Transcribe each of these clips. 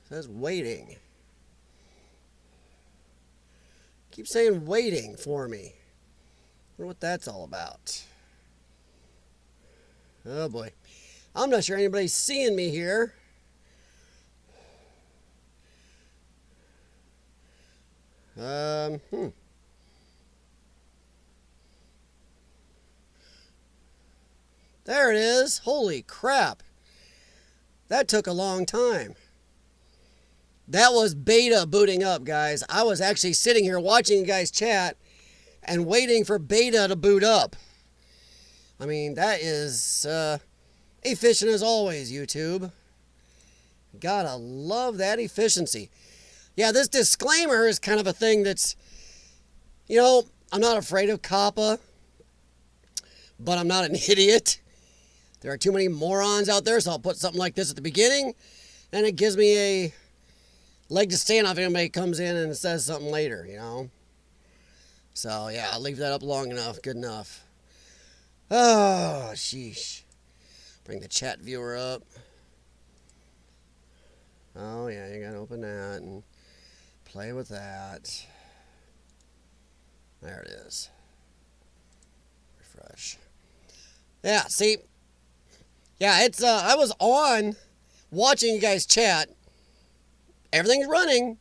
Says waiting. Keep saying waiting for me. I wonder what that's all about. Oh boy. I'm not sure anybody's seeing me here. There it is. Holy crap. That took a long time. That was beta booting up, guys. I was actually sitting here watching you guys chat and waiting for beta to boot up. I mean, that is efficient as always, YouTube. Gotta love that efficiency. Yeah, this disclaimer is kind of a thing that's, you know, I'm not afraid of COPPA, but I'm not an idiot. There are too many morons out there, so I'll put something like this at the beginning, and it gives me a leg to stand on if anybody comes in and says something later, you know. So, yeah, I'll leave that up long enough. Good enough. Oh, sheesh. Bring the chat viewer up. Oh, yeah, you gotta open that and play with that. There it is. Refresh. Yeah, see. Yeah, it's, I was on watching you guys chat. Everything's running.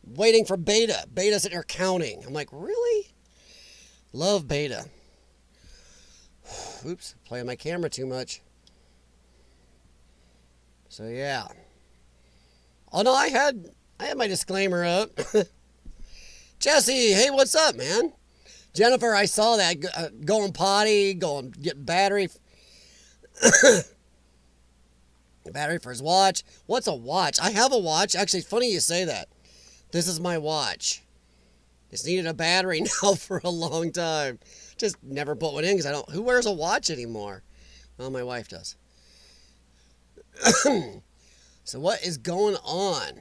Waiting for beta. Beta sitting there counting. I'm like, really? Love beta. Oops, playing my camera too much. So yeah. Oh no, I had my disclaimer up. Jesse, hey, what's up, man? Jennifer, I saw that going potty, going get battery. Battery for his watch. What's a watch? I have a watch. Actually, it's funny you say that. This is my watch. It's needed a battery now for a long time. Just never put one in because I don't. Who wears a watch anymore? Well, my wife does. So what is going on?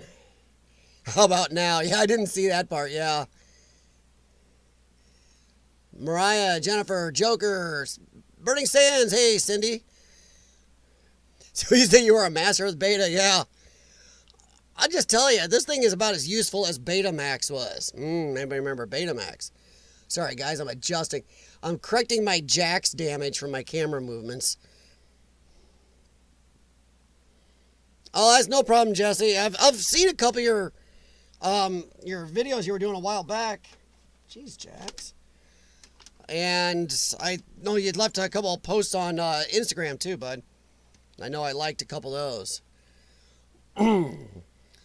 How about now? Yeah, I didn't see that part. Yeah. Mariah, Jennifer, Joker, Burning Sands. Hey, Cindy. So you think you were a master with beta? Yeah. I'll just tell you, this thing is about as useful as Betamax was. Anybody remember Betamax? Sorry, guys, I'm adjusting. I'm correcting my jacks damage from my camera movements. Oh, that's no problem, Jesse. I've seen a couple of your videos you were doing a while back. Jeez, Jax. And I know you'd left a couple of posts on Instagram too, bud. I know I liked a couple of those.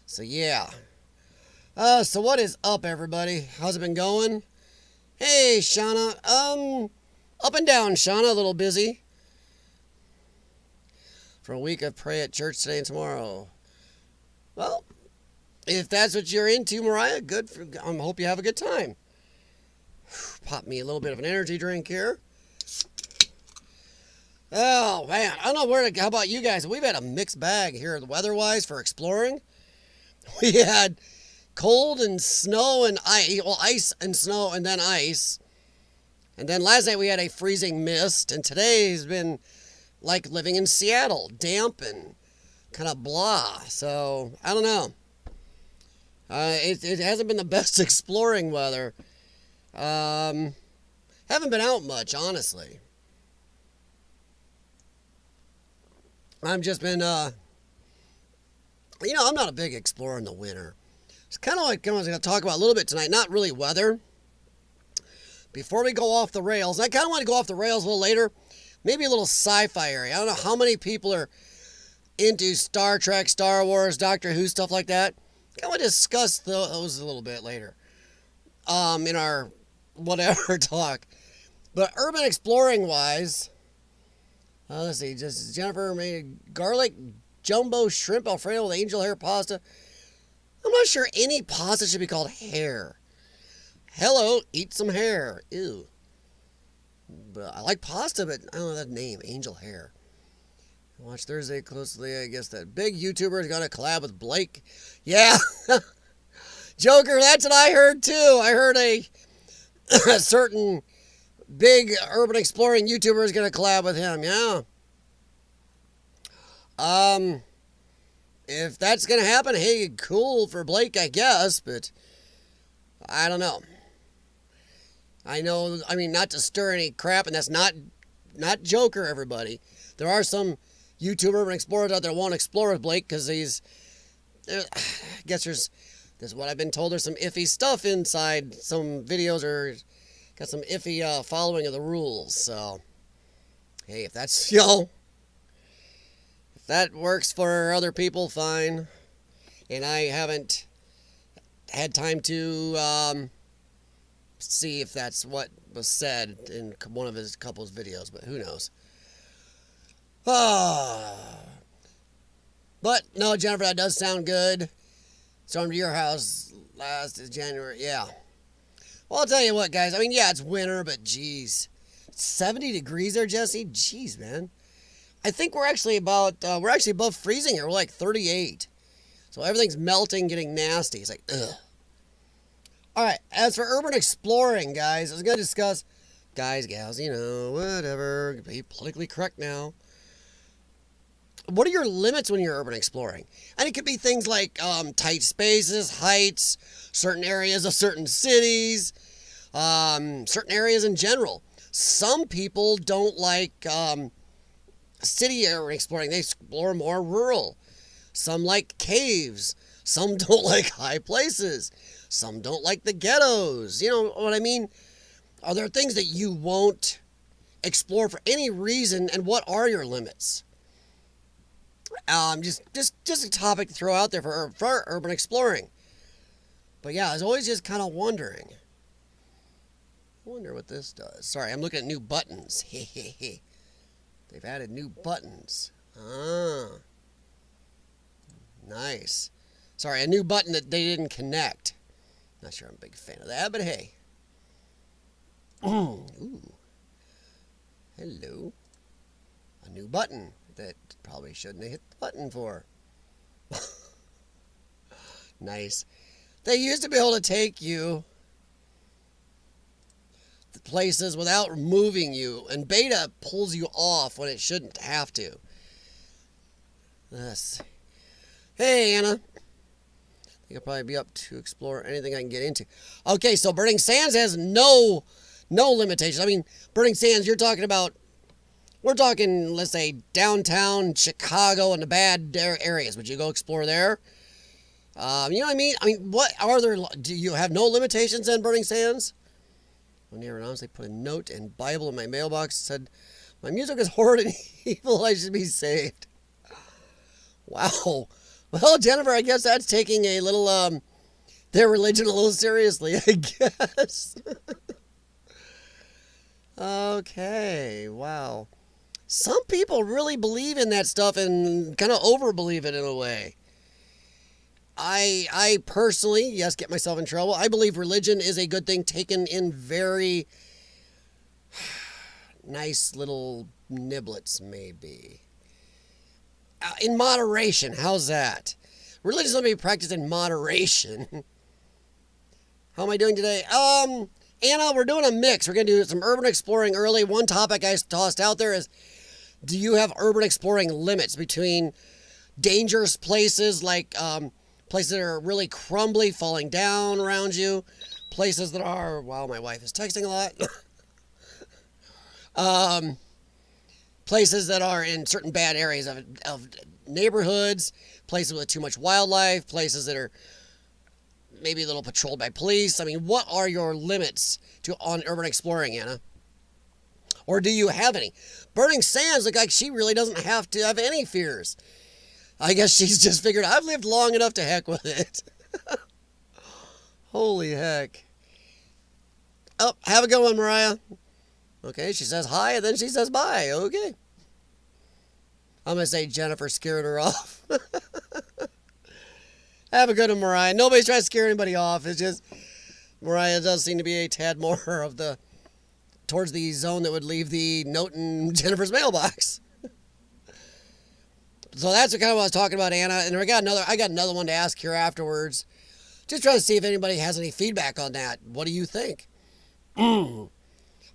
So yeah. So what is up, everybody? How's it been going? Hey, Shauna. Up and down, Shauna. A little busy. For a week of pray at church today and tomorrow. Well, if that's what you're into, Mariah, good. I hope you have a good time. Pop me a little bit of an energy drink here. Oh, man. I don't know where to... How about you guys? We've had a mixed bag here weather-wise for exploring. We had cold and snow and ice. Well, ice and snow and then ice. And then last night we had a freezing mist. And today's been like living in Seattle. Damp and kind of blah. So, I don't know. It hasn't been the best exploring weather. Haven't been out much, honestly. I've just been, I'm not a big explorer in the winter. It's kind of like I was going to talk about a little bit tonight. Not really weather. Before we go off the rails, I kind of want to go off the rails a little later. Maybe a little sci-fi area. I don't know how many people are into Star Trek, Star Wars, Doctor Who, stuff like that. I want to discuss those a little bit later. In our whatever talk. But urban exploring wise... let's see, just Jennifer made garlic jumbo shrimp Alfredo with angel hair pasta. I'm not sure any pasta should be called hair. Hello, eat some hair. Ew. But I like pasta, but I don't know that name, angel hair. Watch Thursday closely. I guess that big YouTuber is going to collab with Blake. Yeah. Joker, that's what I heard too. I heard a certain Big urban exploring YouTuber is going to collab with him. Yeah. If that's going to happen, hey, cool for Blake, I guess, but I don't know. I know, I mean, not to stir any crap, and that's not Joker, everybody. There are some YouTube urban explorers out there who won't explore with Blake because I guess there's what I've been told, there's some iffy stuff inside some videos, or got some iffy following of the rules. So, hey, if that's, if that works for other people, fine. And I haven't had time to see if that's what was said in one of his couple's videos, but who knows. But no, Jennifer, that does sound good. Storm to your house last January. Yeah. Well, I'll tell you what, guys. I mean, yeah, it's winter, but geez. 70 degrees there, Jesse? Jeez, man. I think we're actually above freezing here. We're like 38. So everything's melting, getting nasty. It's like, ugh. All right, as for urban exploring, guys, I was going to discuss, guys, gals, whatever, be politically correct now. What are your limits when you're urban exploring? And it could be things like tight spaces, heights, certain areas of certain cities, certain areas in general. Some people don't like city urban exploring. They explore more rural. Some like caves. Some don't like high places. Some don't like the ghettos. You know what I mean? Are there things that you won't explore for any reason, and what are your limits? Just a topic to throw out there for urban exploring. But yeah, I was always just kind of wondering. I wonder what this does. Sorry, I'm looking at new buttons. They've added new buttons. Ah. Nice. Sorry, a new button that they didn't connect. Not sure I'm a big fan of that, but hey. Ooh. Hello. A new button that probably shouldn't have hit the button for. Nice. They used to be able to take you to places without moving you, and beta pulls you off when it shouldn't have to. Let's see. Hey, Anna. You'll probably be up to explore anything I can get into. Okay, so Burning Sands has no limitations. I mean, Burning Sands, we're talking, let's say, downtown Chicago and the bad areas. Would you go explore there? You know what I mean? I mean, do you have no limitations in Burning Sands? One year honestly put a note and Bible in my mailbox, said, my music is horrid and evil, I should be saved. Wow. Well, Jennifer, I guess that's taking a little, their religion a little seriously, I guess. Okay, wow. Some people really believe in that stuff and kind of overbelieve it in a way. I personally, yes, get myself in trouble. I believe religion is a good thing taken in very nice little niblets, maybe. In moderation, how's that? Religion's going to be practiced in moderation. How am I doing today? Anna, we're doing a mix. We're going to do some urban exploring early. One topic I tossed out there is, do you have urban exploring limits between dangerous places, like places that are really crumbly, falling down around you, places that are, wow, my wife is texting a lot, places that are in certain bad areas of neighborhoods, places with too much wildlife, places that are maybe a little patrolled by police. I mean, what are your limits on urban exploring, Anna? Or do you have any? Burning Sands look like she really doesn't have to have any fears. I guess she's just figured, I've lived long enough to heck with it. Holy heck. Oh, have a good one, Mariah. Okay, she says hi, and then she says bye. Okay. I'm going to say Jennifer scared her off. Have a good one, Mariah. Nobody's trying to scare anybody off. It's just Mariah does seem to be a tad more of towards the zone that would leave the note in Jennifer's mailbox. So that's what I was talking about, Anna. And I got another one to ask here afterwards. Just trying to see if anybody has any feedback on that. What do you think?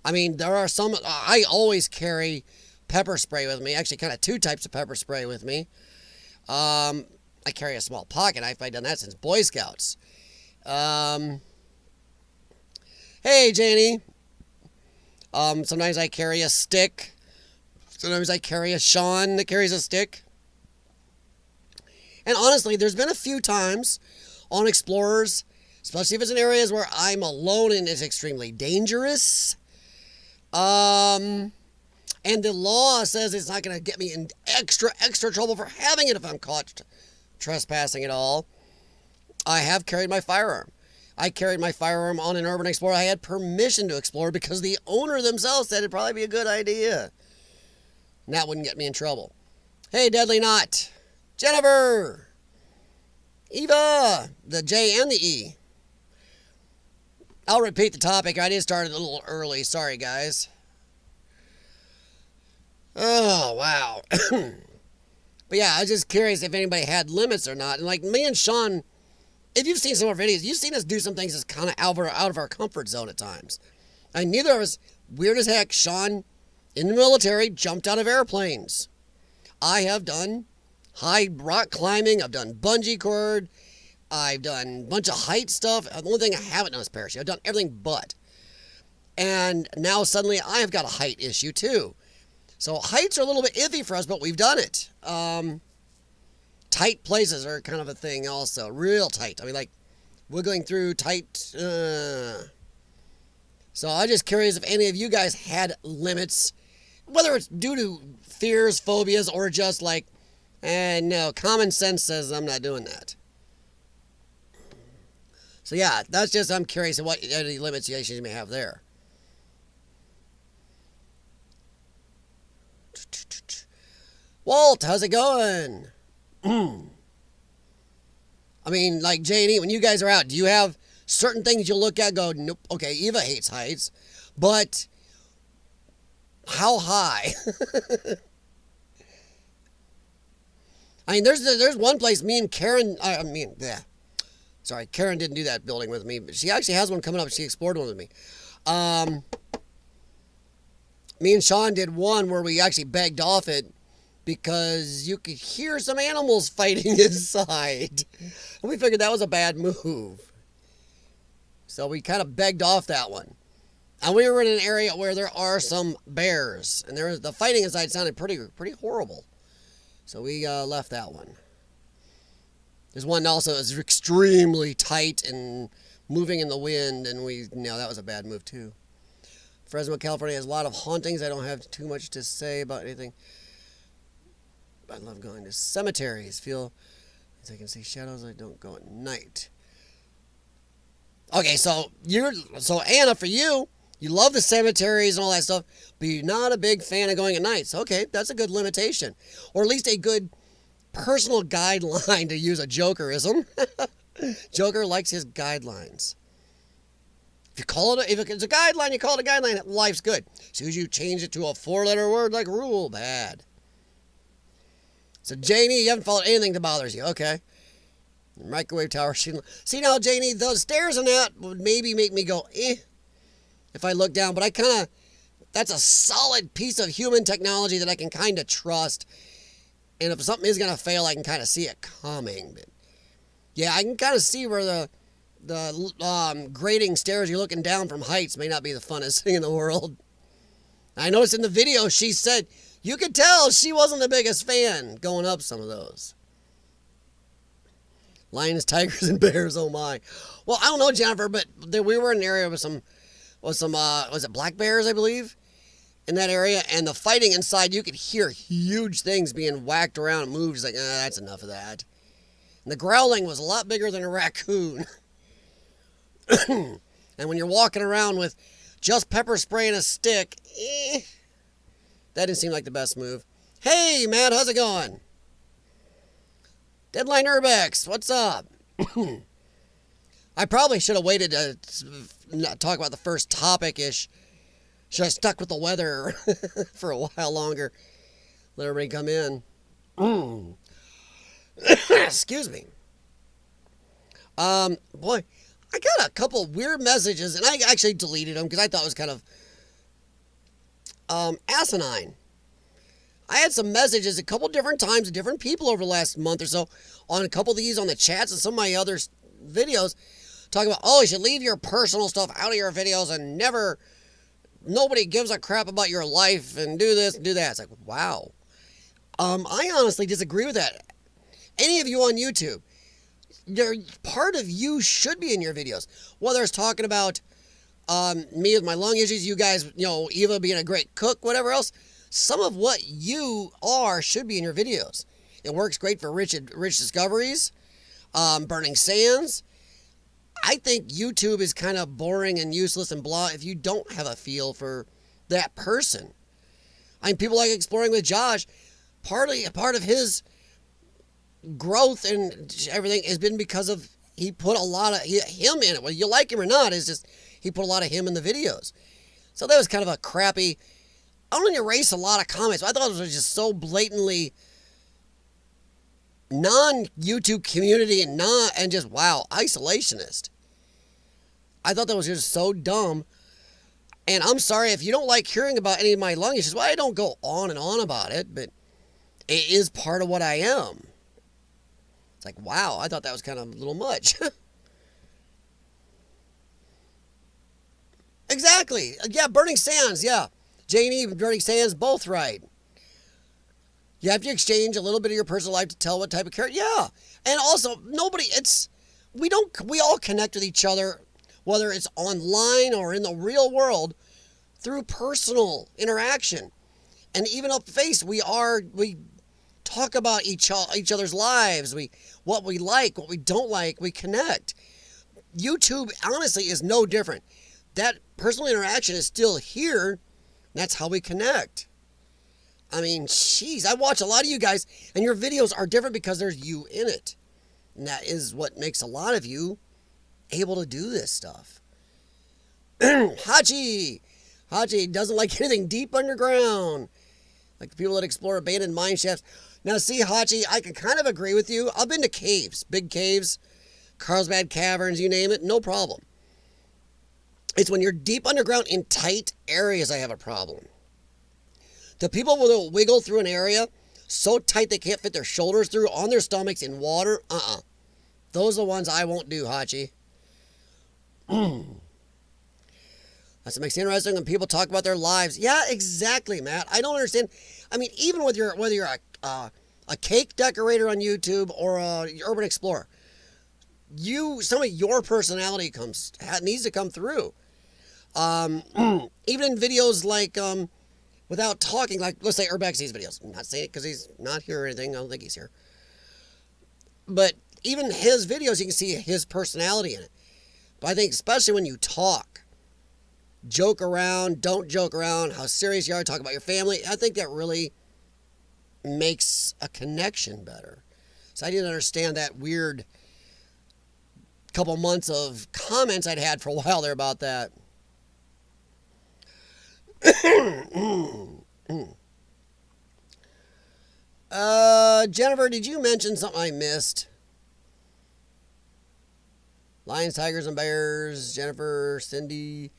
I mean, there are some, I always carry pepper spray with me. Actually, kind of two types of pepper spray with me. I carry a small pocket knife. I've done that since Boy Scouts. Hey, Janie. Sometimes I carry a stick. Sometimes I carry a Sean that carries a stick. And honestly, there's been a few times on Explorers, especially if it's in areas where I'm alone and it's extremely dangerous. And the law says it's not going to get me in extra trouble for having it if I'm caught trespassing at all. I have carried my firearm. I carried my firearm on an Urban Explorer. I had permission to explore because the owner themselves said it'd probably be a good idea. And that wouldn't get me in trouble. Hey, Deadly Knot. Jennifer. Eva. The J and the E. I'll repeat the topic. I did start a little early. Sorry, guys. Oh, wow. But yeah, I was just curious if anybody had limits or not. And like me and Sean, if you've seen some of our videos, you've seen us do some things that's kind of out of our comfort zone at times. And neither of us, weird as heck, Sean, in the military, jumped out of airplanes. I have done high rock climbing. I've done bungee cord. I've done a bunch of height stuff. The only thing I haven't done is parachute. I've done everything but. And now suddenly I have got a height issue too. So heights are a little bit iffy for us, but we've done it. Tight places are kind of a thing also. Real tight. I mean, like, wiggling through tight. So I'm just curious if any of you guys had limits, whether it's due to fears, phobias, or just like, no, common sense says I'm not doing that. So yeah, that's just, I'm curious of what any limitations you may have there. Walt, how's it going? I mean, like J&E, when you guys are out, do you have certain things you look at go, nope, okay, Eva hates heights, but how high? I mean, there's one place me and Karen, Karen didn't do that building with me, but she actually has one coming up. She explored one with me. Me and Sean did one where we actually begged off it because you could hear some animals fighting inside. And we figured that was a bad move. So we kind of begged off that one. And we were in an area where there are some bears. And the fighting inside sounded pretty horrible. So we left that one. There's one also that's extremely tight and moving in the wind. And that was a bad move too. Fresno, California has a lot of hauntings. I don't have too much to say about anything. I love going to cemeteries. Feel as I can see shadows. I don't go at night. Okay, so Anna, for you love the cemeteries and all that stuff, but you're not a big fan of going at night. So, okay, that's a good limitation, or at least a good personal guideline to use a Jokerism. Joker likes his guidelines. If it's a guideline, you call it a guideline. Life's good. As soon as you change it to a 4-letter word like rule, bad. So, Janie, you haven't followed anything that bothers you. Okay. The microwave tower. See now, Janie, those stairs and that would maybe make me go, if I look down. But that's a solid piece of human technology that I can kind of trust. And if something is going to fail, I can kind of see it coming. But yeah, I can kind of see where the grading stairs you're looking down from heights may not be the funnest thing in the world. I noticed in the video she said, you could tell she wasn't the biggest fan going up some of those. Lions, tigers, and bears, oh my. Well, I don't know, Jennifer, but we were in an area with was it black bears, I believe, in that area, and the fighting inside, you could hear huge things being whacked around and moved. It's like, that's enough of that. And the growling was a lot bigger than a raccoon. And when you're walking around with just pepper spray and a stick, that didn't seem like the best move. Hey, Matt, how's it going? Deadline Urbex, what's up? I probably should have waited to not talk about the first topic-ish. Should have stuck with the weather for a while longer. Let everybody come in. Excuse me. Boy, I got a couple weird messages, and I actually deleted them because I thought it was kind of asinine. I had some messages a couple different times to different people over the last month or so on a couple of these on the chats and some of my other videos talking about, oh, you should leave your personal stuff out of your videos and nobody gives a crap about your life and do this and do that. It's like, wow. I honestly disagree with that. Any of you on YouTube, part of you should be in your videos. Whether it's talking about me with my lung issues, you guys, Eva being a great cook, whatever else. Some of what you are should be in your videos. It works great for rich discoveries, burning sands. I think YouTube is kind of boring and useless and blah if you don't have a feel for that person. I mean, people like Exploring with Josh. Part of his growth and everything has been because of he put a lot of him in it. Whether you like him or not, it's just he put a lot of him in the videos. So that was kind of a crappy. I don't erase a lot of comments, but I thought it was just so blatantly non-YouTube community and just wow, isolationist. I thought that was just so dumb. And I'm sorry if you don't like hearing about any of my lung issues. Well, I don't go on and on about it, but it is part of what I am. It's like, wow, I thought that was kind of a little much. Exactly. Yeah, burning sands, yeah. Janie and burning sands, both right. You have to exchange a little bit of your personal life to tell what type of character. Yeah. And also, we all connect with each other, whether it's online or in the real world, through personal interaction. And even up face, we talk about each other's lives, what we like, what we don't like, we connect. YouTube, honestly, is no different. That personal interaction is still here. That's how we connect. I mean, jeez, I watch a lot of you guys, and your videos are different because there's you in it. And that is what makes a lot of you able to do this stuff. Hachi doesn't like anything deep underground. Like the people that explore abandoned mine shafts. Now, see, Hachi, I can kind of agree with you. I've been to caves, big caves, Carlsbad Caverns, you name it, no problem. It's when you're deep underground in tight areas I have a problem. The people will wiggle through an area so tight they can't fit their shoulders through on their stomachs in water. Those are the ones I won't do, Hachi. That's what makes it interesting when people talk about their lives. Yeah, exactly, Matt. I don't understand. I mean, even whether you're a cake decorator on YouTube or a urban explorer, some of your personality needs to come through. Even in videos like without talking, like let's say Urbex's videos. I'm not saying it because he's not here or anything. I don't think he's here. But even his videos, you can see his personality in it. But I think especially when you talk, joke around, don't joke around, how serious you are, talk about your family, I think that really makes a connection better. So I didn't understand that weird couple months of comments I'd had for a while there about that. Jennifer, did you mention something I missed? Lions, tigers, and bears. Jennifer, Cindy.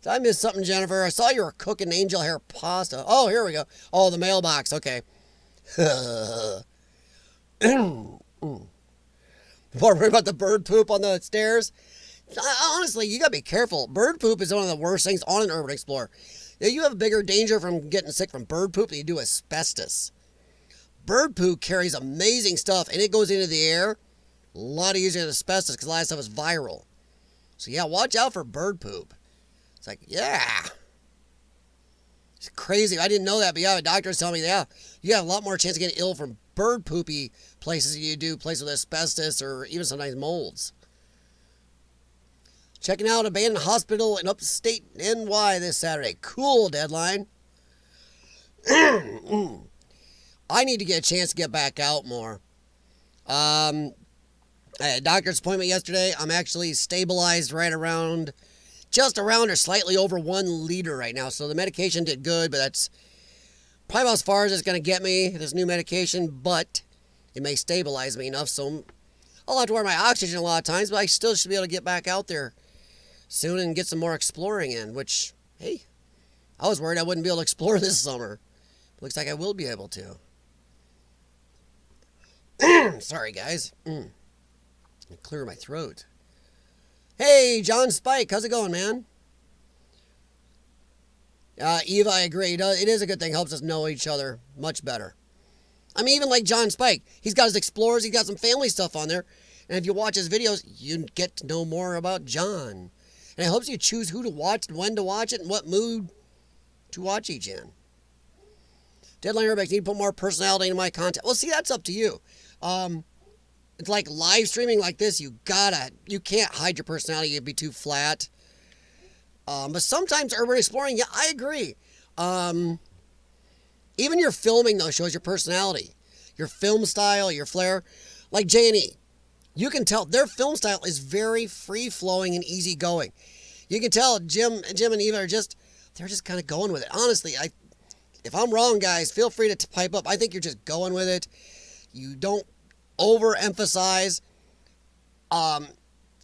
Did I miss something, Jennifer? I saw you were cooking angel hair pasta. Oh, here we go. Oh, the mailbox. Okay. More worried about the bird poop on the stairs? Honestly, you got to be careful. Bird poop is one of the worst things on an Urban Explorer. You have a bigger danger from getting sick from bird poop than you do asbestos. Bird poop carries amazing stuff, and it goes into the air a lot easier than asbestos because a lot of stuff is viral. So yeah, watch out for bird poop. It's like, yeah. It's crazy. I didn't know that, but yeah, the doctors tell me, yeah, you have a lot more chance of getting ill from bird poopy places than you do places with asbestos or even sometimes molds. Checking out abandoned hospital in upstate NY this Saturday. Cool, deadline. I need to get a chance to get back out more. I had a doctor's appointment yesterday. I'm actually stabilized just around or slightly over 1 liter right now. So the medication did good, but that's probably about as far as it's going to get me, this new medication. But it may stabilize me enough, so I'll have to wear my oxygen a lot of times, but I still should be able to get back out there soon and get some more exploring in, which, hey, I was worried I wouldn't be able to explore this summer. Looks like I will be able to. Sorry, guys. Clear my throat. Hey, John Spike. How's it going, man? Eva, I agree. It is a good thing. Helps us know each other much better. I mean, even like John Spike. He's got his Explorers. He's got some family stuff on there. And if you watch his videos, you get to know more about John. And it helps you choose who to watch and when to watch it and what mood to watch each in. Deadline Urbex, need to put more personality into my content. Well, see, that's up to you. It's like live streaming like this. You can't hide your personality. You'd be too flat. But sometimes urban exploring, yeah, I agree. Even your filming, though, shows your personality. Your film style, your flair. Like J&E. You can tell their film style is very free-flowing and easygoing. You can tell Jim and Eva are they're just kind of going with it. Honestly, if I'm wrong, guys, feel free to pipe up. I think you're just going with it. You don't overemphasize.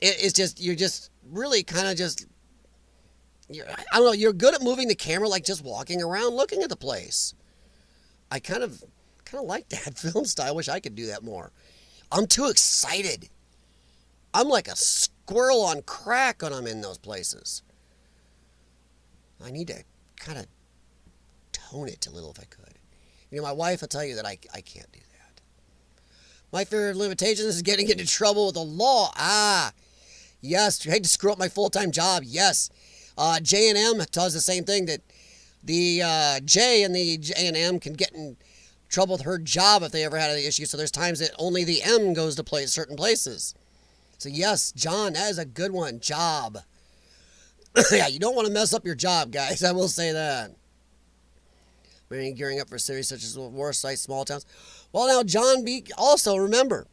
It's just, you're just really kind of just, I don't know, you're good at moving the camera, like just walking around looking at the place. I kind of like that film style. I wish I could do that more. I'm too excited. I'm like a squirrel on crack when I'm in those places. I need to kind of tone it a little if I could. You know, my wife will tell you that I can't do that. My fear of limitations is getting into trouble with the law. Yes. I hate to screw up my full-time job. Yes. J&M does the same thing, that the J and the J&M can get in trouble with her job if they ever had any issues. So there's times that only the M goes to certain places. So yes, John, that is a good one. Job. Yeah, you don't want to mess up your job, guys. I will say that. Maybe gearing up for cities such as war sites, small towns. Well, now, John B. Also, remember,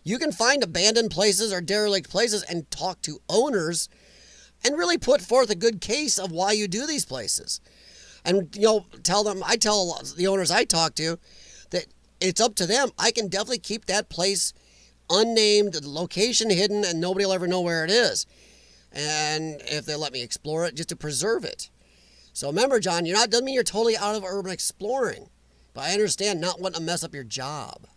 you can find abandoned places or derelict places and talk to owners and really put forth a good case of why you do these places. And, tell them, I tell the owners I talk to that it's up to them. I can definitely keep that place unnamed, the location hidden, and nobody will ever know where it is. And if they let me explore it, just to preserve it. So remember, John, doesn't mean you're totally out of urban exploring. But I understand not wanting to mess up your job.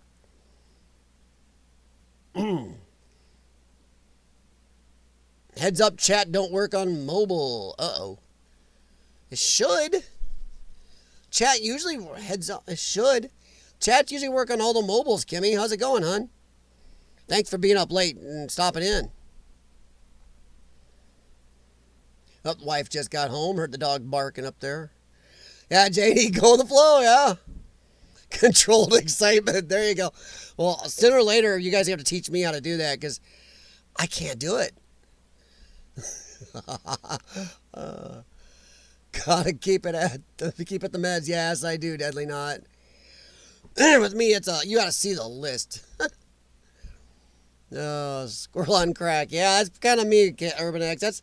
Heads up, chat don't work on mobile. Uh-oh. It should. Chat usually, heads up, it should. Chats usually work on all the mobiles, Kimmy. How's it going, hon? Thanks for being up late and stopping in. Oh, wife just got home. Heard the dog barking up there. Yeah, JD, go with the flow, yeah. Controlled excitement. There you go. Well, sooner or later, you guys have to teach me how to do that because I can't do it. Gotta keep it at the meds. Yes, I do. Deadly not. With me, it's you gotta see the list. Oh, squirrel on crack. Yeah, that's kind of me, Urban X.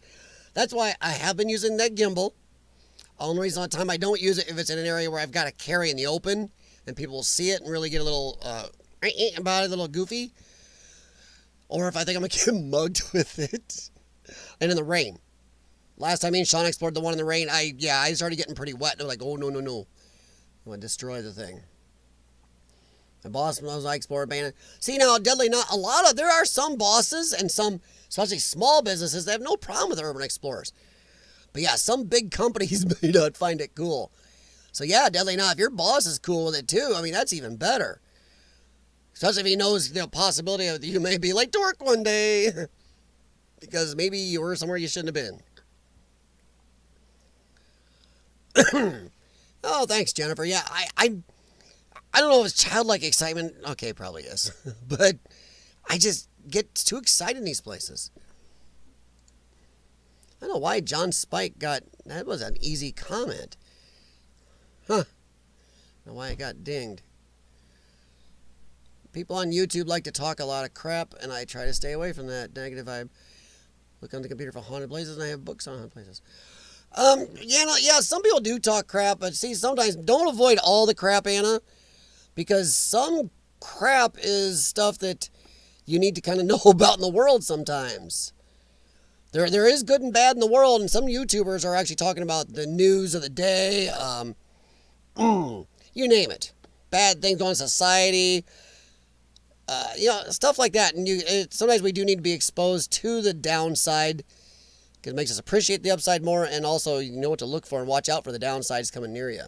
That's why I have been using that gimbal. Only reason on time I don't use it if it's in an area where I've got to carry in the open and people will see it and really get a little about it, a little goofy. Or if I think I'm going to get mugged with it. And in the rain. Last time me and Sean explored the one in the rain, I started getting pretty wet. And I was like, oh, no. I want to destroy the thing. My boss knows I explore abandoned. See, now, Deadly Not, there are some bosses and some, especially small businesses, that have no problem with urban explorers. But yeah, some big companies may not find it cool. So yeah, Deadly Not, if your boss is cool with it too, I mean, that's even better. Especially if he knows the possibility of you may be late to work one day. Because maybe you were somewhere you shouldn't have been. Oh, thanks, Jennifer. Yeah, I don't know if it's childlike excitement. Okay, probably is. But I just get too excited in these places. I don't know why John Spike that was an easy comment. Huh. I don't know why it got dinged. People on YouTube like to talk a lot of crap, and I try to stay away from that negative vibe. Look on the computer for haunted places, and I have books on haunted places. Some people do talk crap, but see, sometimes don't avoid all the crap, Anna. Because some crap is stuff that you need to kind of know about in the world sometimes. There is good and bad in the world, and some YouTubers are actually talking about the news of the day. You name it. Bad things going on in society. Stuff like that. And sometimes we do need to be exposed to the downside because it makes us appreciate the upside more, and also you know what to look for and watch out for the downsides coming near you.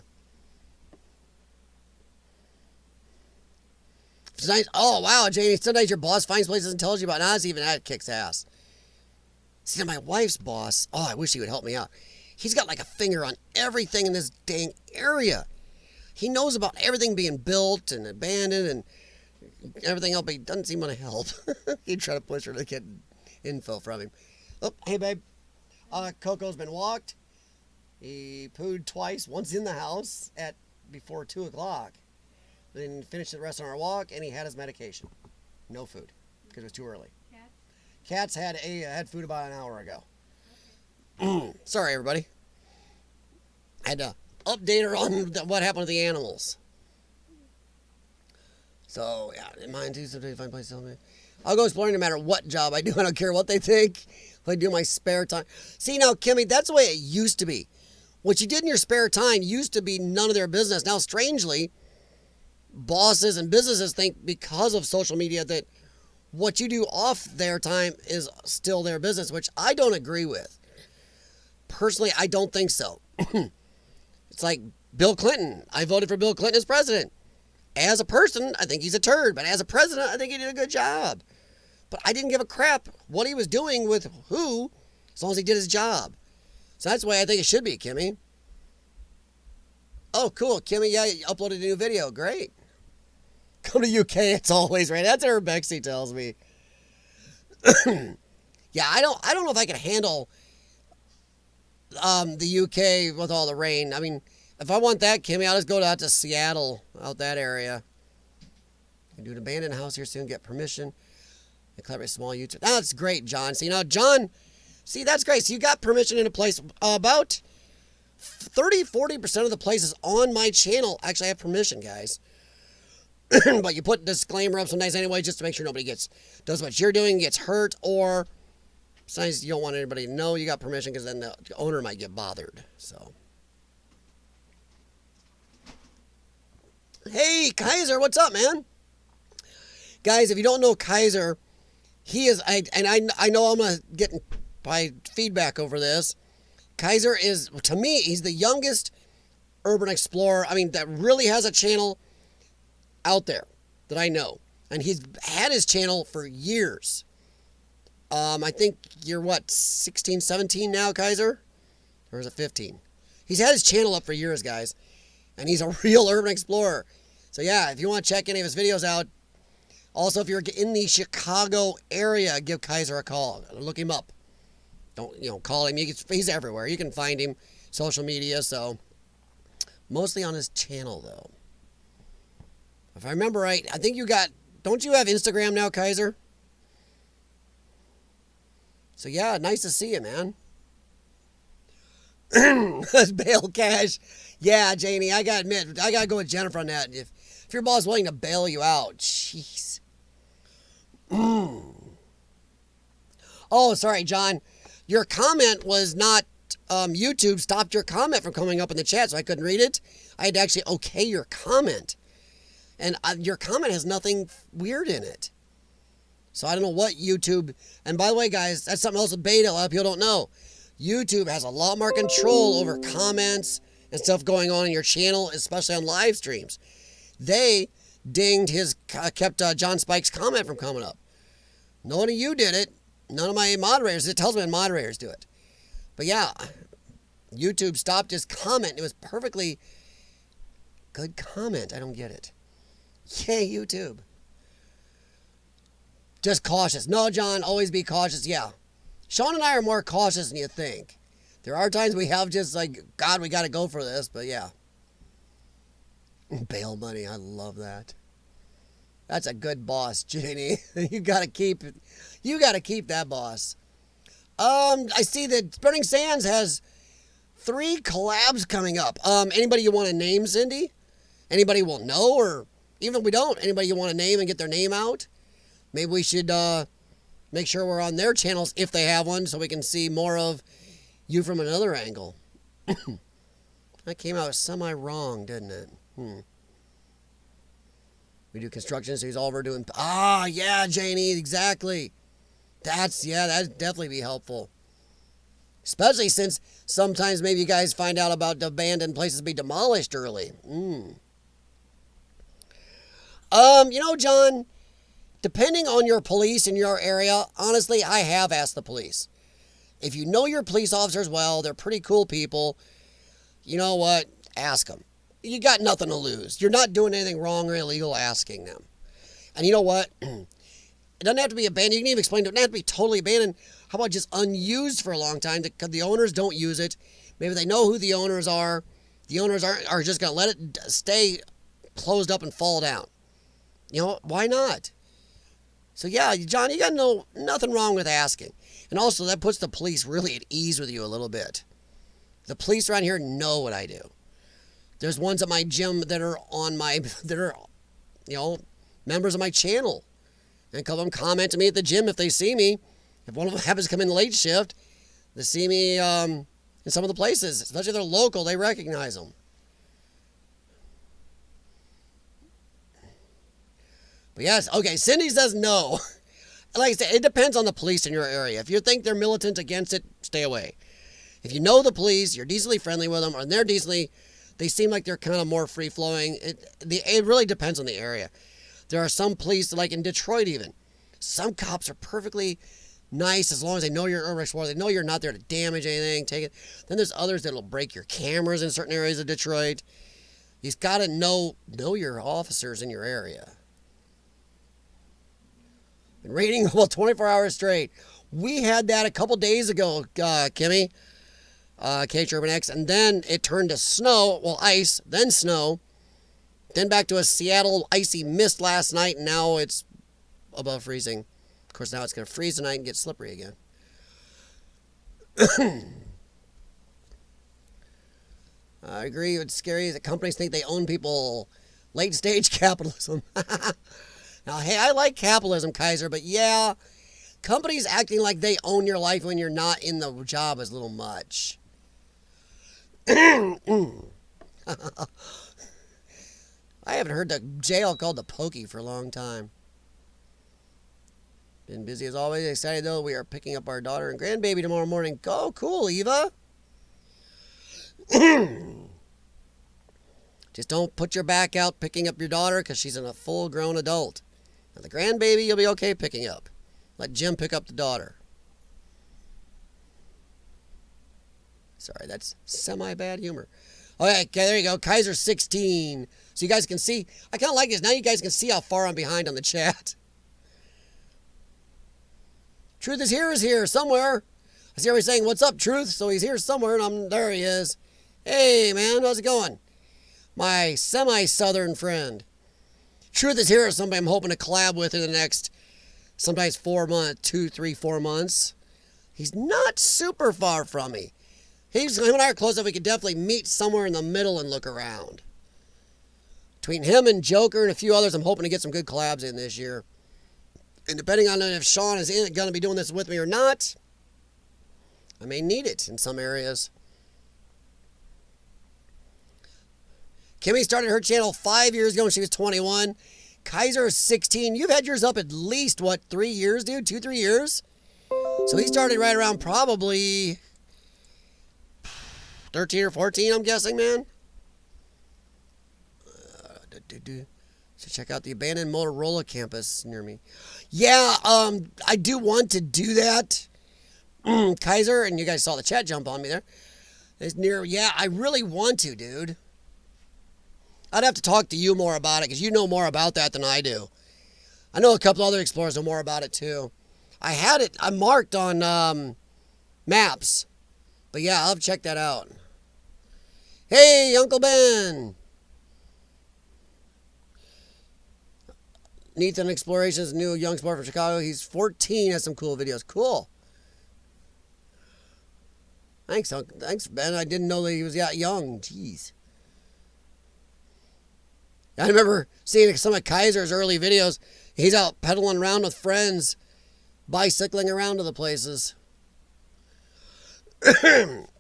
Sometimes, oh, wow, Jamie, sometimes your boss finds places and tells you about us, even that kicks ass. See, my wife's boss, oh, I wish he would help me out. He's got like a finger on everything in this dang area. He knows about everything being built and abandoned and everything else, but he doesn't seem to help. He'd try to push her to get info from him. Oh, hey, babe. Coco's been walked. He pooed twice, once in the house before 2 o'clock. Then finished the rest of our walk, and he had his medication. No food, because it was too early. Cats had food about an hour ago. Okay. Sorry, everybody. I had to update her on what happened to the animals. So, yeah, mine too. Sometimes find places to help me. I'll go exploring no matter what job I do. I don't care what they think. If I do my spare time. See, now, Kimmy, that's the way it used to be. What you did in your spare time used to be none of their business. Now, strangely, bosses and businesses think because of social media that what you do off their time is still their business, which I don't agree with. Personally, I don't think so. It's like Bill Clinton. I voted for Bill Clinton as president. As a person, I think he's a turd, but as a president, I think he did a good job. But I didn't give a crap what he was doing with who, as long as he did his job. So that's the way I think it should be, Kimmy. Oh, cool, Kimmy. Yeah, you uploaded a new video. Great. Come to UK, it's always right. That's what Urbex tells me. Yeah, I don't know if I can handle the UK with all the rain. I mean, if I want that, Kimmy, I'll just go out to Seattle, out that area. Do an abandoned house here soon, get permission. And collaborate small YouTube. That's great, John. See, now, John, that's great. So you got permission in a place. About 30-40% of the places on my channel actually have permission, guys. But you put a disclaimer up sometimes anyway, just to make sure nobody does what you're doing, gets hurt, or sometimes you don't want anybody to know you got permission because then the owner might get bothered. So, hey, Kaiser, what's up, man? Guys, if you don't know Kaiser, he is, I know I'm going to get my feedback over this. Kaiser is, to me, he's the youngest urban explorer, that really has a channel out there that I know. And he's had his channel for years. I think you're 16, 17 now, Kaiser? Or is it 15? He's had his channel up for years, guys. And he's a real urban explorer. So yeah, if you want to check any of his videos out. Also, if you're in the Chicago area, give Kaiser a call. Look him up. Don't, call him. He's everywhere. You can find him. Social media, so. Mostly on his channel, though. If I remember right, I think don't you have Instagram now, Kaiser? So yeah, nice to see you, man. Bail cash. Yeah, Janie, I gotta admit, I gotta go with Jennifer on that. If your boss is willing to bail you out, jeez. Oh, sorry, John. Your comment was not, YouTube stopped your comment from coming up in the chat, so I couldn't read it. I had to actually okay your comment. And your comment has nothing weird in it. So I don't know what YouTube... And by the way, guys, that's something else with beta. A lot of people don't know. YouTube has a lot more control over comments and stuff going on in your channel, especially on live streams. They kept John Spike's comment from coming up. None of you did it. None of my moderators. It tells me moderators do it. But yeah, YouTube stopped his comment. It was perfectly good comment. I don't get it. Yay, YouTube. Just cautious. No, John, always be cautious. Yeah. Sean and I are more cautious than you think. There are times we have just like, God, we got to go for this. But yeah. Bail money. I love that. That's a good boss, Jenny. You got to keep that boss. I see that Burning Sands has 3 collabs coming up. Anybody you want to name, Cindy? Anybody will know, or even if we don't, anybody you want to name and get their name out? Maybe we should make sure we're on their channels if they have one so we can see more of you from another angle. That came out semi-wrong, didn't it? We do construction, so he's all over doing... Ah, yeah, Janie, exactly. That'd definitely be helpful. Especially since sometimes maybe you guys find out about abandoned places be demolished early. John, depending on your police in your area, honestly, I have asked the police. If you know your police officers well, they're pretty cool people, you know what? Ask them. You got nothing to lose. You're not doing anything wrong or illegal asking them. And you know what? It doesn't have to be abandoned. You can even explain to it. It doesn't have to be totally abandoned. How about just unused for a long time because the owners don't use it? Maybe they know who the owners are. The owners are just going to let it stay closed up and fall down. Why not? So yeah, John, you got nothing wrong with asking. And also that puts the police really at ease with you a little bit. The police around here know what I do. There's ones at my gym that are members of my channel. And a couple of them comment to me at the gym if they see me. If one of them happens to come in late shift, they see me in some of the places. Especially if they're local, they recognize them. But yes, okay, Cindy says no. Like I said, it depends on the police in your area. If you think they're militant against it, stay away. If you know the police, you're decently friendly with them, or they seem like they're kind of more free-flowing. It really depends on the area. There are some police, like in Detroit even, some cops are perfectly nice as long as they know you're an Urbex warrior. They know you're not there to damage anything, take it. Then there's others that'll break your cameras in certain areas of Detroit. You've got to know your officers in your area. Been raining about 24 hours straight. We had that a couple days ago, Kimmy, Urbex, and then it turned to snow, ice, then snow, then back to a Seattle icy mist last night, and now it's above freezing. Of course, now it's going to freeze tonight and get slippery again. I agree. It's scary that companies think they own people. Late stage capitalism. Now, hey, I like capitalism, Kaiser, but yeah, companies acting like they own your life when you're not in the job is a little much. I haven't heard the jail called the Pokey for a long time. Been busy as always. Excited though, we are picking up our daughter and grandbaby tomorrow morning. Go, cool, Eva. Just don't put your back out picking up your daughter because she's a full-grown adult. Now, the grandbaby, you'll be okay picking up. Let Jim pick up the daughter. Sorry, that's semi-bad humor. Okay, there you go. Kaiser 16. So you guys can see. I kind of like this. Now you guys can see how far I'm behind on the chat. Truth is here somewhere. I see everybody saying, what's up, Truth? So he's here somewhere, and there he is. Hey, man, how's it going? My semi-southern friend. Truth is here, somebody I'm hoping to collab with in the next, sometimes 4 months, 2, 3, 4 months. He's not super far from me. Him and I are close enough we could definitely meet somewhere in the middle and look around. Between him and Joker and a few others, I'm hoping to get some good collabs in this year. And depending on if Sean is going to be doing this with me or not, I may need it in some areas. Kimmy started her channel 5 years ago when she was 21. Kaiser is 16. You've had yours up at least, 3 years, dude? 2, 3 years? So he started right around probably 13 or 14, I'm guessing, man. So check out the abandoned Motorola campus near me. Yeah, I do want to do that. Kaiser, and you guys saw the chat jump on me there. It's near, yeah, I really want to, dude. I'd have to talk to you more about it because you know more about that than I do. I know a couple other explorers know more about it too. I marked on maps. But yeah, I'll have to check that out. Hey, Uncle Ben. Nathan Explorations, new young sport from Chicago. He's 14, has some cool videos. Cool. Thanks, Ben. I didn't know that he was that young. Jeez. I remember seeing some of Kaiser's early videos. He's out pedaling around with friends bicycling around to the places.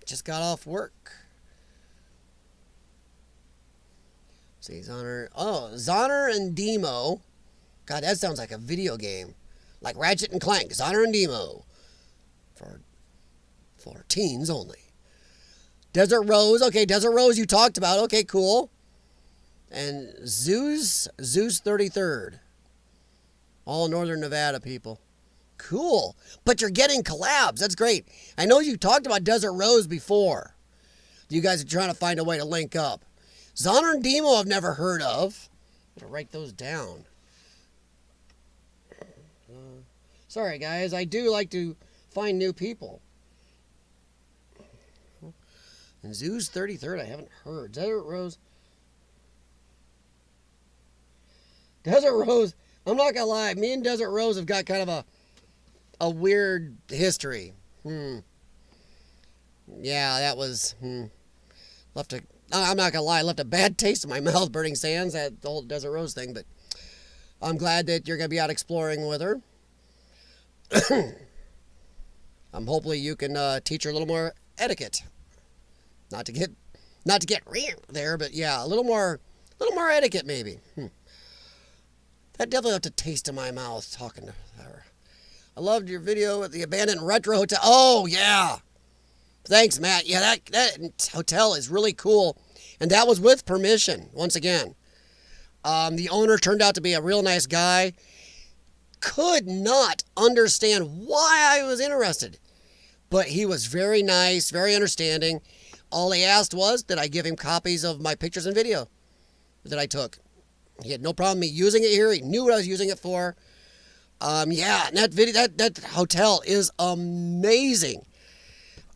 Just got off work. See, Zonner and Demo. God, that sounds like a video game. Like Ratchet and Clank, Zonner and Demo. For teens only. Desert Rose. Okay, Desert Rose you talked about. Okay, cool. And Zeus 33rd. All Northern Nevada people. Cool. But you're getting collabs. That's great. I know you talked about Desert Rose before. You guys are trying to find a way to link up. Zonner and Demo I've never heard of. I'm going to write those down. Sorry, guys. I do like to find new people. And Zeus 33rd I haven't heard. Desert Rose. Desert Rose. I'm not going to lie. Me and Desert Rose have got kind of a weird history. Yeah, that was... Left a... I'm not going to lie. Left a bad taste in my mouth, Burning Sands, that the whole Desert Rose thing. But I'm glad that you're going to be out exploring with her. Hopefully you can teach her a little more etiquette. Not to get there, but yeah, a little more etiquette maybe. That definitely left a taste in my mouth talking to her. I loved your video at the abandoned retro hotel. Oh yeah, thanks, Matt. Yeah, that hotel is really cool, and that was with permission. Once again, the owner turned out to be a real nice guy. Could not understand why I was interested, but he was very nice, very understanding. All he asked was that I give him copies of my pictures and video that I took. He had no problem me using it here. He knew what I was using it for. Yeah, and that hotel is amazing.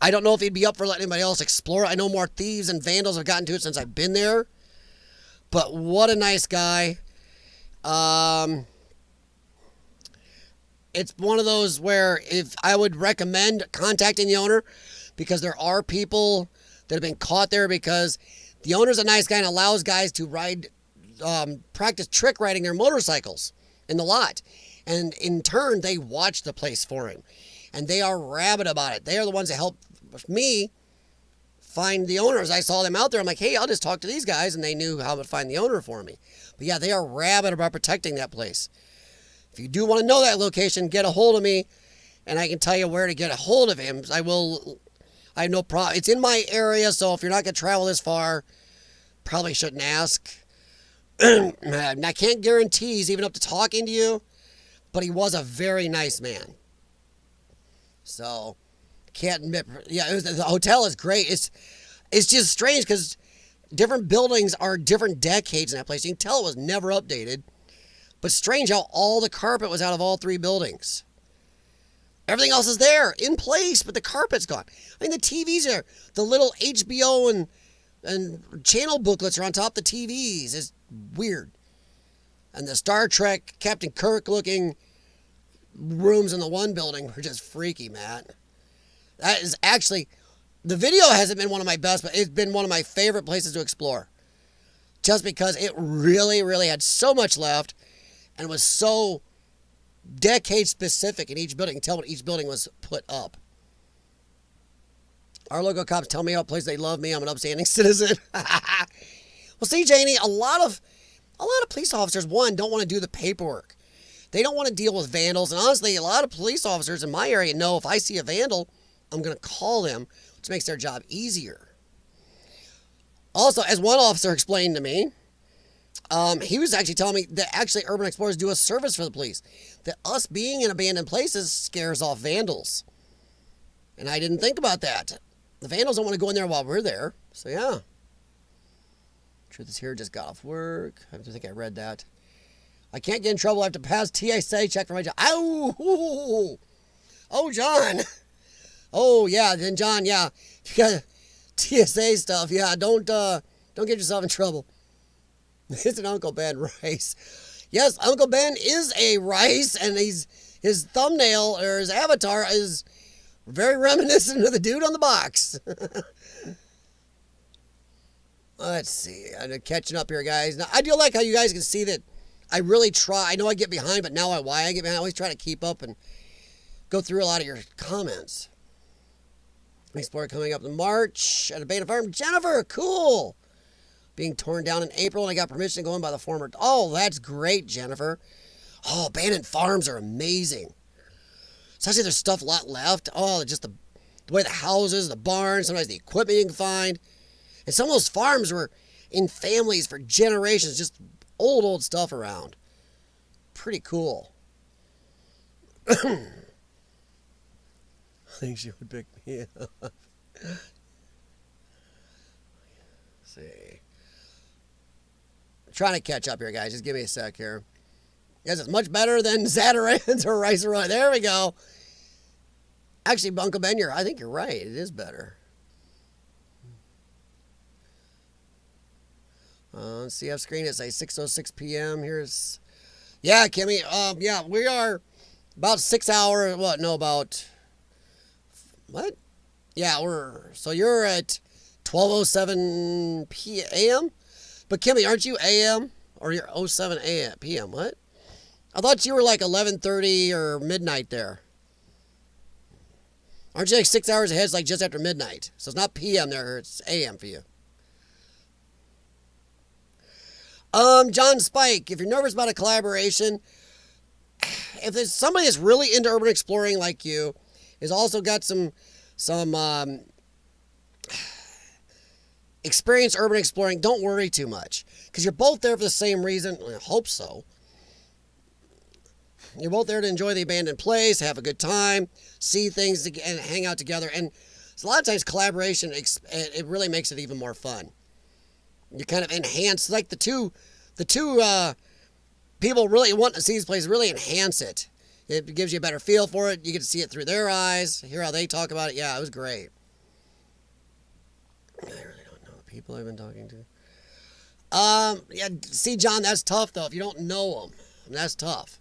I don't know if he'd be up for letting anybody else explore it. I know more thieves and vandals have gotten to it since I've been there. But what a nice guy. It's one of those where if I would recommend contacting the owner, because there are people that have been caught there because the owner's a nice guy and allows guys to practice trick riding their motorcycles in the lot. And in turn, they watch the place for him. And they are rabid about it. They are the ones that helped me find the owners. I saw them out there. I'm like, hey, I'll just talk to these guys. And they knew how to find the owner for me. But yeah, they are rabid about protecting that place. If you do want to know that location, get a hold of me. And I can tell you where to get a hold of him. I have no problem. It's in my area, so if you're not going to travel this far, probably shouldn't ask. I can't guarantee he's even up to talking to you, but he was a very nice man. So, can't admit. Yeah, the hotel is great. It's just strange because different buildings are different decades in that place. You can tell it was never updated. But strange how all the carpet was out of all three buildings. Everything else is there, in place, but the carpet's gone. I mean, the TVs are, the little HBO and channel booklets are on top of the TVs. It's weird. And the Star Trek, Captain Kirk looking rooms in the one building were just freaky, Matt. That is actually, the video hasn't been one of my best, but it's been one of my favorite places to explore. Just because it really, really had so much left and was so decade specific in each building. You can tell when each building was put up. Our local cops tell me what place they love me. I'm an upstanding citizen. Well, see, Janie, a lot of police officers, one, don't want to do the paperwork. They don't want to deal with vandals. And honestly, a lot of police officers in my area know if I see a vandal, I'm going to call them, which makes their job easier. Also, as one officer explained to me, he was actually telling me that actually urban explorers do a service for the police. That us being in abandoned places scares off vandals. And I didn't think about that. The vandals don't want to go in there while we're there. So yeah. Truth is here, just got off work. I think I read that. I can't get in trouble. I have to pass TSA check for my job. Ow! Oh, John. Oh, yeah. Then John, yeah. You got TSA stuff. Yeah, don't get yourself in trouble. It's an Uncle Ben Rice. Yes, Uncle Ben is a rice, and his thumbnail or his avatar is very reminiscent of the dude on the box. Let's see. I'm catching up here, guys. Now, I do like how you guys can see that I really try. I know I get behind, but now why I get behind, I always try to keep up and go through a lot of your comments. Explorer coming up in March at a Beta Farm. Jennifer, cool. Being torn down in April, and I got permission to go in by the former. Oh, that's great, Jennifer. Oh, abandoned farms are amazing. Especially there's stuff a lot left. Oh, just the way the houses, the barns, sometimes the equipment you can find. And some of those farms were in families for generations, just old stuff around. Pretty cool. I think she would pick me up. See. I'm trying to catch up here, guys. Just give me a sec here. Yes, it's much better than Zatarans or Rice or Rye. There we go. Actually, Bunko Ben, I think you're right. It is better. CF screen, it's a 6:06 p.m. Here's, yeah, Kimmy. Yeah, we are about 6 hours. What? No, about what? Yeah, so you're at 12:07 p.m. But Kimmy, aren't you AM or you're 07 a.m. p.m. What? I thought you were like 11:30 or midnight there. Aren't you like 6 hours ahead? It's like just after midnight. So it's not PM there, it's AM for you. John Spike, if you're nervous about a collaboration, if there's somebody that's really into urban exploring like you, has also got some experienced urban exploring, don't worry too much. Because you're both there for the same reason. I hope so. You're both there to enjoy the abandoned place, have a good time, see things, and hang out together. And a lot of times collaboration, it really makes it even more fun. You kind of enhance, like the two people really want to see this place really enhance it. It gives you a better feel for it. You get to see it through their eyes, hear how they talk about it. Yeah, it was great. I really don't know the people I've been talking to. Yeah, see, John, that's tough though. If you don't know them, that's tough.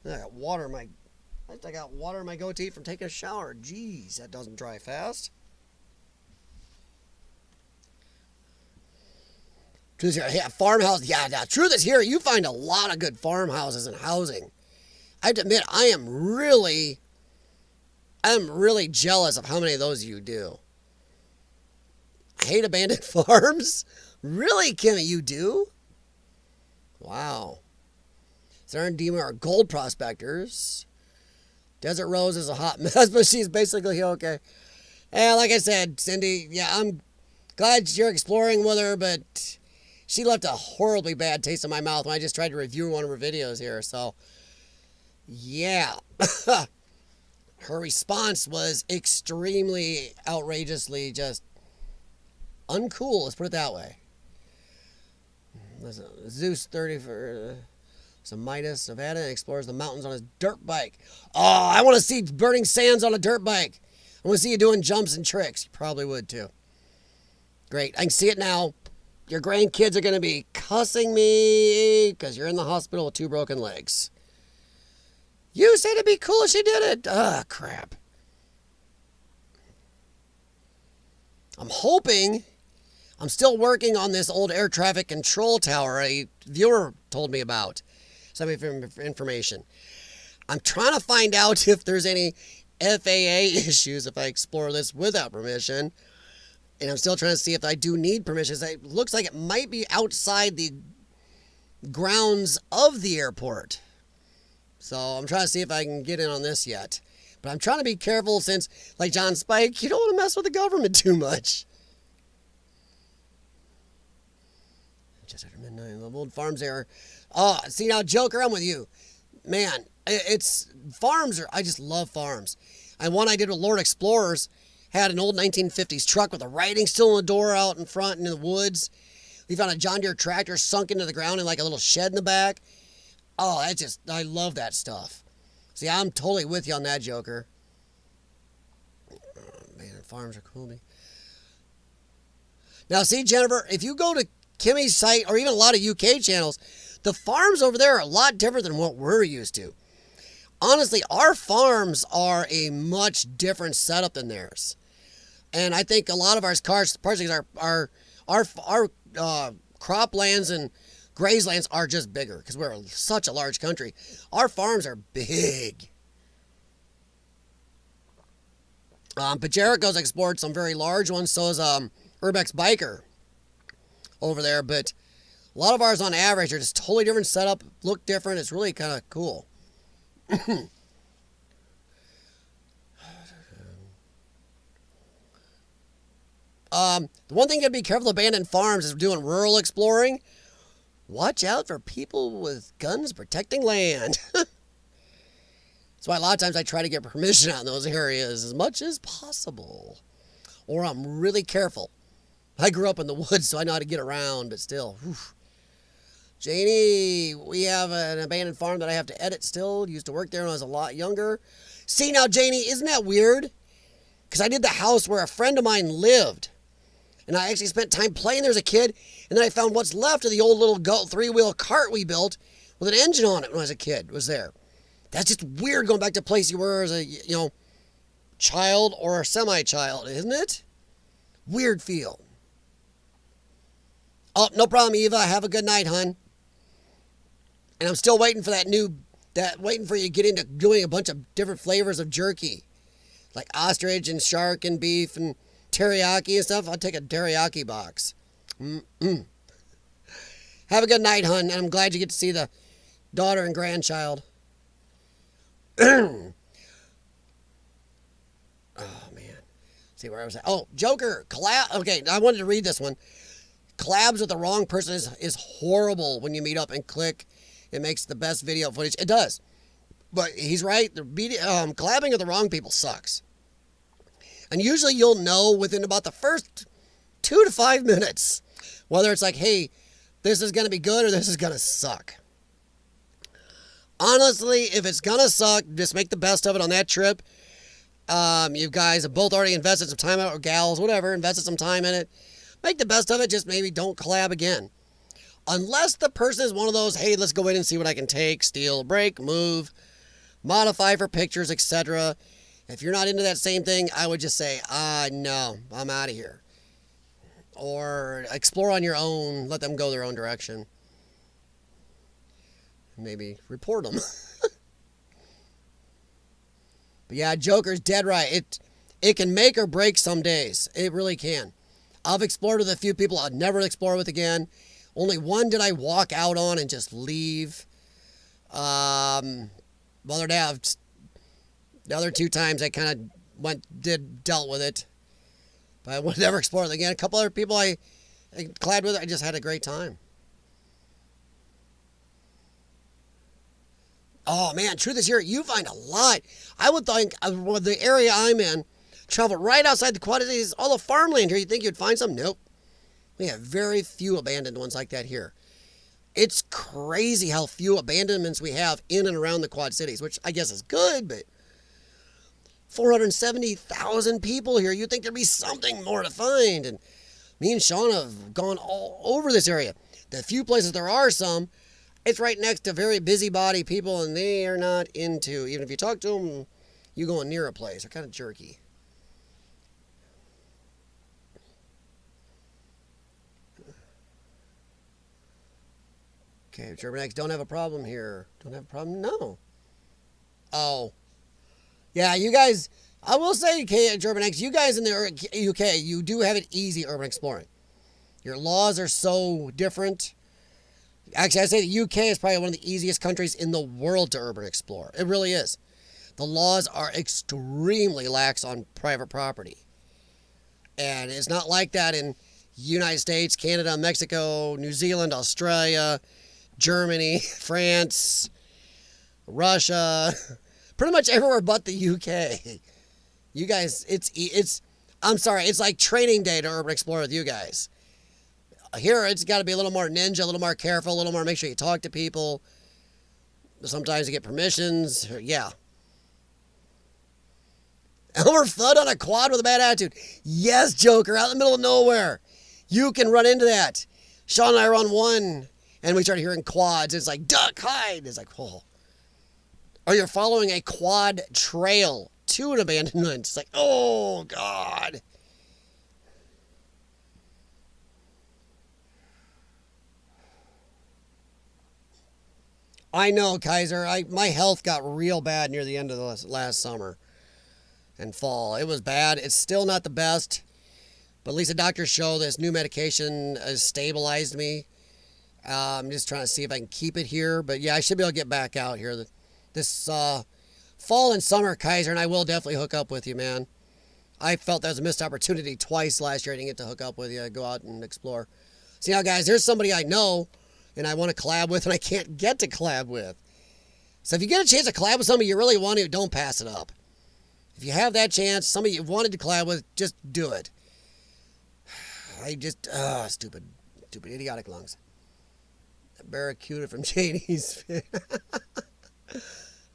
I got water in my goatee from taking a shower. Jeez, that doesn't dry fast. Truth is here. Yeah, farmhouse. Yeah, truth is here. You find a lot of good farmhouses and housing. I have to admit, I'm really jealous of how many of those you do. I hate abandoned farms. Really, Kimmy, you do? Wow. Sarah and Dima are gold prospectors. Desert Rose is a hot mess, but she's basically okay. And like I said, Cindy, yeah, I'm glad you're exploring with her, but she left a horribly bad taste in my mouth when I just tried to review one of her videos here. So, yeah. Her response was extremely outrageously just uncool. Let's put it that way. Zeus 30 for some Midas, Nevada, and explores the mountains on his dirt bike. Oh, I want to see burning sands on a dirt bike. I want to see you doing jumps and tricks. You probably would too. Great. I can see it now. Your grandkids are going to be cussing me because you're in the hospital with 2 broken legs. You said it'd be cool if she did it. Ah, crap. I'm hoping. I'm still working on this old air traffic control tower a viewer told me about. Some information. I'm trying to find out if there's any FAA issues if I explore this without permission. And I'm still trying to see if I do need permission. It looks like it might be outside the grounds of the airport. So I'm trying to see if I can get in on this yet. But I'm trying to be careful since, like John Spike, you don't want to mess with the government too much. Just after midnight, the old farms there. Oh, see now, Joker, I'm with you. Man, it's farms I just love farms. And one I did with Lord Explorers had an old 1950s truck with a writing still in the door out in front in the woods. We found a John Deere tractor sunk into the ground in like a little shed in the back. Oh, I love that stuff. See, I'm totally with you on that, Joker. Oh, man, farms are cool. Now, see, Jennifer, if you go to Kimmy's site or even a lot of UK channels, the farms over there are a lot different than what we're used to. Honestly, our farms are a much different setup than theirs. And I think a lot of our croplands and grazelands are just bigger because we're such a large country. Our farms are big. But Jericho's explored some very large ones. So is Urbex Biker over there. But a lot of ours on average are just totally different setup, look different. It's really kind of cool. The one thing you gotta be careful of abandoned farms is doing rural exploring. Watch out for people with guns protecting land. That's why a lot of times I try to get permission out in those areas as much as possible. Or I'm really careful. I grew up in the woods, so I know how to get around, but still. Whew. Janie, we have an abandoned farm that I have to edit still. Used to work there when I was a lot younger. See now, Janie, isn't that weird? Because I did the house where a friend of mine lived. And I actually spent time playing there as a kid. And then I found what's left of the old little three-wheel cart we built with an engine on it when I was a kid was there. That's just weird going back to a place you were as a, child or a semi-child, isn't it? Weird feel. Oh, no problem, Eva. Have a good night, hon. And I'm still waiting for waiting for you to get into doing a bunch of different flavors of jerky. Like ostrich and shark and beef and teriyaki and stuff. I'll take a teriyaki box. Mm-mm. Have a good night, hun. And I'm glad you get to see the daughter and grandchild. Oh, man. See where I was at. Oh, Joker. Okay, I wanted to read this one. Collabs with the wrong person is horrible when you meet up and click. It makes the best video footage. It does. But he's right. Collabing with the wrong people sucks. And usually you'll know within about the first 2 to 5 minutes whether it's like, hey, this is going to be good or this is going to suck. Honestly, if it's going to suck, just make the best of it on that trip. You guys have both already invested some time out, or gals, whatever, invested some time in it. Make the best of it. Just maybe don't collab again. Unless the person is one of those, hey, let's go in and see what I can take, steal, break, move, modify for pictures, etc. If you're not into that same thing, I would just say, no, I'm out of here. Or explore on your own, let them go their own direction. Maybe report them. But yeah, Joker's dead right. It can make or break some days. It really can. I've explored with a few people I'd never explore with again. Only one did I walk out on and just leave. The other 2 times I kind of dealt with it. But I would never explore it again. A couple other people I collabed with, I just had a great time. Oh man, truth is here, you find a lot. I would think the area I'm in, travel right outside the Quad Cities, all the farmland here, you'd think you'd find some. Nope. We have very few abandoned ones like that here. It's crazy how few abandonments we have in and around the Quad Cities, which I guess is good, but 470,000 people here. You'd think there'd be something more to find. And me and Sean have gone all over this area. The few places there are some, it's right next to very busybody people, and they are not into, even if you talk to them, you going near a place. They're kind of jerky. Okay, Urbex, don't have a problem here. Don't have a problem? No. Oh. Yeah, you guys, I will say, Urbex, you guys in the UK, you do have it easy urban exploring. Your laws are so different. Actually, I'd say the UK is probably one of the easiest countries in the world to urban explore. It really is. The laws are extremely lax on private property. And it's not like that in United States, Canada, Mexico, New Zealand, Australia, Germany, France, Russia, pretty much everywhere but the UK. You guys, I'm sorry, it's like training day to urban explore with you guys. Here, it's got to be a little more ninja, a little more careful, a little more make sure you talk to people. Sometimes you get permissions. Yeah. Elmer Fudd on a quad with a bad attitude. Yes, Joker, out in the middle of nowhere. You can run into that. Sean and I were on one, and we started hearing quads. It's like, duck, hide. It's like, oh. Or you're following a quad trail to an abandonment. It's like, oh, God. I know, Kaiser. My health got real bad near the end of the last summer. and fall. It was bad. It's still not the best, but at least the doctors show this new medication has stabilized me. I'm just trying to see if I can keep it here, but yeah, I should be able to get back out here this fall and summer, Kaiser, and I will definitely hook up with you, man. I felt that was a missed opportunity twice last year. I didn't get to hook up with you, go out and explore. See now, guys, there's somebody I know and I want to collab with and I can't get to collab with. So if you get a chance to collab with somebody you really want to, don't pass it up. If you have that chance, somebody you wanted to collab with, just do it. Stupid idiotic lungs. Barracuda from Janie's.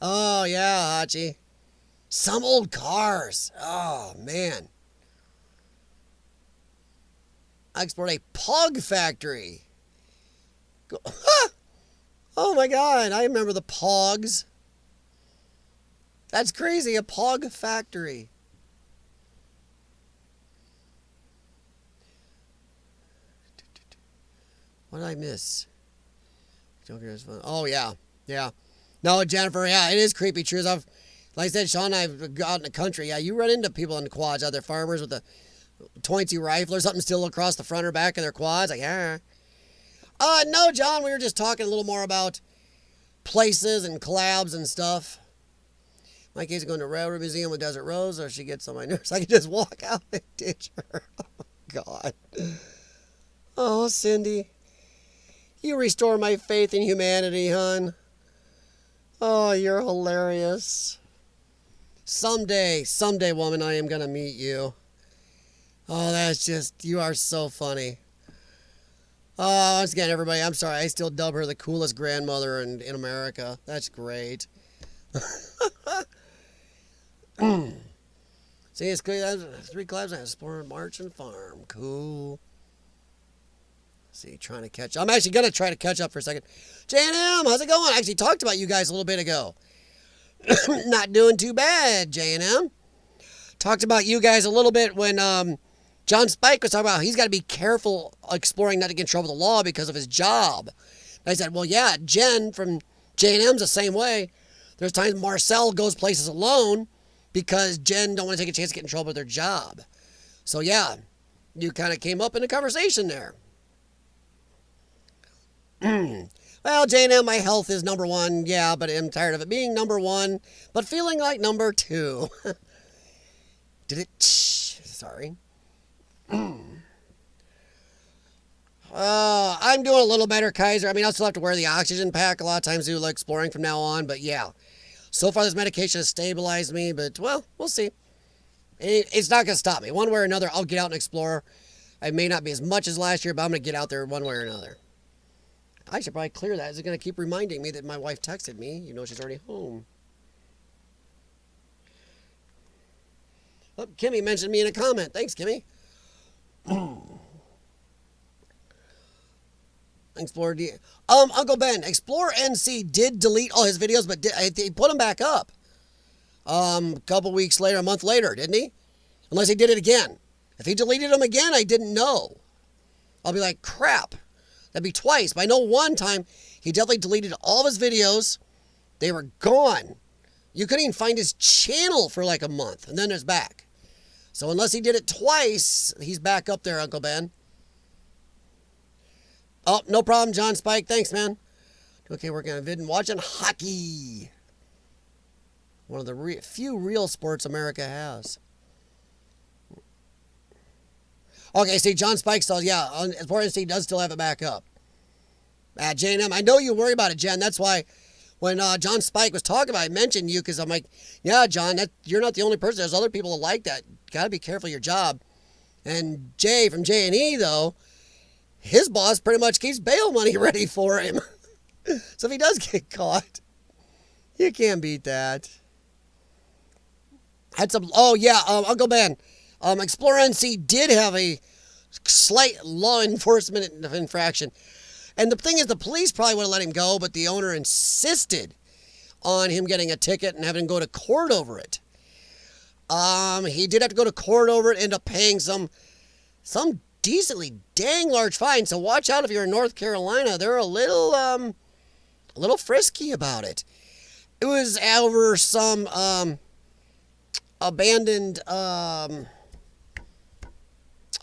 Oh, yeah, Hachi. Some old cars. Oh, man. I explored a Pug factory. Oh, my God. I remember the Pogs. That's crazy. A Pug factory. What did I miss? Oh, yeah. Yeah. No, Jennifer, yeah, it is creepy. True. Like I said, Sean and I have got in the country. Yeah, you run into people in the quads out there, farmers with a .22 rifle or something still across the front or back of their quads. Like, yeah. No, John, we were just talking a little more about places and collabs and stuff. My case is going to Railroad Museum with Desert Rose, or she gets on my nerves. I can just walk out and ditch her. Oh, God. Oh, Cindy. You restore my faith in humanity, hon. Oh, you're hilarious. Someday, woman, I am going to meet you. Oh, that's just, you are so funny. Oh, once again, everybody, I'm sorry. I still dub her the coolest grandmother in America. That's great. See, it's good. 3 collabs. I have Explorer, March, and Farm. Cool. See, trying to catch. I'm actually going to try to catch up for a second. J&M, how's it going? I actually talked about you guys a little bit ago. Not doing too bad, J&M. Talked about you guys a little bit when John Spike was talking about he's got to be careful exploring not to get in trouble with the law because of his job. And I said, well, yeah, Jen from J&M's the same way. There's times Marcel goes places alone because Jen don't want to take a chance to get in trouble with their job. So, yeah, you kind of came up in a conversation there. Well, J&M, my health is number 1. Yeah, but I'm tired of it being number 1, but feeling like number 2. Did it? Sorry. I'm doing a little better, Kaiser. I mean, I'll still have to wear the oxygen pack a lot of times, do like exploring from now on, but yeah. So far, this medication has stabilized me, but, well, we'll see. It's not going to stop me. One way or another, I'll get out and explore. I may not be as much as last year, but I'm going to get out there one way or another. I should probably clear that. Is it going to keep reminding me that my wife texted me? You know she's already home. Oh, Kimmy mentioned me in a comment. Thanks, Kimmy. Explorer D. Uncle Ben, Explorer NC did delete all his videos, but he put them back up. A couple weeks later, a month later, didn't he? Unless he did it again. If he deleted them again, I didn't know. I'll be like, crap. That'd be twice. But I know one time he definitely deleted all of his videos. They were gone. You couldn't even find his channel for like a month, and then it's back. So unless he did it twice, he's back up there, Uncle Ben. Oh, no problem, John Spike. Thanks, man. Okay, working on a vid and watching hockey. One of the few real sports America has. Okay, see, John Spike still, yeah, Explorer NC does still have it back up. At J&M, I know you worry about it, Jen. That's why when John Spike was talking about it, I mentioned you because I'm like, yeah, John, you're not the only person. There's other people that like that. Got to be careful of your job. And Jay from J&E, though, his boss pretty much keeps bail money ready for him. So if he does get caught, you can't beat that. Had some, oh yeah, Uncle Ben, Explorer NC did have a slight law enforcement infraction. And the thing is, the police probably would have let him go, but the owner insisted on him getting a ticket and having to go to court over it. He did have to go to court over it, end up paying some decently dang large fine. So watch out if you're in North Carolina. They're a little frisky about it. It was over some, abandoned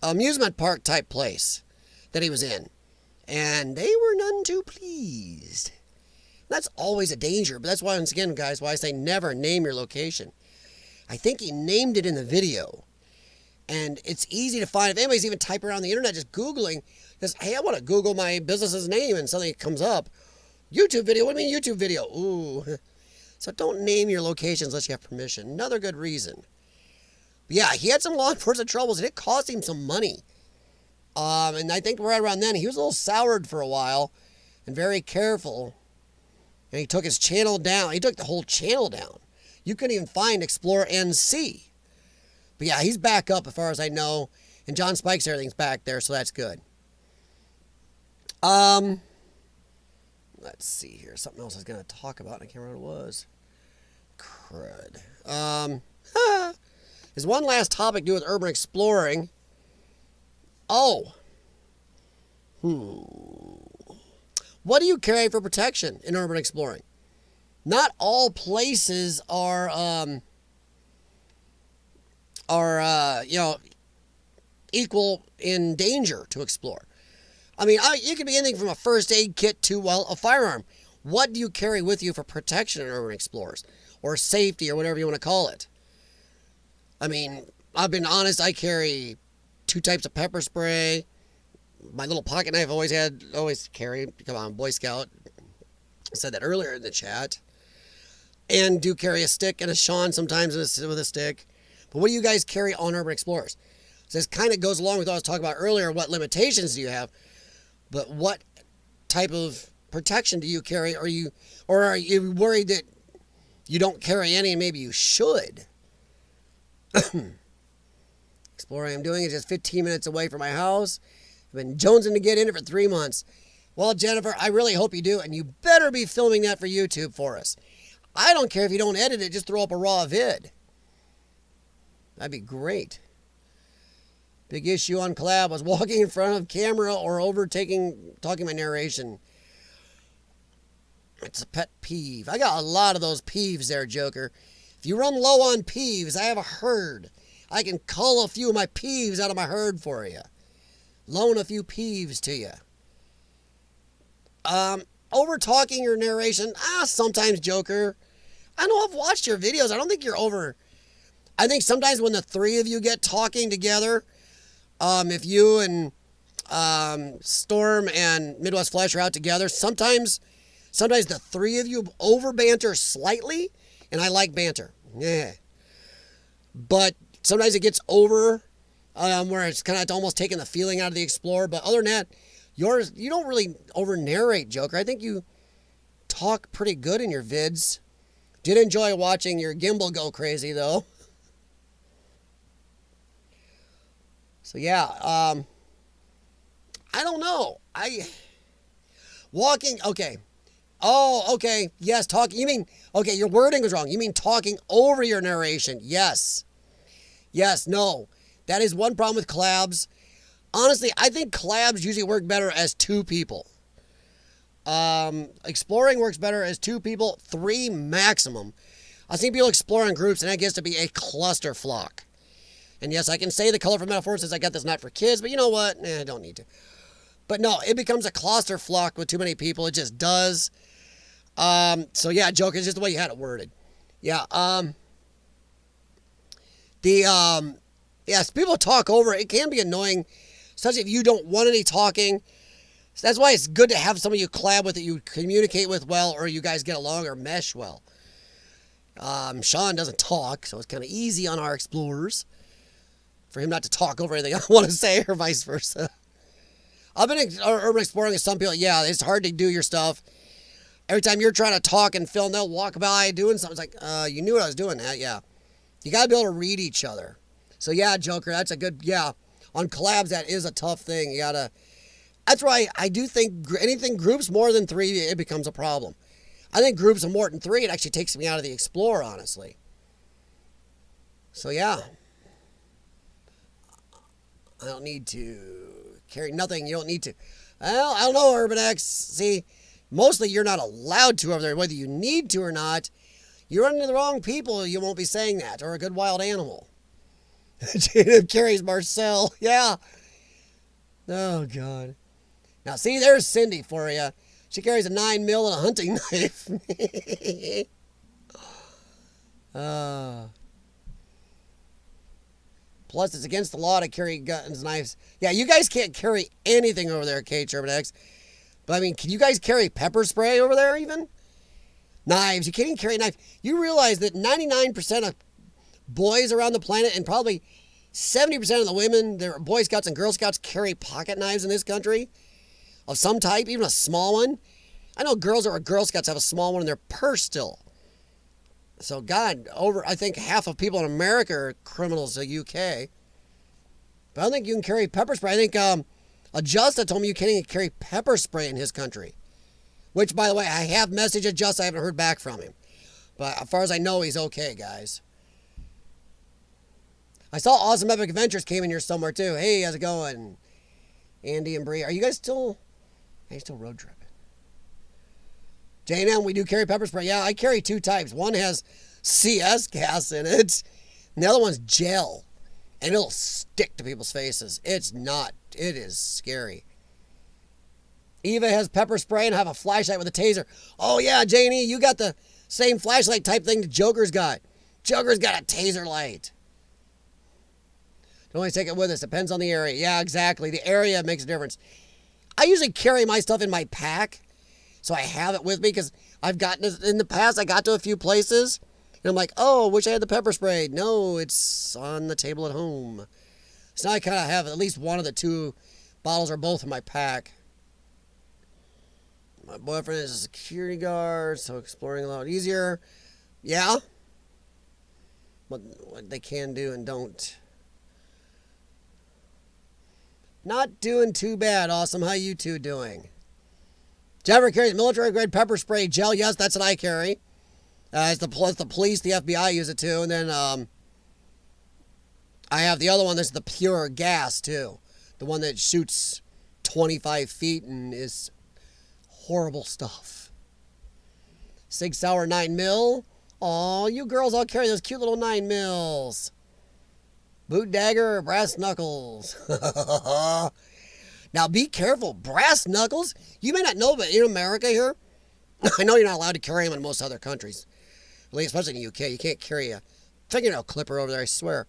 amusement park type place that he was in. And they were none too pleased. That's always a danger, but that's why, once again, guys, why I say never name your location. I think he named it in the video. And it's easy to find. If anybody's even typing around the internet, just Googling, just, hey, I want to Google my business's name, and something comes up. YouTube video, what do you mean YouTube video? Ooh. So don't name your locations unless you have permission. Another good reason. But yeah, he had some law enforcement troubles, and it cost him some money. And I think right around then, he was a little soured for a while, and very careful. And he took his channel down. He took the whole channel down. You couldn't even find Explore NC. But yeah, he's back up as far as I know. And John Spikes, everything's back there, so that's good. Let's see here. Something else I was going to talk about, and I can't remember what it was. Crud. There's one last topic to do with urban exploring. Oh. What do you carry for protection in urban exploring? Not all places are equal in danger to explore. I mean, you could be anything from a first aid kit to, well, a firearm. What do you carry with you for protection in urban explorers? Or safety, or whatever you want to call it? I mean, I've been honest, I carry 2 types of pepper spray. My little pocket knife always carry. Come on, Boy Scout. I said that earlier in the chat. And do carry a stick and a Sean sometimes with a stick. But what do you guys carry on urban explorers? So this kind of goes along with what I was talking about earlier. What limitations do you have? But what type of protection do you carry? Or are you worried that you don't carry any and maybe you should? Exploring I'm doing is just 15 minutes away from my house. I've been jonesing to get in it for 3 months. Well, Jennifer, I really hope you do, and you better be filming that for YouTube for us. I don't care if you don't edit it, just throw up a raw vid. That'd be great. Big issue on collab was walking in front of camera or talking my narration. It's a pet peeve. I got a lot of those peeves there, Joker. If you run low on peeves, I have a herd. I can cull a few of my peeves out of my herd for you. Loan a few peeves to you. Over talking your narration, sometimes, Joker. I know I've watched your videos. I don't think you're over. I think sometimes when the 3 of you get talking together, if you and Storm and Midwest Flash are out together, sometimes the 3 of you over banter slightly, and I like banter. Yeah. But sometimes it gets over, where it's kind of almost taking the feeling out of the Explorer. But other than that, you don't really over narrate, Joker. I think you talk pretty good in your vids. Did enjoy watching your gimbal go crazy though. So yeah, I don't know. Okay. Oh, okay. Yes, talking. You mean, okay, your wording was wrong. You mean talking over your narration. Yes. Yes, no. That is one problem with collabs. Honestly, I think collabs usually work better as 2 people. Exploring works better as 2 people, 3 maximum. I've seen people explore in groups, and that gets to be a cluster flock. And yes, I can say the colorful metaphor since I got this not for kids, but you know what? I don't need to. But no, it becomes a cluster flock with too many people. It just does. So yeah, Joker, it's just the way you had it worded. Yeah. Yes, people talk over. It can be annoying, especially if you don't want any talking. So that's why it's good to have somebody you collab with that you communicate with well, or you guys get along or mesh well. Sean doesn't talk, so it's kind of easy on our explorers for him not to talk over anything I want to say, or vice versa. I've been urban exploring with some people. Yeah, it's hard to do your stuff. Every time you're trying to talk and film, they'll walk by doing something. It's like, you knew what I was doing that, yeah. You got to be able to read each other. So yeah, Joker, that's a good, yeah. On collabs, that is a tough thing. You got to, that's why I do think anything groups more than 3, it becomes a problem. I think groups of more than 3, it actually takes me out of the Explorer, honestly. So yeah. I don't need to carry nothing. You don't need to. Well, I don't know, Urban X. See, mostly you're not allowed to over there. Whether you need to or not, You run into the wrong people, you won't be saying that, or a good wild animal. Jacob carries Marcel. Yeah. Oh, God. Now, see, there's Cindy for you. She carries a 9mm and a hunting knife. Plus, it's against the law to carry guns, knives. Yeah, you guys can't carry anything over there, Urbex. But, I mean, can you guys carry pepper spray over there, even? Knives. You can't even carry a knife. You realize that 99% of boys around the planet and probably 70% of the women, their Boy Scouts and Girl Scouts, carry pocket knives in this country of some type, even a small one. I know girls that are Girl Scouts have a small one in their purse still. So, God, I think half of people in America are criminals in the UK. But I don't think you can carry pepper spray. I think Adjusta told me you can't even carry pepper spray in his country. Which, by the way, I have messaged Adjusta. I haven't heard back from him. But as far as I know, he's okay, guys. I saw Awesome Epic Adventures came in here somewhere, too. Hey, how's it going? Andy and Bree. Are you guys still road tripping? J&M, we do carry pepper spray. Yeah, I carry 2 types. One has CS gas in it, and the other one's gel. And it'll stick to people's faces. It is scary. Eva has pepper spray and have a flashlight with a taser. Oh, yeah, Janie, you got the same flashlight type thing the Joker's got. Joker's got a taser light. Don't always take it with us. Depends on the area. Yeah, exactly. The area makes a difference. I usually carry my stuff in my pack, so I have it with me, because I've gotten it in the past. I got to a few places, and I'm like, oh, wish I had the pepper spray. No, it's on the table at home. So now I kind of have at least one of the 2 bottles or both in my pack. My boyfriend is a security guard, so exploring a lot easier. Yeah. What they can do and don't. Not doing too bad. Awesome. How you 2 doing? Jennifer carries military-grade pepper spray gel. Yes, that's what I carry. It's the police, the FBI use it too. And then I have the other one that's the pure gas too. The one that shoots 25 feet and is horrible stuff. Sig Sauer 9mm. Aw, you girls all carry those cute little 9mm. Boot dagger or brass knuckles. Now be careful. Brass knuckles, you may not know, but in America here, I know you're not allowed to carry them in most other countries. Especially in the UK. You can't carry a fingernail clipper over there, I swear.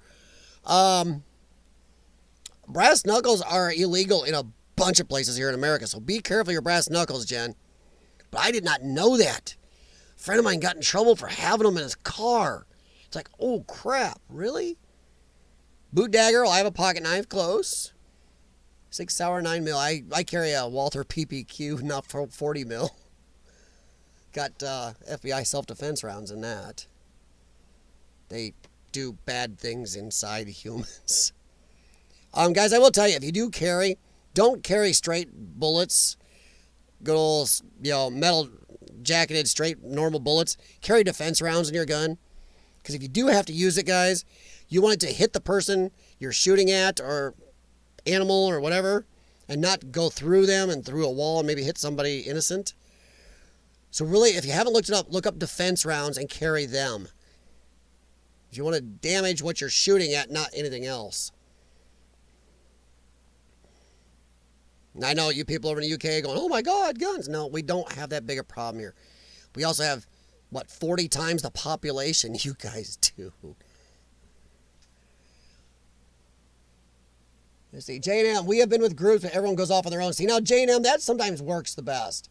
Brass knuckles are illegal in a bunch of places here in America, so be careful of your brass knuckles, Jen. But I did not know that. A friend of mine got in trouble for having them in his car. It's like, oh crap, really? Boot dagger, well, I have a pocket knife close. Sig Sauer 9mm. I carry a Walther PPQ, not 40mm. Got FBI self-defense rounds in that. They do bad things inside humans. Guys, I will tell you, if you do carry, don't carry straight bullets. Good old, metal jacketed, straight, normal bullets. Carry defense rounds in your gun. Because if you do have to use it, guys, you want it to hit the person you're shooting at or animal or whatever, and not go through them and through a wall and maybe hit somebody innocent. So really, if you haven't looked it up, look up defense rounds and carry them. If you want to damage what you're shooting at, not anything else. And I know you people over in the UK going, oh my God, guns. No, we don't have that big a problem here. We also have, 40 times the population you guys do. Let's see, J&M, we have been with groups, but everyone goes off on their own. See, now J&M, that sometimes works the best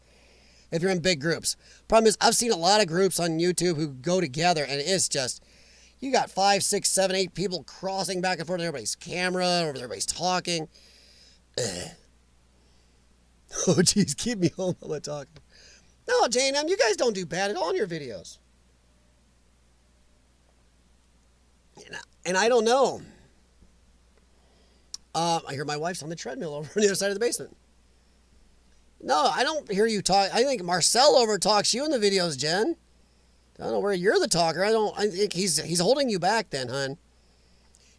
if you're in big groups. Problem is, I've seen a lot of groups on YouTube who go together, and it's just, you got 5, 6, 7, 8 people crossing back and forth on everybody's camera, or everybody's talking. Ugh. Oh, geez, keep me home while I'm talking. No, J&M, you guys don't do bad at all in your videos. And I don't know. I hear my wife's on the treadmill over on the other side of the basement. No, I don't hear you talk. I think Marcel over talks you in the videos, Jen. I don't know where you're the talker. I think he's holding you back then, hon.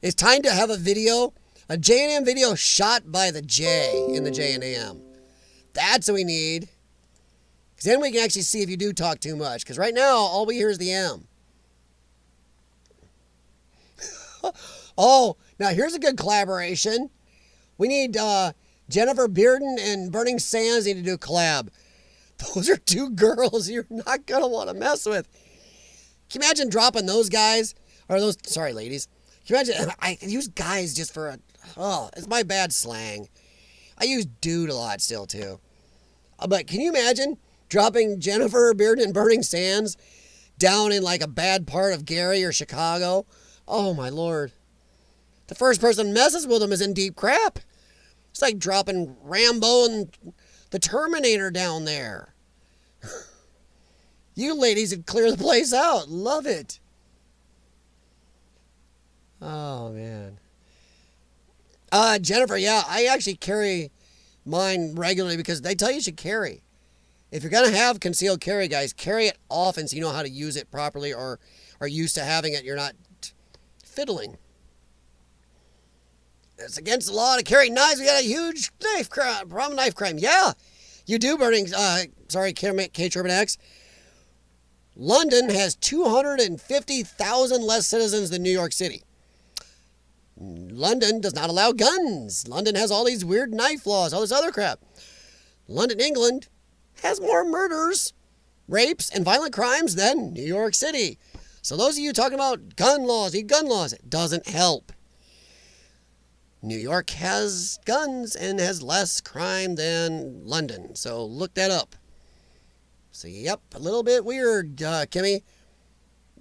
It's time to have a J&M video shot by the J in the J&M. That's what we need. Because then we can actually see if you do talk too much. Because right now, all we hear is the M. Oh, now here's a good collaboration. We need Jennifer Bearden and Burning Sands need to do a collab. Those are two girls you're not going to want to mess with. Can you imagine dropping those guys? Or those, sorry, ladies. Can you imagine? I use guys just for it's my bad slang. I use dude a lot still, too. But can you imagine dropping Jennifer Bearden and Burning Sands down in like a bad part of Gary or Chicago? Oh, my Lord. The first person messes with them is in deep crap. It's like dropping Rambo and the Terminator down there. You ladies would clear the place out. Love it. Oh, man. Jennifer, yeah, I actually carry mine regularly because they tell you should carry. If you're going to have concealed carry, guys, carry it often so you know how to use it properly or are used to having it. You're not fiddling. It's against the law to carry knives. We got a huge knife crime, problem knife crime. Yeah, you do, Burning. K-Turban X. London has 250,000 less citizens than New York City. London does not allow guns. London has all these weird knife laws, all this other crap. London, England has more murders, rapes, and violent crimes than New York City. So those of you talking about gun laws, it doesn't help. New York has guns and has less crime than London. So look that up. So, yep, a little bit weird, Kimmy.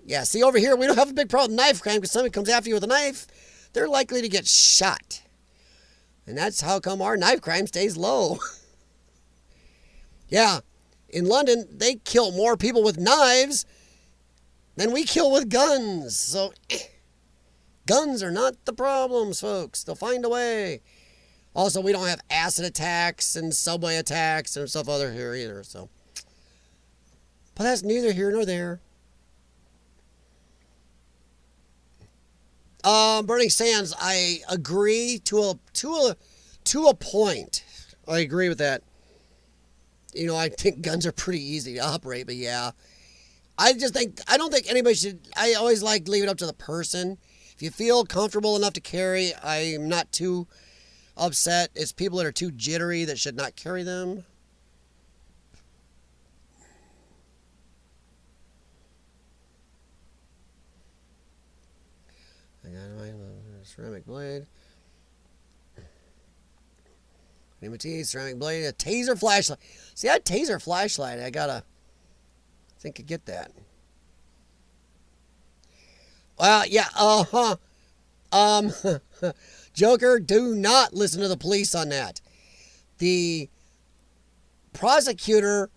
Yeah, see, over here, we don't have a big problem with knife crime because somebody comes after you with a knife, they're likely to get shot. And that's how come our knife crime stays low. Yeah, in London, they kill more people with knives than we kill with guns. So, guns are not the problems, folks. They'll find a way. Also, we don't have acid attacks and subway attacks and stuff other here either. So, but that's neither here nor there. Burning Sands, I agree to a point. I agree with that. You know, I think guns are pretty easy to operate, but yeah. I don't think anybody should, I always like to leave it up to the person. If you feel comfortable enough to carry, I'm not too upset. It's people that are too jittery that should not carry them. I got my ceramic blade. Ceramic blade, a taser flashlight. See, that taser flashlight, I think I get that. Well, yeah, Joker, do not listen to the police on that. The prosecutors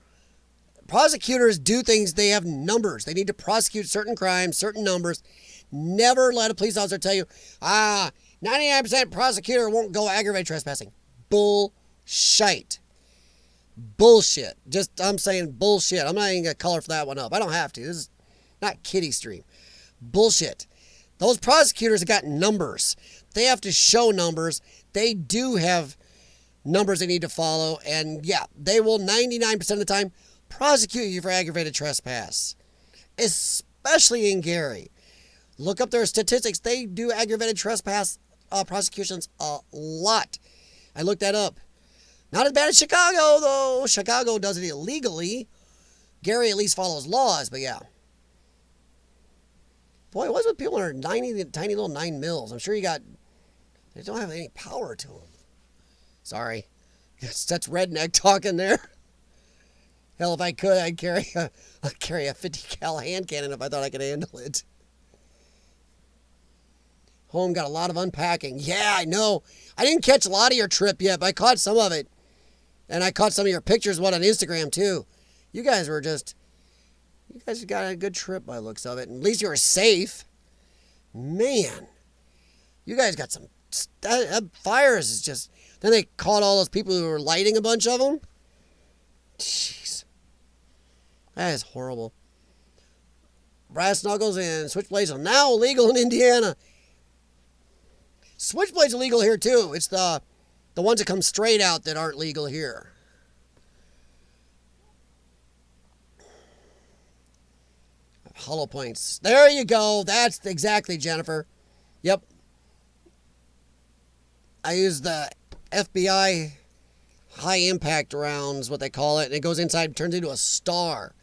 do things, they have numbers. They need to prosecute certain crimes, certain numbers. Never let a police officer tell you, 99% prosecutor won't go aggravated trespassing. Bullshit. Bullshit. I'm saying bullshit. I'm not even going to color that one up. I don't have to. This is not kiddie stream. Bullshit. Those prosecutors have got numbers. They have to show numbers. They do have numbers they need to follow. And yeah, they will 99% of the time prosecute you for aggravated trespass. Especially in Gary. Look up their statistics. They do aggravated trespass prosecutions a lot. I looked that up. Not as bad as Chicago, though. Chicago does it illegally. Gary at least follows laws, but yeah. Boy, what's with people that are tiny little 9 mils? I'm sure they don't have any power to them. Sorry. That's redneck talking there. Hell, if I could, I'd carry a 50 cal hand cannon if I thought I could handle it. Home got a lot of unpacking. Yeah, I know. I didn't catch a lot of your trip yet, but I caught some of it. And I caught some of your pictures, on Instagram, too. You guys got a good trip by the looks of it. And at least you were safe. Man. You guys got some... fires is just... Then they caught all those people who were lighting a bunch of them. Jeez. That is horrible. Brass knuckles and switchblades are now illegal in Indiana. Switchblades are legal here too. It's the ones that come straight out that aren't legal here. Hollow points. There you go. That's exactly, Jennifer. Yep. I use the FBI high impact rounds, what they call it, and it goes inside and turns into a star.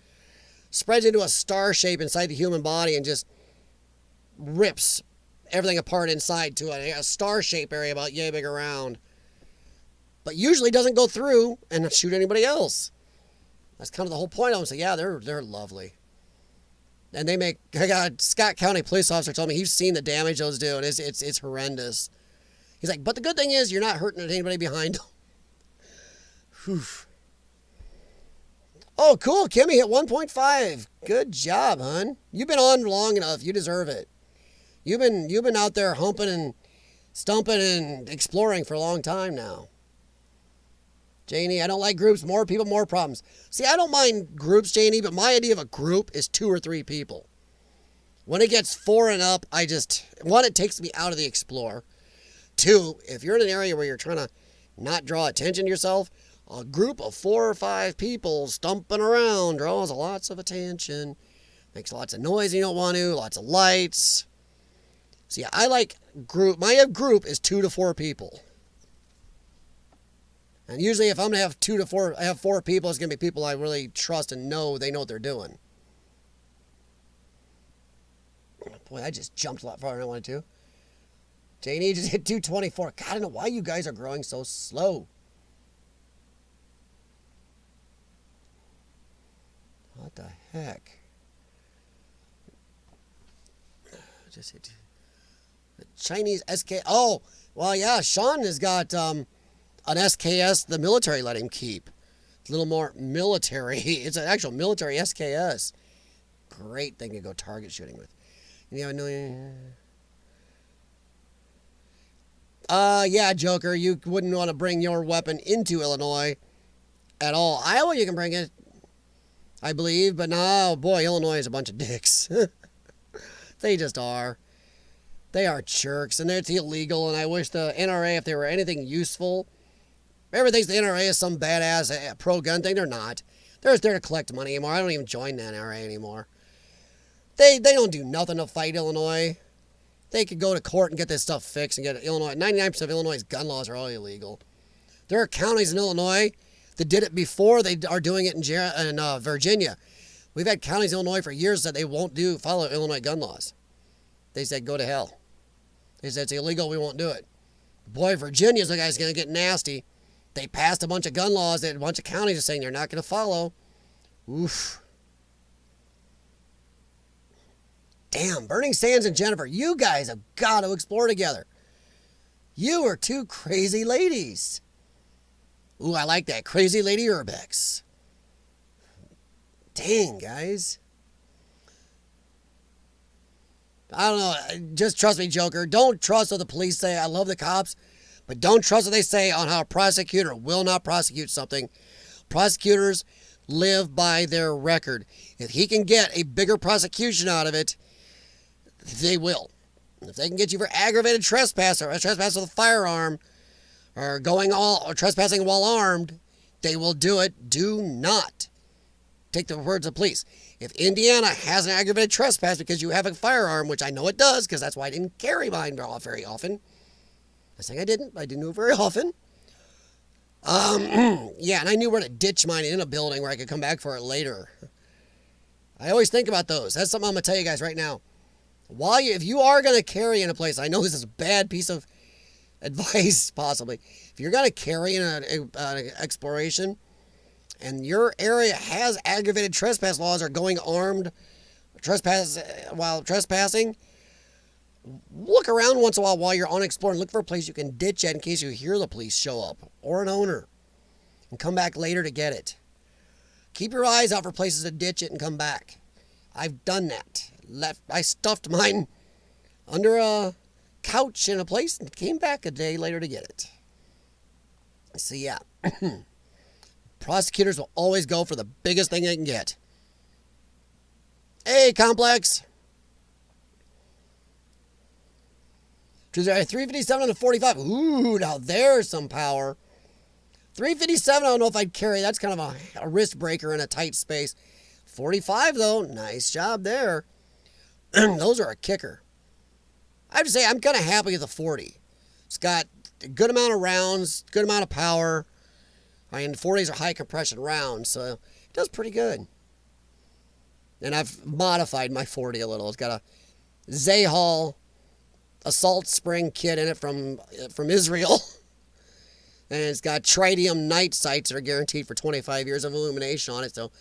Spreads into a star shape inside the human body and just rips everything apart inside to a star shape area about yay big around. But usually doesn't go through and shoot anybody else. That's kind of the whole point of them. So yeah, they're lovely. And I got a Scott County police officer told me he's seen the damage those do, and it's horrendous. He's like, but the good thing is you're not hurting anybody behind them. Whew. Oh, cool. Kimmy hit 1.5. Good job, hon. You've been on long enough. You deserve it. You've been out there humping and stumping and exploring for a long time now. Janie, I don't like groups. More people, more problems. See, I don't mind groups, Janie, but my idea of a group is 2 or 3 people. When it gets 4 and up, one, it takes me out of the explore. 2, if you're in an area where you're trying to not draw attention to yourself, a group of 4 or 5 people stumping around draws lots of attention, makes lots of noise you don't want to, lots of lights. See, I like group. My group is 2 to 4 people. And usually if I'm going to have 2 to 4, I have 4 people, it's going to be people I really trust and know they know what they're doing. Boy, I just jumped a lot farther than I wanted to. Janie just hit 224. God, I don't know why you guys are growing so slow. What the heck? Just hit the Chinese SK. Oh, well, yeah, Sean has got an SKS the military let him keep. It's a little more military. It's an actual military SKS. Great thing to go target shooting with. You have yeah, Joker, you wouldn't want to bring your weapon into Illinois at all. Iowa, you can bring it, I believe, but no, boy, Illinois is a bunch of dicks. They just are. They are jerks, and it's illegal, and I wish the NRA, if they were anything useful, everyone thinks the NRA is some badass pro-gun thing. They're not. They're just there to collect money anymore. I don't even join the NRA anymore. They don't do nothing to fight Illinois. They could go to court and get this stuff fixed and get Illinois. 99% of Illinois' gun laws are all illegal. There are counties in Illinois that did it before they are doing it in Virginia. We've had counties in Illinois for years that they won't follow Illinois gun laws. They said, go to hell. They said, it's illegal, we won't do it. Boy, Virginia's the guy's going to get nasty. They passed a bunch of gun laws that a bunch of counties are saying they're not going to follow. Oof. Damn, Burning Sands and Jennifer, you guys have got to explore together. You are 2 crazy ladies. Ooh, I like that. Crazy Lady Urbex. Dang, guys. I don't know. Just trust me, Joker. Don't trust what the police say. I love the cops, but don't trust what they say on how a prosecutor will not prosecute something. Prosecutors live by their record. If he can get a bigger prosecution out of it, they will. If they can get you for aggravated trespass or trespass with a firearm or trespassing while armed, they will do it. Do not take the words of police. If Indiana has an aggravated trespass because you have a firearm, which I know it does because that's why I didn't carry mine very often. I'm saying I didn't do it very often. Yeah, and I knew where to ditch mine in a building where I could come back for it later. I always think about those. That's something I'm going to tell you guys right now. If you are going to carry in a place, I know this is a bad piece of advice, possibly. If you're going to carry in an exploration and your area has aggravated trespass laws or going armed while trespassing, look around once in a while you're on exploring. Look for a place you can ditch at in case you hear the police show up or an owner and come back later to get it. Keep your eyes out for places to ditch it and come back. I've done that. I stuffed mine under a couch in a place and came back a day later to get it. So yeah, prosecutors will always go for the biggest thing they can get. Hey, Complex. 357 on a 45. Ooh, now there's some power. 357, I don't know if I'd carry. That's kind of a wrist breaker in a tight space. 45, though, nice job there. Those are a kicker. I have to say I'm kind of happy with the 40. It's got a good amount of rounds, good amount of power. I mean, 40s are high compression rounds, so it does pretty good. And I've modified my 40 a little. It's got a Zahal assault spring kit in it from Israel. And it's got tritium night sights that are guaranteed for 25 years of illumination on it. So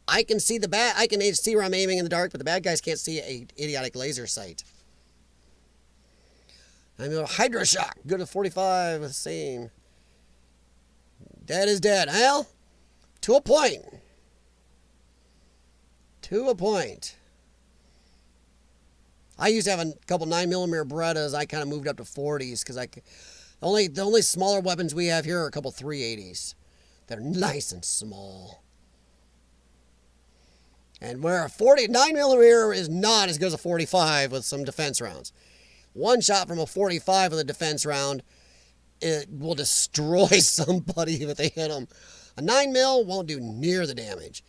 I can see I can see where I'm aiming in the dark, but the bad guys can't see a idiotic laser sight. I'm a Hydroshock. Go to 45 with the same. Dead is dead. Well, to a point. To a point. I used to have a couple 9mm Berettas. I kind of moved up to 40s because the only smaller weapons we have here are a couple 380s. They're nice and small. And where a 9mm is not as good as a 45 with some defense rounds. One shot from a 45 with a defense round, it will destroy somebody if they hit them. A 9mm won't do near the damage.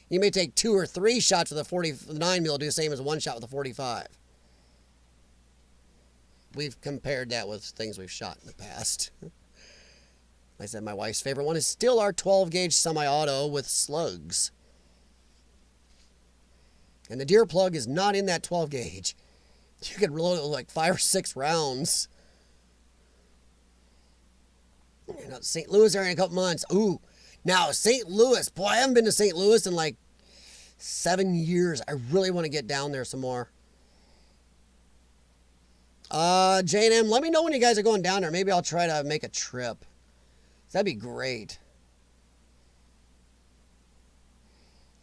You may take 2 or 3 shots with a 9mm, do the same as one shot with a 45. We've compared that with things we've shot in the past. Like I said, my wife's favorite one is still our 12-gauge semi-auto with slugs. And the deer plug is not in that 12-gauge. You could reload it with like 5 or 6 rounds. You know, St. Louis area in a couple months. Ooh, now St. Louis. Boy, I haven't been to St. Louis in like 7 years. I really want to get down there some more. J&M, let me know when you guys are going down there. Maybe I'll try to make a trip. That'd be great.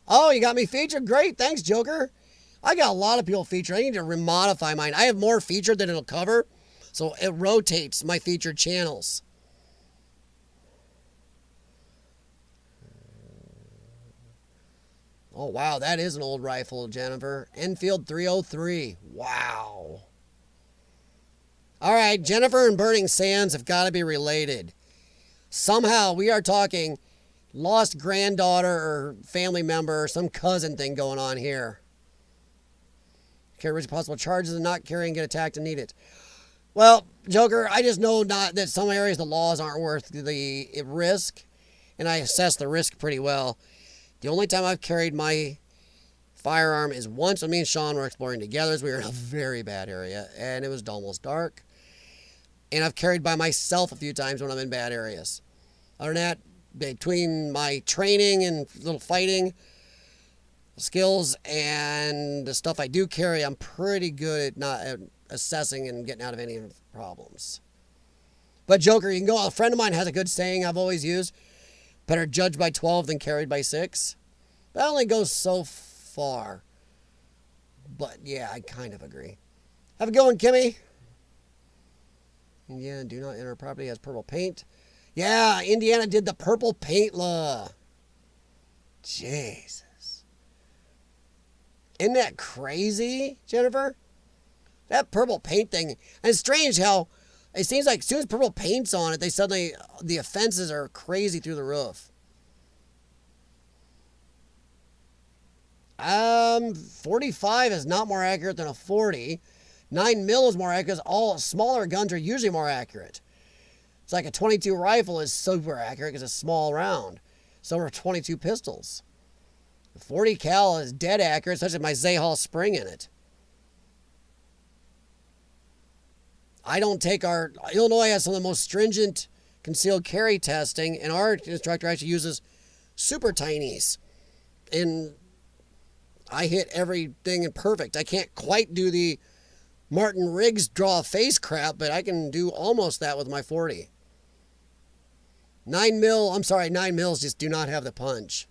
Oh, you got me featured? Great. Thanks, Joker. I got a lot of people featured. I need to remodify mine. I have more featured than it'll cover, so it rotates my featured channels. Oh, wow. That is an old rifle, Jennifer. Enfield 303. Wow. All right, Jennifer and Burning Sands have got to be related. Somehow we are talking lost granddaughter or family member or some cousin thing going on here. Carry possible charges of not carrying, get attacked and need it. Well, Joker, I just know that some areas the laws aren't worth the risk, and I assess the risk pretty well. The only time I've carried my firearm is once when me and Sean were exploring together. We were in a very bad area, and it was almost dark. And I've carried by myself a few times when I'm in bad areas. Other than that, between my training and little fighting skills and the stuff I do carry, I'm pretty good at assessing and getting out of any problems. But Joker, you can go. A friend of mine has a good saying I've always used: better judged by 12 than carried by 6. That only goes so far. But yeah, I kind of agree. Have a good one, Kimmy. Indiana, do not enter property has purple paint. Yeah, Indiana did the purple paint law. Jesus. Isn't that crazy, Jennifer? That purple paint thing. And it's strange how it seems like as soon as purple paint's on it, the offenses are crazy through the roof. 45 is not more accurate than a 40. 9mm is more accurate. All smaller guns are usually more accurate. It's like a 22 rifle is super accurate because it's a small round. So are 22 pistols. The 40 cal is dead accurate, especially my Zahal spring in it. Illinois has some of the most stringent concealed carry testing, and our instructor actually uses super tinies. And I hit everything in perfect. I can't quite do the Martin Riggs draw a face crap, but I can do almost that with my 40. 9mm just do not have the punch.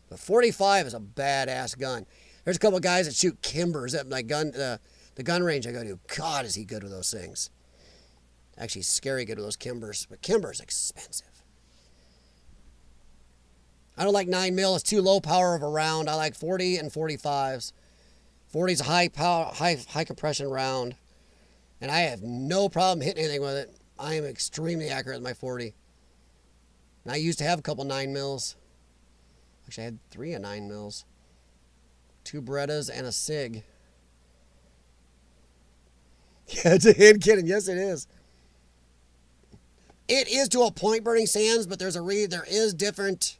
The 45 is a badass gun. There's a couple of guys that shoot Kimbers at my gun, the gun range I go to. God, is he good with those things. Actually, scary good with those Kimbers, but Kimber's expensive. I don't like 9mm. It's too low power of a round. I like 40 and 45s. 40 is a high power, high compression round, and I have no problem hitting anything with it. I am extremely accurate with my 40. And I used to have a couple 9mm. Actually, I had 3 of 9mm. 2 Berettas and a SIG. Yeah, it's a hand cannon. Yes, it is. It is to a point, burning sands, but there is different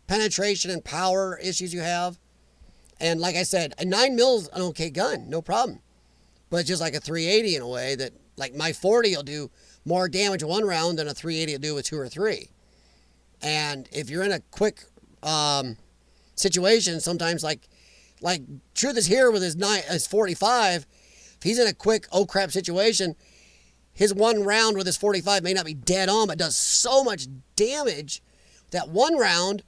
penetration and power issues you have. And like I said, a 9mm is an okay gun, no problem. But it's just like a 380 in a way that, like my 40 will do more damage with one round than a 380 will do with 2 or 3. And if you're in a quick situation, sometimes like Truth is here with his 45, if he's in a quick oh crap situation, his one round with his 45 may not be dead on, but does so much damage that one round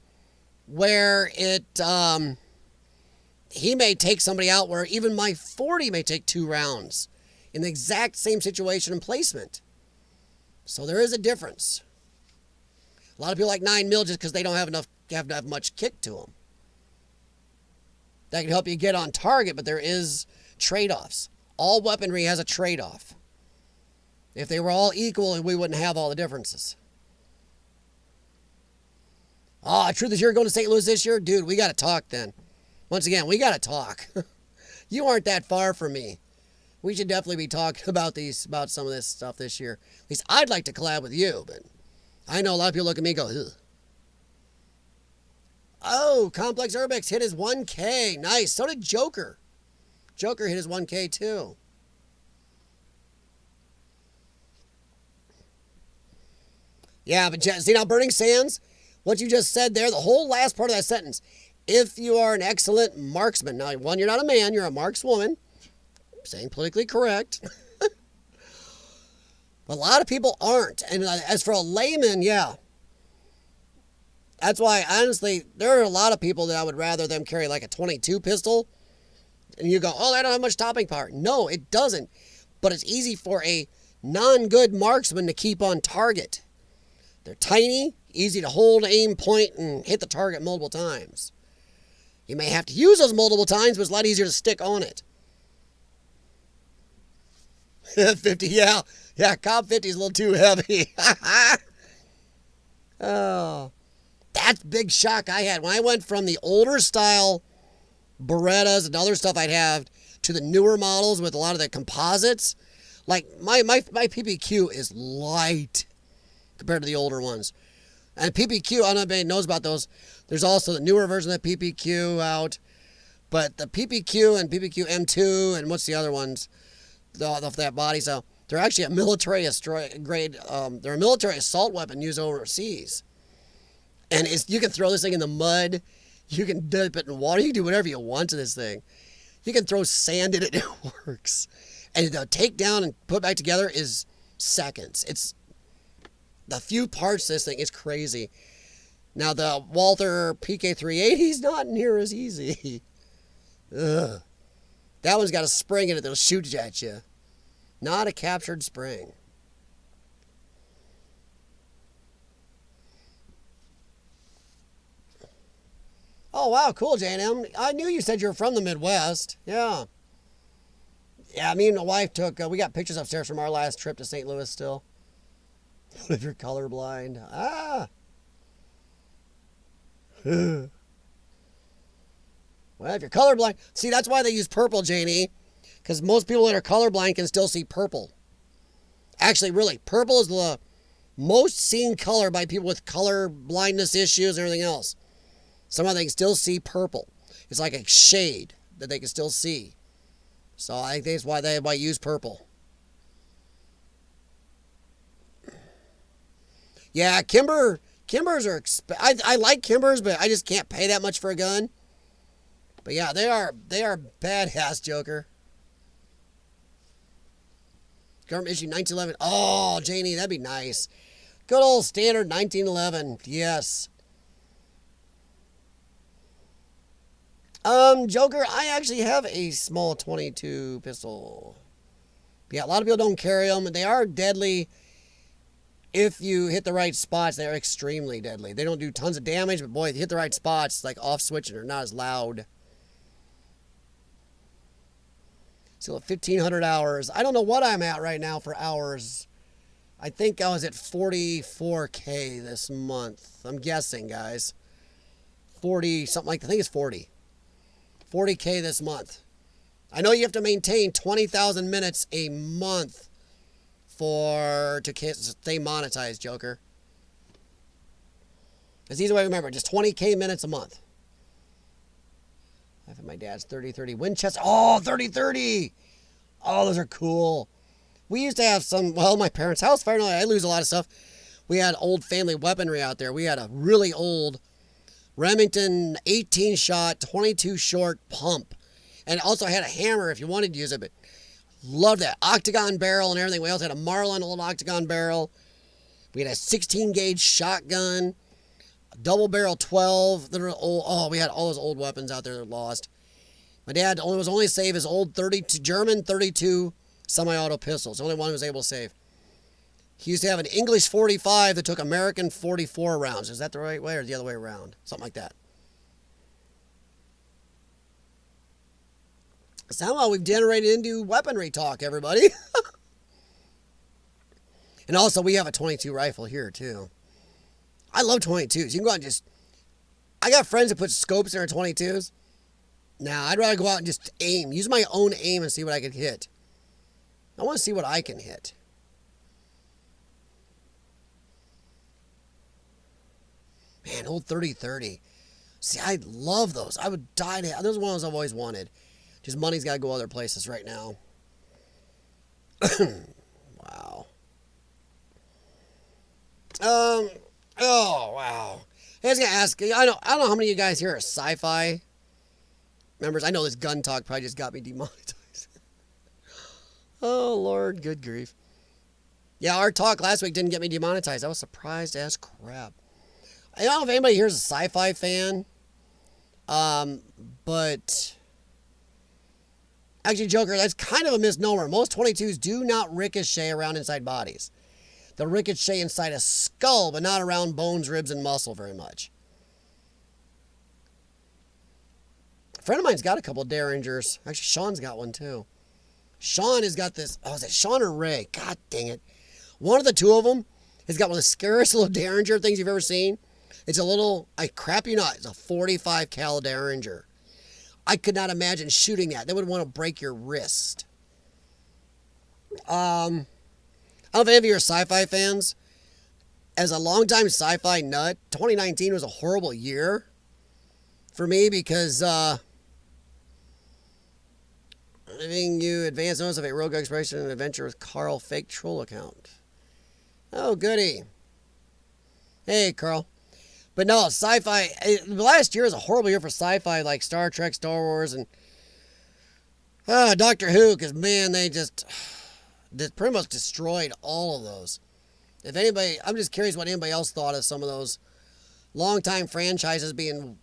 where he may take somebody out where even my 40 may take 2 rounds in the exact same situation and placement. So there is a difference. A lot of people like 9mm just because they don't have much kick to them. That can help you get on target, but there is trade-offs. All weaponry has a trade-off. If they were all equal, we wouldn't have all the differences. Truth is, you're going to St. Louis this year? Dude, we got to talk then. Once again, we got to talk. You aren't that far from me. We should definitely be talking about some of this stuff this year. At least I'd like to collab with you, but I know a lot of people look at me and go, ugh. Oh, Complex Urbex hit his 1K. Nice. So did Joker. Joker hit his 1K too. Yeah, but see now, Burning Sands, what you just said there, the whole last part of that sentence. If you are an excellent marksman. Now, one, you're not a man, you're a markswoman. Saying politically correct. But a lot of people aren't. And as for a layman, yeah. That's why, honestly, there are a lot of people that I would rather them carry like a 22 pistol. And you go, oh, they don't have much topping power. No, it doesn't. But it's easy for a non-good marksman to keep on target. They're tiny, easy to hold, aim, point, and hit the target multiple times. You may have to use those multiple times, but it's a lot easier to stick on it. 50, yeah. Yeah, Cobb 50 is a little too heavy. Oh, that's big shock I had. When I went from the older style Berettas and other stuff I'd have to the newer models with a lot of the composites, like my PPQ is light compared to the older ones. And PPQ, I don't know if anybody knows about those. There's also the newer version of the PPQ out. But the PPQ and PPQ M2 and what's the other ones? That body. So they're actually a military grade. They're a military assault weapon used overseas. And you can throw this thing in the mud. You can dip it in water. You can do whatever you want to this thing. You can throw sand in it. It works. And the takedown and put back together is seconds. It's the few parts of this thing is crazy. Now the Walther PK380 is not near as easy. Ugh. That one's got a spring in it that'll shoot at you. Not a captured spring. Oh, wow, cool, J&M. I knew you said you were from the Midwest. Yeah. Yeah, me and my wife we got pictures upstairs from our last trip to St. Louis still. What if you're colorblind? Well, if you're colorblind, see, that's why they use purple, Janie, because most people that are colorblind can still see purple. Actually, really, purple is the most seen color by people with color blindness issues and everything else. Somehow they can still see purple. It's like a shade that they can still see. So I think that's why they use purple. Yeah, Kimbers are I like Kimbers, but I just can't pay that much for a gun. But yeah, they are badass, Joker. Government issue 1911. Oh, Janie, that'd be nice. Good old standard 1911. Yes. Joker, I actually have a small 22 pistol. Yeah, a lot of people don't carry them, and they are deadly. If you hit the right spots, they're extremely deadly. They don't do tons of damage, but boy, if you hit the right spots, like off switch, and they're not as loud. Still at 1,500 hours. I don't know what I'm at right now for hours. I think I was at 44K this month. I'm guessing, guys. 40, something like, I think it's 40. 40K this month. I know you have to maintain 20,000 minutes a month to stay monetized, Joker. It's easy way to remember. Just 20K minutes a month. I have my dad's 3030 Winchester. Oh, 3030. Oh, those are cool. We used to have some, well, my parents' house fire. I lose a lot of stuff. We had old family weaponry out there. We had a really old Remington 18-shot, 22 short pump. And it also had a hammer if you wanted to use it, but loved that. Octagon barrel and everything. We also had a Marlin old octagon barrel. We had a 16-gauge shotgun, a double barrel 12. That are old. Oh, we had all those old weapons out there that were lost. My dad was only save his old German 32 semi-auto pistols. The only one he was able to save. He used to have an English 45 that took American 44 rounds. Is that the right way or the other way around? Something like that. Somehow we've generated into weaponry talk, everybody. And also, we have a 22 rifle here, too. I love 22s. You can go out and just... I got friends that put scopes in their 22s. Nah, I'd rather go out and just aim. Use my own aim and see what I can hit. I want to see what I can hit. Man, old 3030. See, I love those. I would die to have. Those are ones I've always wanted. Just money's got to go other places right now. Wow. Oh, wow. I was going to ask, I don't know how many of you guys here are sci-fi members. I know this gun talk probably just got me demonetized. Oh, Lord, good grief. Yeah, our talk last week didn't get me demonetized. I was surprised as crap. I don't know if anybody here is a sci-fi fan. But... Actually, Joker, that's kind of a misnomer. Most 22s do not ricochet around inside bodies. They'll ricochet inside a skull, but not around bones, ribs, and muscle very much. A friend of mine's got a couple Derringers. Actually, Sean's got one, too. Sean has got this... Oh, is it Sean or Ray? God dang it. One of the two of them has got one of the scariest little Derringer things you've ever seen. It's a little... I crap you not. It's a 45 cal Derringer. I could not imagine shooting that. They would want to break your wrist. I don't know if any of you are sci-fi fans. As a longtime sci-fi nut, 2019 was a horrible year for me because I think you advance notice of a rogue exploration and adventure with Carl fake troll account. Oh, goody. Hey, Carl. But no, sci-fi, last year was a horrible year for sci-fi, like Star Trek, Star Wars, and Doctor Who, because, man, they just pretty much destroyed all of those. If anybody, I'm just curious what anybody else thought of some of those long-time franchises being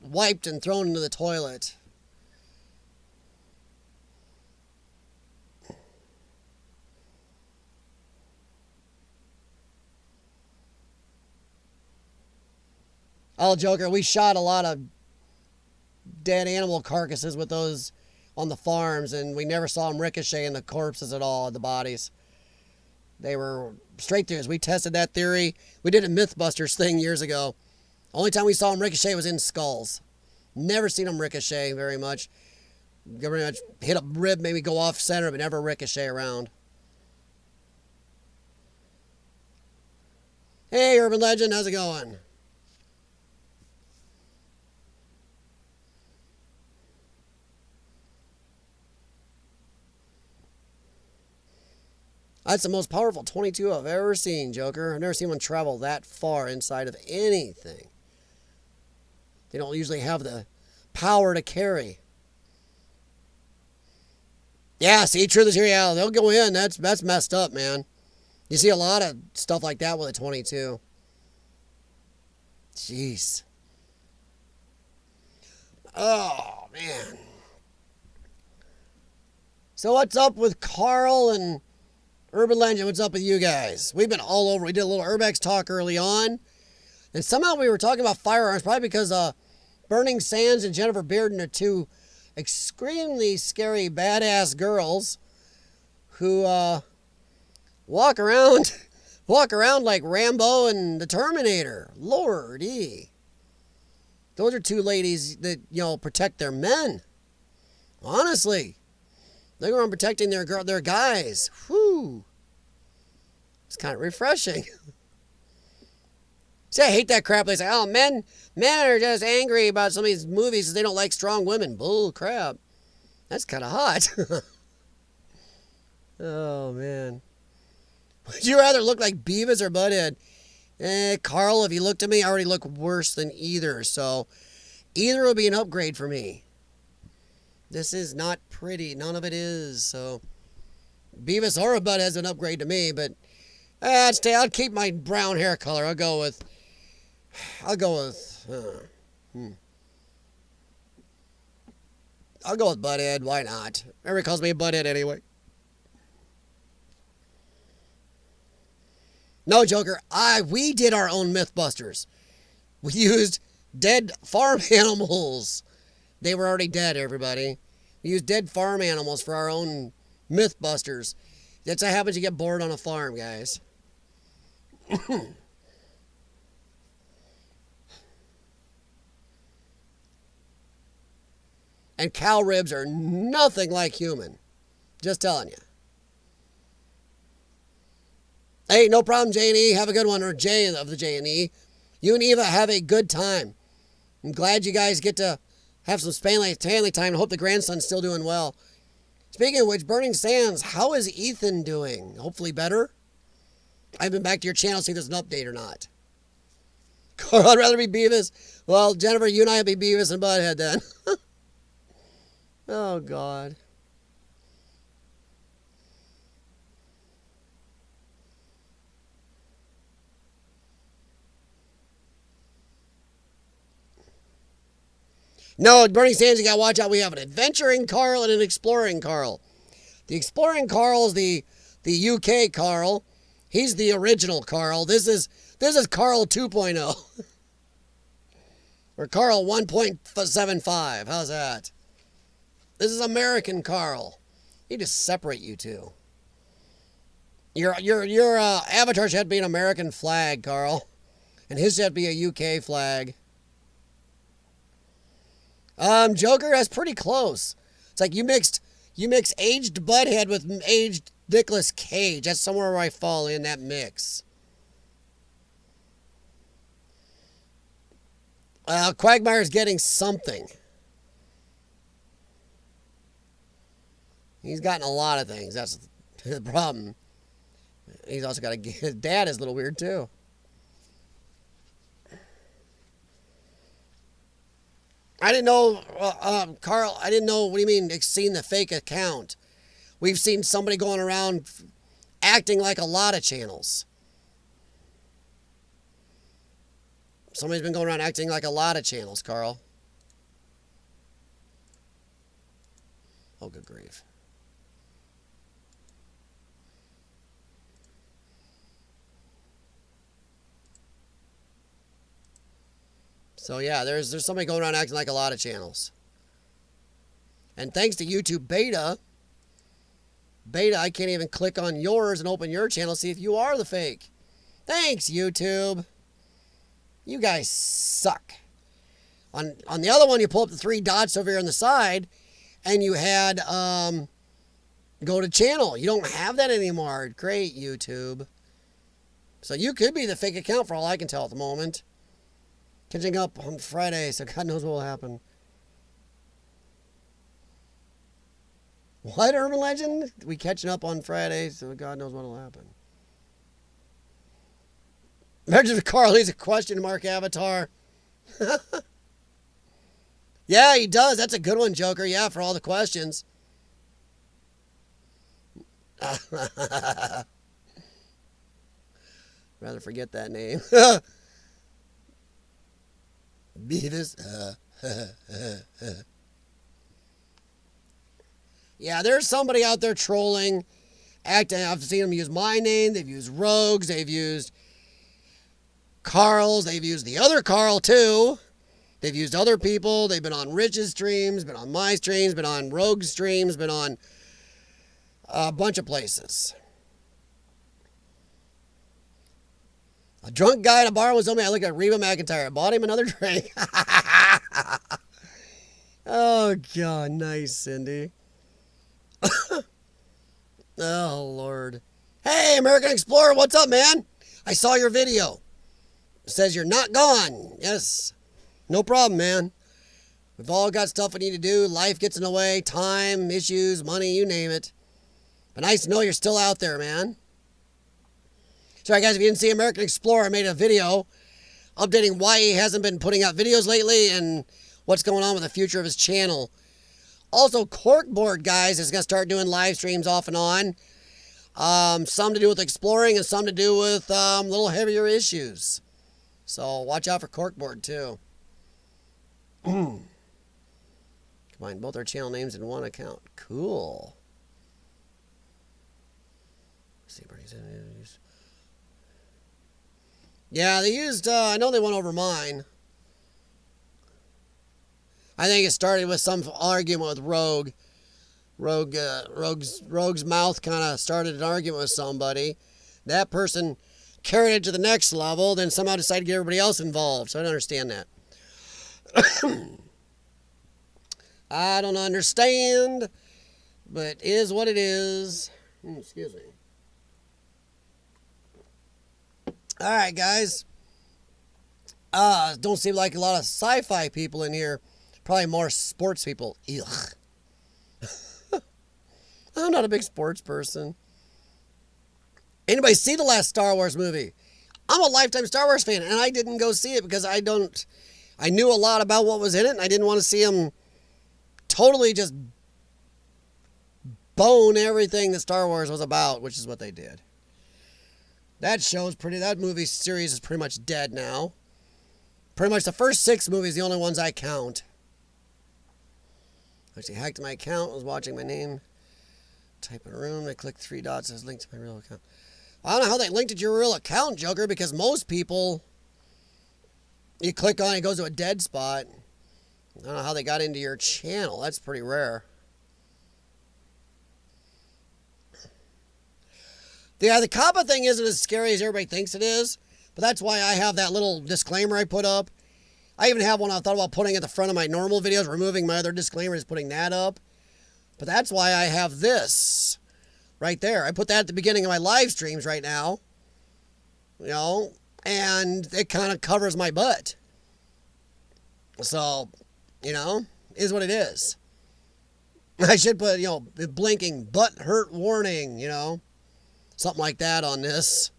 wiped and thrown into the toilet. Oh, Joker, we shot a lot of dead animal carcasses with those on the farms, and we never saw them ricochet in the corpses at all, the bodies. They were straight through. We tested that theory. We did a Mythbusters thing years ago. Only time we saw them ricochet was in skulls. Never seen them ricochet very much. Very much hit a rib, maybe go off center, but never ricochet around. Hey, Urban Legend, how's it going? That's the most powerful 22 I've ever seen, Joker. I've never seen one travel that far inside of anything. They don't usually have the power to carry. Yeah, see, Truth is here. Yeah, they'll go in. That's messed up, man. You see a lot of stuff like that with a 22. Jeez. Oh, man. So what's up with Carl and Urban Legend? What's up with you guys? We've been all over. We did a little Urbex talk early on. And somehow we were talking about firearms, probably because Burning Sands and Jennifer Bearden are two extremely scary, badass girls who walk around like Rambo and the Terminator. Lordy. Those are two ladies that, protect their men. Honestly, they were protecting their guys. Whew. It's kind of refreshing. See, I hate that crap. They say, oh, men are just angry about some of these movies because they don't like strong women. Bull crap. That's kind of hot. Oh, man. Would you rather look like Beavis or Butthead? Carl, if you looked at me, I already look worse than either. So either will be an upgrade for me. This is not pretty. None of it is. So Beavis or Butthead's an upgrade to me. But I'll keep my brown hair color. I'll go with Butthead. Why not? Everybody calls me a Butthead anyway. No, Joker. We did our own Mythbusters. We used dead farm animals. They were already dead, everybody. We used dead farm animals for our own Mythbusters. That's what happens. You get bored on a farm, guys. And cow ribs are nothing like human. Just telling you. Hey, no problem, J&E. Have a good one. Or Jay of the J&E. You and Eva have a good time. I'm glad you guys get to have some family time and hope the grandson's still doing well. Speaking of which, Burning Sands, how is Ethan doing? Hopefully better. I've been back to your channel to see if there's an update or not. Carl, I'd rather be Beavis. Well, Jennifer, you and I will be Beavis and Butthead then. Oh, God. No, Burning Sands, you got to watch out. We have an adventuring Carl and an exploring Carl. The exploring Carl is the UK Carl. He's the original Carl. This is Carl 2.0. Or Carl 1.75. How's that? This is American Carl. You just separate you two. Your avatar should be an American flag, Carl. And his should be a UK flag. Joker, that's pretty close. It's like you mix aged Butthead with aged Nicolas Cage. That's somewhere where I fall in that mix. Quagmire's getting something. He's gotten a lot of things. That's the problem. He's also got his dad is a little weird too. I didn't know, Carl, I didn't know, what do you mean, seen the fake account? We've seen somebody going around acting like a lot of channels. Somebody's been going around acting like a lot of channels, Carl. Oh, good grief. So yeah, there's somebody going around acting like a lot of channels. And thanks to YouTube Beta, I can't even click on yours and open your channel, see if you are the fake. Thanks, YouTube. You guys suck. On the other one, you pull up the three dots over here on the side, and you had go to channel. You don't have that anymore. Great, YouTube. So you could be the fake account for all I can tell at the moment. Catching up on Friday, so God knows what will happen. What, Urban Legend? We catching up on Friday, so God knows what will happen. Imagine if Carl needs a question mark avatar. Yeah, he does. That's a good one, Joker. Yeah, for all the questions. Rather forget that name. Beavis. Yeah, there's somebody out there trolling, acting. I've seen them use my name. They've used Rogues. They've used Carl's. They've used the other Carl, too. They've used other people. They've been on Rich's streams, been on my streams, been on Rogue's streams, been on a bunch of places. A drunk guy at a bar was telling me I look at Reba McEntire. I bought him another drink. Oh, God. Nice, Cindy. Oh, Lord. Hey, American Explorer, what's up, man? I saw your video. It says you're not gone. Yes. No problem, man. We've all got stuff we need to do. Life gets in the way. Time, issues, money, you name it. But nice to know you're still out there, man. Sorry, guys, if you didn't see American Explorer, I made a video updating why he hasn't been putting out videos lately and what's going on with the future of his channel. Also, Corkboard, guys, is going to start doing live streams off and on. Some to do with exploring and some to do with little heavier issues. So watch out for Corkboard, too. Combine both our channel names in one account. Cool. Let's see, yeah, they used, I know they went over mine. I think it started with some argument with Rogue. Rogue's mouth kind of started an argument with somebody. That person carried it to the next level, then somehow decided to get everybody else involved. So I don't understand that. I don't understand, but it is what it is. Excuse me. All right, guys. Don't seem like a lot of sci-fi people in here. Probably more sports people. Ugh. I'm not a big sports person. Anybody see the last Star Wars movie? I'm a lifetime Star Wars fan, and I didn't go see it because I knew a lot about what was in it, and I didn't want to see them totally just bone everything that Star Wars was about, which is what they did. That movie series is pretty much dead now. Pretty much the first 6 movies, the only ones I count. Actually hacked my account, was watching my name. Type in a room, I click 3 dots, as linked to my real account. I don't know how they linked it to your real account, Joker, because most people, you click on it, it goes to a dead spot. I don't know how they got into your channel. That's pretty rare. Yeah, the COPPA thing isn't as scary as everybody thinks it is, but that's why I have that little disclaimer I put up. I even have one I thought about putting at the front of my normal videos, removing my other disclaimers, putting that up. But that's why I have this right there. I put that at the beginning of my live streams right now, you know, and it kind of covers my butt. So, you know, is what it is. I should put, you know, blinking butt hurt warning, you know, something like that on this.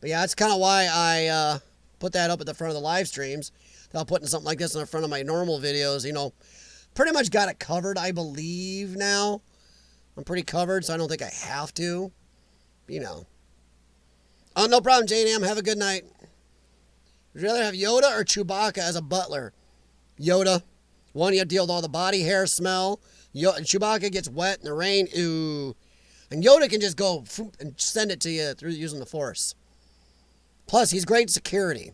But yeah, that's kind of why I put that up at the front of the live streams. I'll put something like this in the front of my normal videos, you know. Pretty much got it covered, I believe, now. I'm pretty covered, so I don't think I have to. You know. Oh, no problem, J&M. Have a good night. Would you rather have Yoda or Chewbacca as a butler? Yoda. One, you have to deal with all the body hair smell. Chewbacca gets wet in the rain. Ooh. And Yoda can just go and send it to you through using the Force. Plus, he's great security.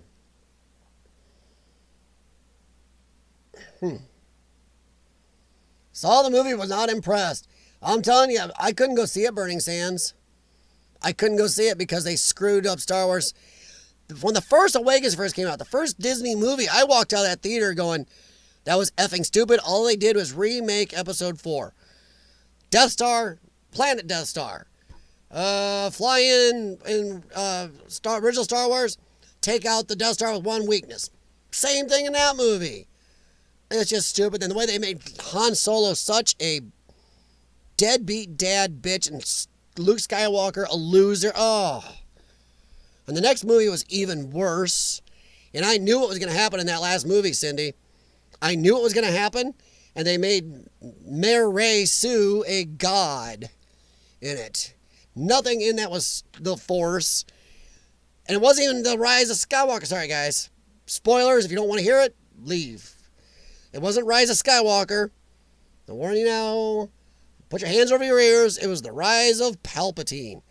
Saw the movie, was not impressed. I'm telling you, I couldn't go see it, Burning Sands. I couldn't go see it because they screwed up Star Wars. When The Force Awakens first came out, the first Disney movie, I walked out of that theater going, that was effing stupid. All they did was remake Episode 4. Death Star, Planet Death Star. Fly in original Star Wars, take out the Death Star with one weakness. Same thing in that movie. And it's just stupid. And the way they made Han Solo such a deadbeat dad bitch and Luke Skywalker a loser. Oh. And the next movie was even worse. And I knew what was going to happen in that last movie, Cindy. I knew it was going to happen. And they made Mary Sue a god in it. Nothing in that was the Force. And it wasn't even the Rise of Skywalker. Sorry, guys. Spoilers. If you don't want to hear it, leave. It wasn't Rise of Skywalker. I'm warning you now. Put your hands over your ears. It was the Rise of Palpatine.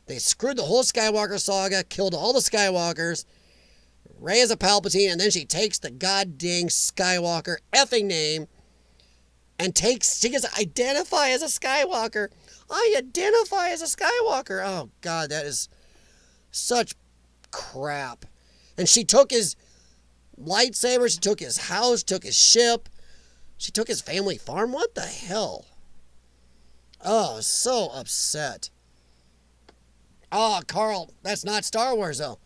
They screwed the whole Skywalker saga, killed all the Skywalkers. Rey is a Palpatine, and then she takes the goddamn Skywalker effing name and she gets to identify as a Skywalker. I identify as a Skywalker. Oh, God, that is such crap. And she took his lightsaber, she took his house, took his ship. She took his family farm? What the hell? Oh, so upset. Oh, Carl, that's not Star Wars, though.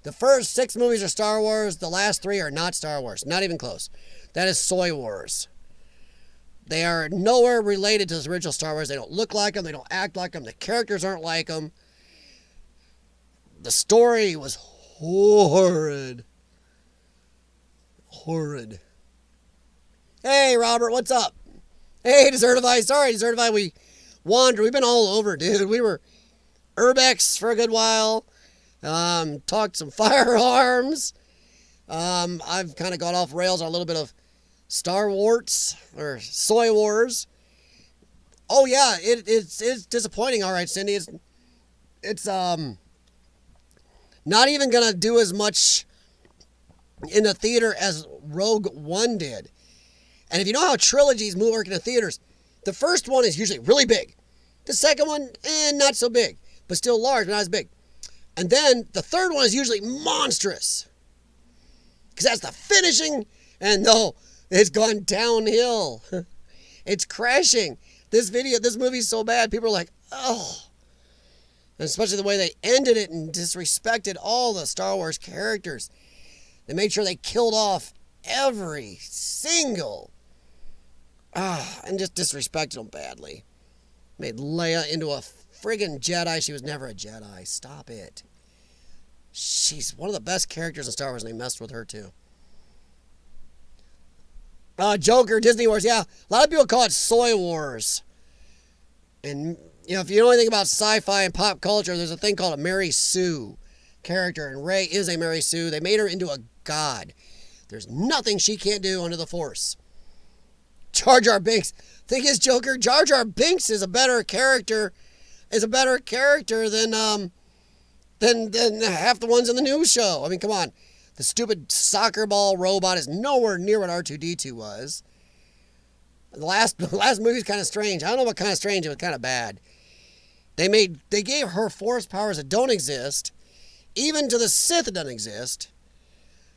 The first 6 movies are Star Wars. The last 3 are not Star Wars. Not even close. That is Soy Wars. They are nowhere related to the original Star Wars. They don't look like them. They don't act like them. The characters aren't like them. The story was horrid. Horrid. Hey, Robert, what's up? Hey, Desertify. Sorry, Desertify. We wandered. We've been all over, dude. We were Urbex for a good while. Talked some firearms. I've kind of got off rails on a little bit of Star Wars or Soy Wars. Oh yeah, it's disappointing. All right, Cindy, it's not even gonna do as much in the theater as Rogue One did. And if you know how trilogies work in the theaters, the first one is usually really big. The second one, not so big, but still large, but not as big. And then the third one is usually monstrous. Because that's the finishing, and no, it's gone downhill. It's crashing. This movie's so bad, people are like, oh. And especially the way they ended it and disrespected all the Star Wars characters. They made sure they killed off every single, and just disrespected them badly. Made Leia into a friggin' Jedi. She was never a Jedi. Stop it. She's one of the best characters in Star Wars, and they messed with her too. Joker, Disney Wars. Yeah, a lot of people call it Soy Wars. And, if you know anything about sci-fi and pop culture, there's a thing called a Mary Sue character, and Rey is a Mary Sue. They made her into a god. There's nothing she can't do under the Force. Jar Jar Binks. Thing is, Joker, Jar Jar Binks is a better character than half the ones in the news show. I mean, come on. The stupid soccer ball robot is nowhere near what R2-D2 was. The last movie's kind of strange. I don't know what kind of strange. It was kind of bad. They gave her force powers that don't exist. Even to the Sith, it doesn't exist.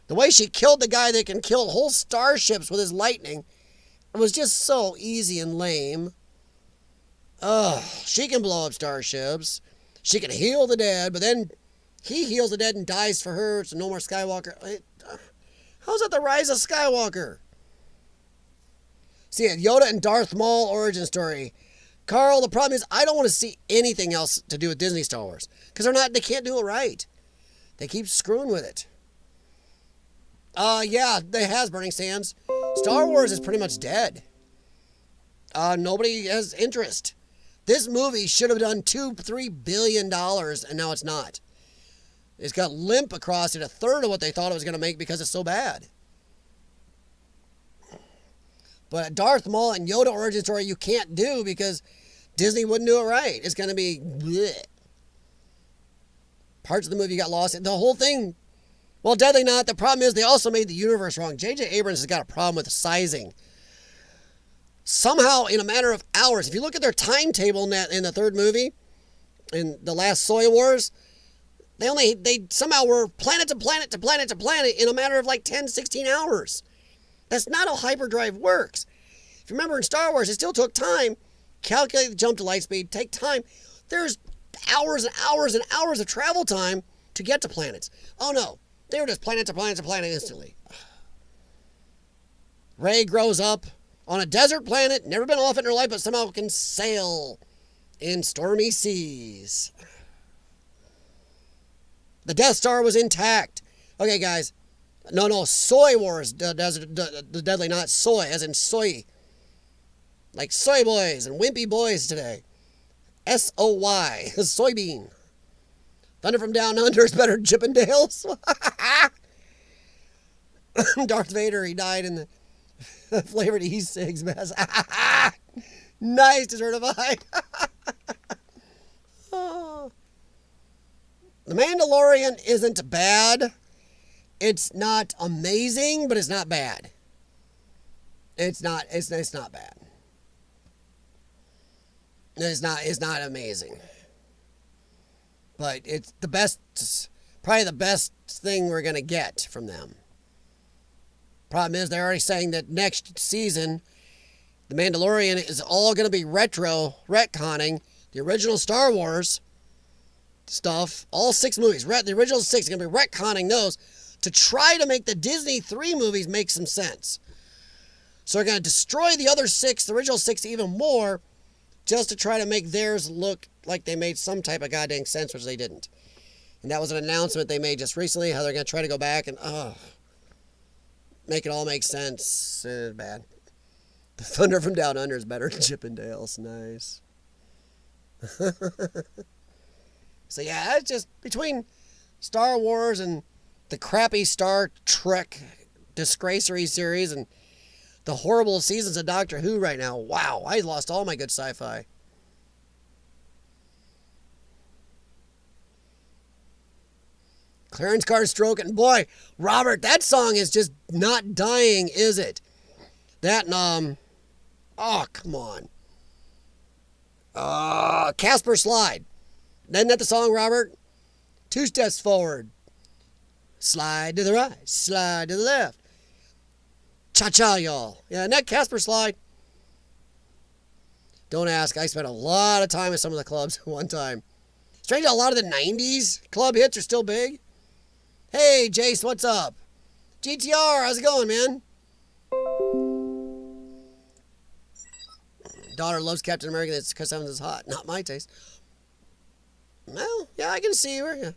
The way she killed the guy that can kill whole starships with his lightning, it was just so easy and lame. Ugh, she can blow up starships. She can heal the dead, but then he heals the dead and dies for her, so no more Skywalker. How's that the rise of Skywalker? See, Yoda and Darth Maul origin story. Carl, the problem is I don't want to see anything else to do with Disney Star Wars. Because they can't do it right. They keep screwing with it. Yeah, they has Burning Sands. Star Wars is pretty much dead. Nobody has interest. This movie should have done $2-3 billion, and now it's not. It's got limp across it, a third of what they thought it was going to make because it's so bad. But Darth Maul and Yoda origin story you can't do because Disney wouldn't do it right. It's going to be bleh. Parts of the movie got lost. The whole thing, well, deadly not. The problem is they also made the universe wrong. J.J. Abrams has got a problem with the sizing. Somehow, in a matter of hours, if you look at their timetable in the third movie, in the last Soy Wars, they somehow were planet to planet to planet to planet in a matter of like 10, 16 hours. That's not how hyperdrive works. If you remember in Star Wars, it still took time. Calculate the jump to light speed, take time. There's hours and hours and hours of travel time to get to planets. Oh no, they were just planet to planet to planet instantly. Rey grows up on a desert planet, never been off it in her life, but somehow can sail in stormy seas. The Death Star was intact. Okay, guys. No, Soy Wars, the deadly, not soy, as in soy. Like soy boys and wimpy boys today. S-O-Y, soybean. Thunder from Down Under is better than Chippendales. Darth Vader, he died in the flavored e-cigs mess. Nice, Desertified. The Mandalorian isn't bad. It's not amazing, but it's not bad. It's not bad. It's not amazing. But it's the best, probably the best thing we're going to get from them. Problem is, they're already saying that next season, The Mandalorian is all going to be retconning the original Star Wars stuff. All 6 movies, the original 6, are going to be retconning those to try to make the Disney 3 movies make some sense. So they're going to destroy the other 6, the original 6, even more, just to try to make theirs look like they made some type of goddamn sense, which they didn't. And that was an announcement they made just recently, how they're going to try to go back and, make it all make sense. Bad. The Thunder from Down Under is better than Chippendales. Nice. So yeah, it's just between Star Wars and the crappy Star Trek Disgracery series and the horrible seasons of Doctor Who right now. Wow, I lost all my good sci-fi. Clarence Carr stroking. Boy, Robert, that song is just not dying, is it? That, oh, come on. Casper Slide. Isn't that the song, Robert? 2 steps forward. Slide to the right. Slide to the left. Cha-cha, y'all. Yeah, isn't that Casper Slide? Don't ask. I spent a lot of time at some of the clubs at one time. Strange, a lot of the 90s club hits are still big. Hey, Jace, what's up? GTR, how's it going, man? Daughter loves Captain America. That's Chris Evans is hot. Not my taste. Well, yeah, I can see her.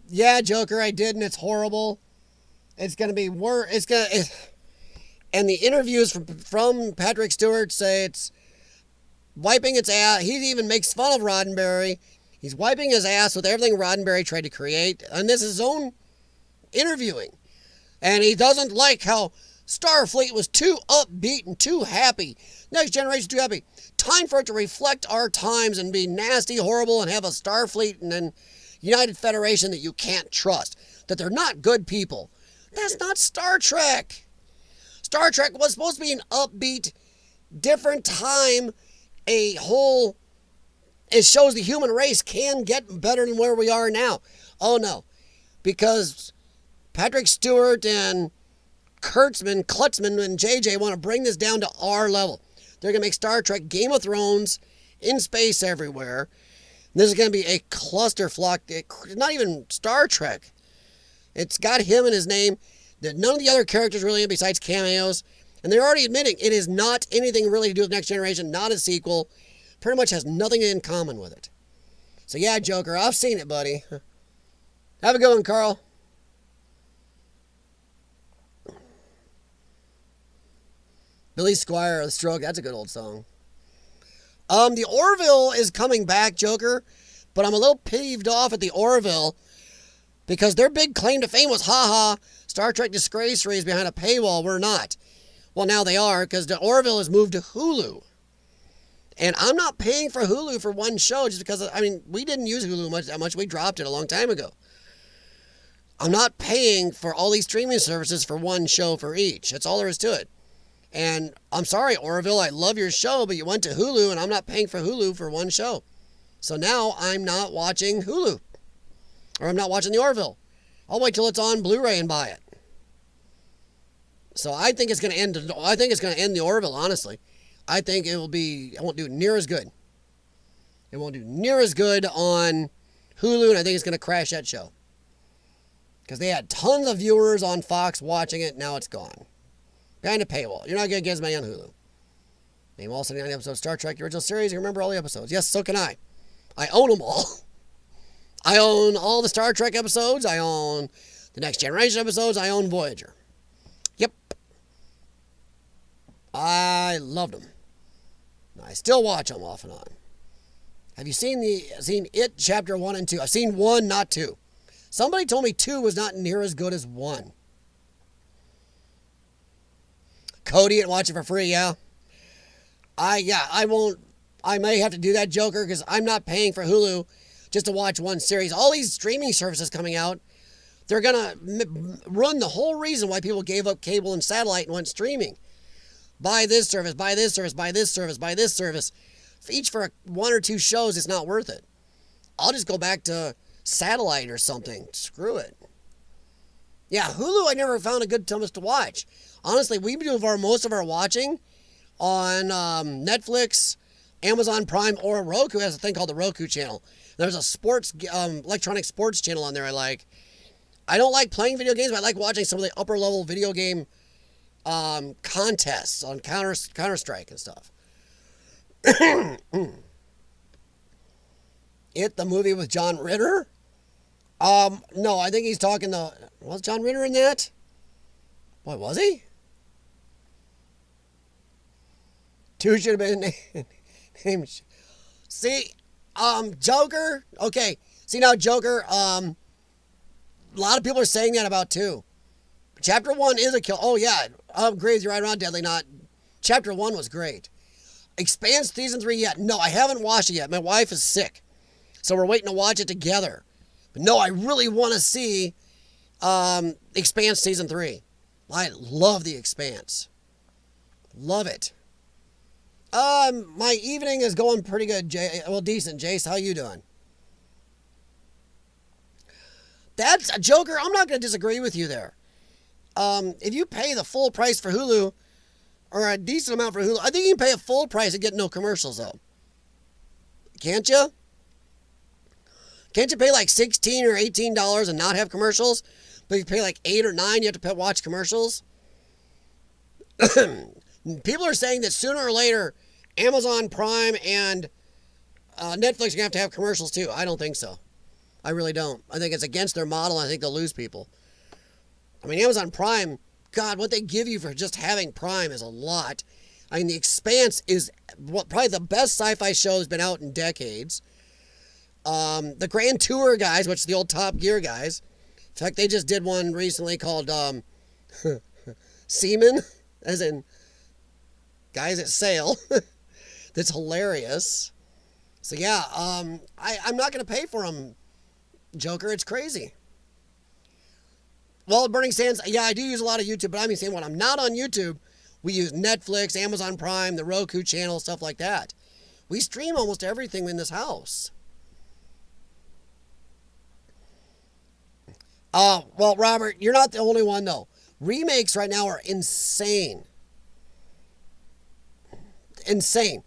Yeah, Joker, I did, and it's horrible. It's going to be worse. And the interviews from Patrick Stewart say it's wiping its ass. He even makes fun of Roddenberry. He's wiping his ass with everything Roddenberry tried to create. And this is his own interviewing. And he doesn't like how Starfleet was too upbeat and too happy. Next Generation too happy. Time for it to reflect our times and be nasty, horrible, and have a Starfleet and then United Federation that you can't trust. That they're not good people. That's not Star Trek. Star Trek was supposed to be an upbeat, different time, it shows the human race can get better than where we are now. Oh no, because Patrick Stewart and Kurtzman, Klutzman, and JJ want to bring this down to our level. They're going to make Star Trek Game of Thrones in space everywhere. And this is going to be a clusterfuck. It's not even Star Trek. It's got him in his name. That none of the other characters really in besides cameos. And they're already admitting it is not anything really to do with Next Generation, not a sequel. Pretty much has nothing in common with it. So yeah, Joker, I've seen it, buddy. Have a good one, Carl. Billy Squire, The Stroke, that's a good old song. The Orville is coming back, Joker, but I'm a little peeved off at the Orville because their big claim to fame was, Star Trek Disgracery is behind a paywall. We're not. Well, now they are because the Orville has moved to Hulu. And I'm not paying for Hulu for one show just because, we didn't use Hulu that much. We dropped it a long time ago. I'm not paying for all these streaming services for one show for each. That's all there is to it. And I'm sorry, Orville, I love your show, but you went to Hulu and I'm not paying for Hulu for one show. So now I'm not watching Hulu. Or I'm not watching the Orville. I'll wait till it's on Blu-ray and buy it. So I think it's going to end the Orville, honestly. I think it won't do near as good. It won't do near as good on Hulu, and I think it's going to crash that show. Because they had tons of viewers on Fox watching it, now it's gone. Behind a paywall. You're not going to get as many on Hulu. Name all 79 episodes of Star Trek, the original series. You remember all the episodes. Yes, so can I. I own them all. I own all the Star Trek episodes. I own the Next Generation episodes. I own Voyager. Yep. I loved them. I still watch them off and on. Have you seen It Chapter 1 and 2? I've seen 1, not 2. Somebody told me 2 was not near as good as 1. Cody and watch it for free, yeah. I won't. I may have to do that, Joker, because I'm not paying for Hulu just to watch one series. All these streaming services coming out, they're going to run the whole reason why people gave up cable and satellite and went streaming. Buy this service, buy this service, buy this service, buy this service. Each for 1 or 2 shows, it's not worth it. I'll just go back to satellite or something. Screw it. Yeah, Hulu I never found a good time to watch. Honestly, we do most of our watching on Netflix, Amazon Prime, or Roku. Has a thing called the Roku channel. There's a sports, electronic sports channel on there I like. I don't like playing video games, but I like watching some of the upper level video game contests on Counter-Strike and stuff. It, the movie with John Ritter? No, I think he's talking to... Was John Ritter in that? What, was he? Two should have been named... See, Joker... Okay, see now Joker, a lot of people are saying that about 2. Chapter 1 is a kill... Oh, yeah, I agree with you right around Deadly Not. Chapter 1 was great. Expanse Season 3 yet? No, I haven't watched it yet. My wife is sick. So we're waiting to watch it together. But no, I really want to see Expanse Season 3. I love The Expanse. Love it. My evening is going pretty good, Jay. Well, decent. Jace, how you doing? That's a Joker. I'm not going to disagree with you there. If you pay the full price for Hulu, or a decent amount for Hulu, I think you can pay a full price and get no commercials, though. Can't you? Can't you pay like $16 or $18 and not have commercials? But if you pay like $8 or $9, you have to watch commercials? People are saying that sooner or later, Amazon Prime and Netflix are going to have commercials too. I don't think so. I really don't. I think it's against their model, and I think they'll lose people. I mean, Amazon Prime, God, what they give you for just having Prime is a lot. I mean, The Expanse is probably the best sci-fi show that's been out in decades. The Grand Tour guys, which is the old Top Gear guys. In fact, they just did one recently called Seaman, as in guys at sail. That's hilarious. So yeah, I'm not going to pay for them, Joker. It's crazy. Well, Burning Sands, yeah, I do use a lot of YouTube, but I mean, saying when I'm not on YouTube, we use Netflix, Amazon Prime, the Roku channel, stuff like that. We stream almost everything in this house. Well, Robert, you're not the only one, though. Remakes right now are insane. Insane.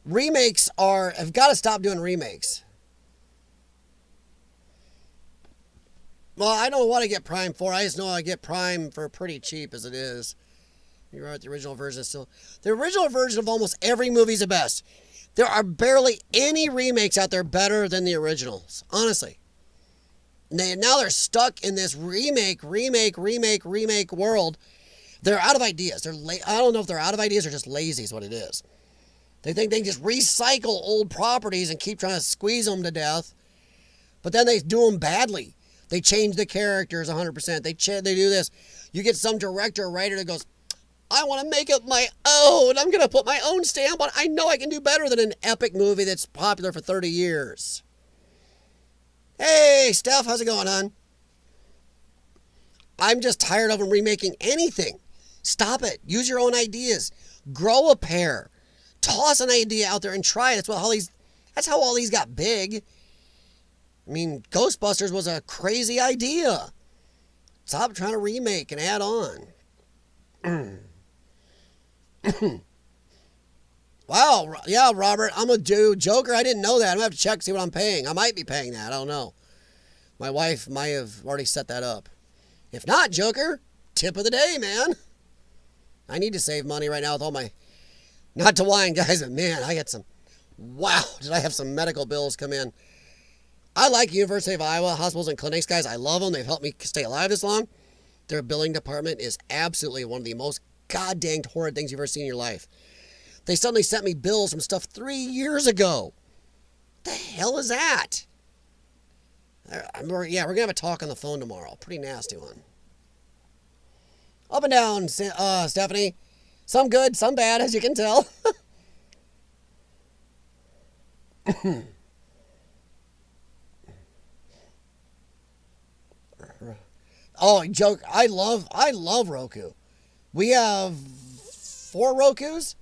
Remakes have got to stop doing remakes. Well, I don't know what I get Prime for. I just know I get Prime for pretty cheap as it is. You're right, the original version is still... The original version of almost every movie is the best. There are barely any remakes out there better than the originals. Honestly. Now they're stuck in this remake world. They're out of ideas. I don't know if they're out of ideas or just lazy is what it is. They think they can just recycle old properties and keep trying to squeeze them to death. But then they do them badly. They change the characters 100%. They do this. You get some director or writer that goes, I want to make it my own. I'm going to put my own stamp on it. I know I can do better than an epic movie that's popular for 30 years. Hey, Steph, how's it going, hon? I'm just tired of them remaking anything. Stop it. Use your own ideas. Grow a pair. Toss an idea out there and try it. That's how all these got big. I mean, Ghostbusters was a crazy idea. Stop trying to remake and add on. Wow, yeah, Robert, I'm a dude. Joker, I didn't know that. I'm going to have to check, see what I'm paying. I might be paying that. I don't know. My wife might have already set that up. If not, Joker, tip of the day, man. I need to save money right now with all my... Not to whine, guys, but man, I got some... Wow, did I have some medical bills come in. I like University of Iowa hospitals and clinics, guys. I love them. They've helped me stay alive this long. Their billing department is absolutely one of the most goddamn horrid things you've ever seen in your life. They suddenly sent me bills from stuff 3 years ago. What the hell is that? Yeah, we're going to have a talk on the phone tomorrow. Pretty nasty one. Up and down, Stephanie. Some good, some bad, as you can tell. Oh, joke. I love Roku. We have 4 Rokus.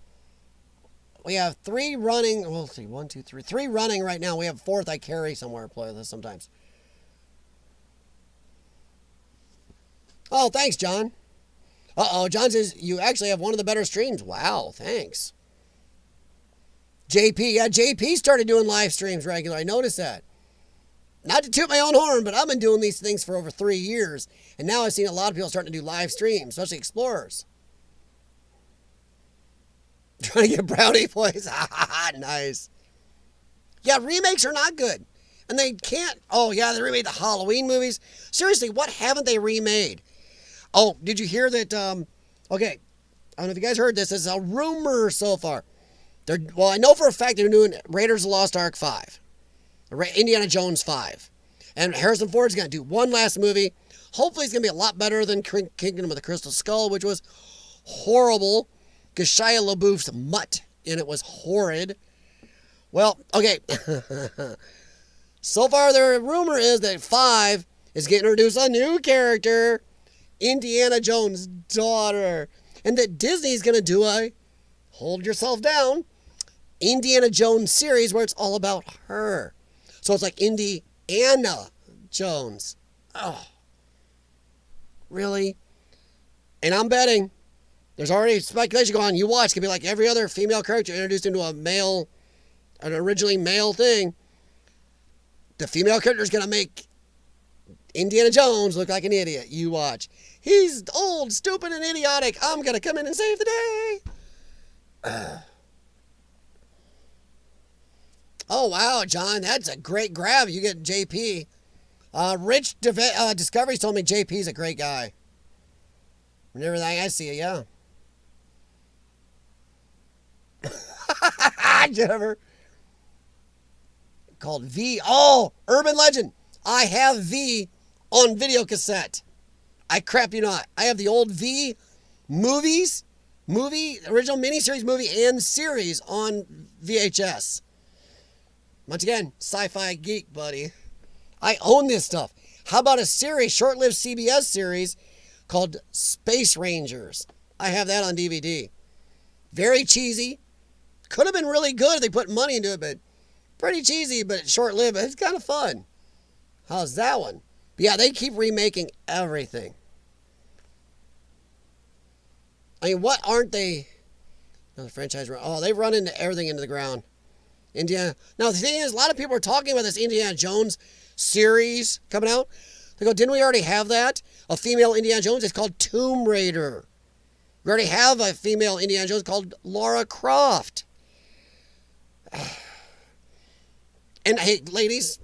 We have 3 running. Well, let's see. 1, 2, 3. 3 running right now. We have a 4th I carry somewhere. Play with this sometimes. Oh, thanks, John. Uh-oh, John says you actually have one of the better streams. Wow, thanks. JP, yeah, JP started doing live streams regular. I noticed that. Not to toot my own horn, but I've been doing these things for over 3 years, and now I've seen a lot of people starting to do live streams, especially explorers. Trying to get brownie points. Nice. Yeah, remakes are not good. And they can't. Oh, yeah, they remade the Halloween movies. Seriously, what haven't they remade? Oh, did you hear that? Okay, I don't know if you guys heard this. This is a rumor so far. Well, I know for a fact they're doing Raiders of the Lost Ark 5. Indiana Jones 5. And Harrison Ford's going to do one last movie. Hopefully it's going to be a lot better than Kingdom of the Crystal Skull, which was horrible. Because Shia LaBeouf's mutt in it was horrid. Well, okay. So far, the rumor is that 5 is going to introduce a new character, Indiana Jones' daughter. And that Disney's going to do a, hold yourself down, Indiana Jones series where it's all about her. So it's like Indiana Jones. Oh. Really? And I'm betting there's already speculation going on. You watch, it could be like every other female character introduced into an originally male thing. The female character is going to make Indiana Jones look like an idiot. You watch. He's old, stupid, and idiotic. I'm going to come in and save the day. Oh, wow, John. That's a great grab. You get JP. Rich Discoveries told me JP's a great guy. And everything I see, yeah. Jennifer. Called V. Oh, Urban Legend. I have V on video cassette. I crap you not. I have the old V original miniseries movie and series on VHS. Once again, sci-fi geek, buddy. I own this stuff. How about a series, short-lived CBS series called Space Rangers? I have that on DVD. Very cheesy. Could have been really good if they put money into it, but pretty cheesy, but short-lived. It's kind of fun. How's that one? But yeah, they keep remaking everything. I mean, what aren't they? Another franchise. Oh, they've run into everything into the ground. Indiana. Now, the thing is, a lot of people are talking about this Indiana Jones series coming out. They go, didn't we already have that? A female Indiana Jones? It's called Tomb Raider. We already have a female Indiana Jones called Lara Croft. And hey, ladies,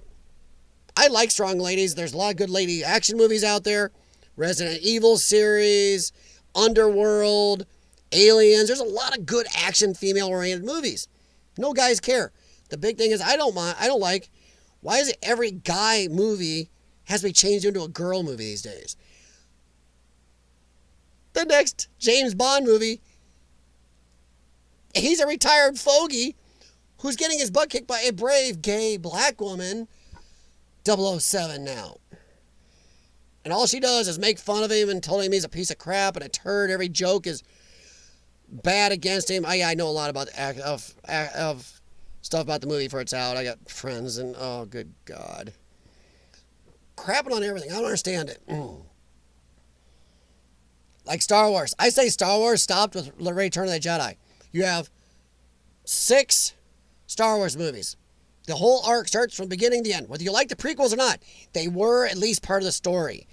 I like strong ladies. There's a lot of good lady action movies out there. Resident Evil series, Underworld, Aliens. There's a lot of good action female-oriented movies. No guys care. The big thing is I don't like, why is it every guy movie has to be changed into a girl movie these days? The next James Bond movie, he's a retired fogey who's getting his butt kicked by a brave gay black woman, 007 now. And all she does is make fun of him and tell him he's a piece of crap and a turd. Every joke is bad against him. I know a lot about of stuff about the movie before it's out. I got friends and, oh, good God. Crapping on everything. I don't understand it. Like Star Wars. I say Star Wars stopped with Return of the Jedi. You have 6 Star Wars movies. The whole arc starts from beginning to end. Whether you like the prequels or not, they were at least part of the story.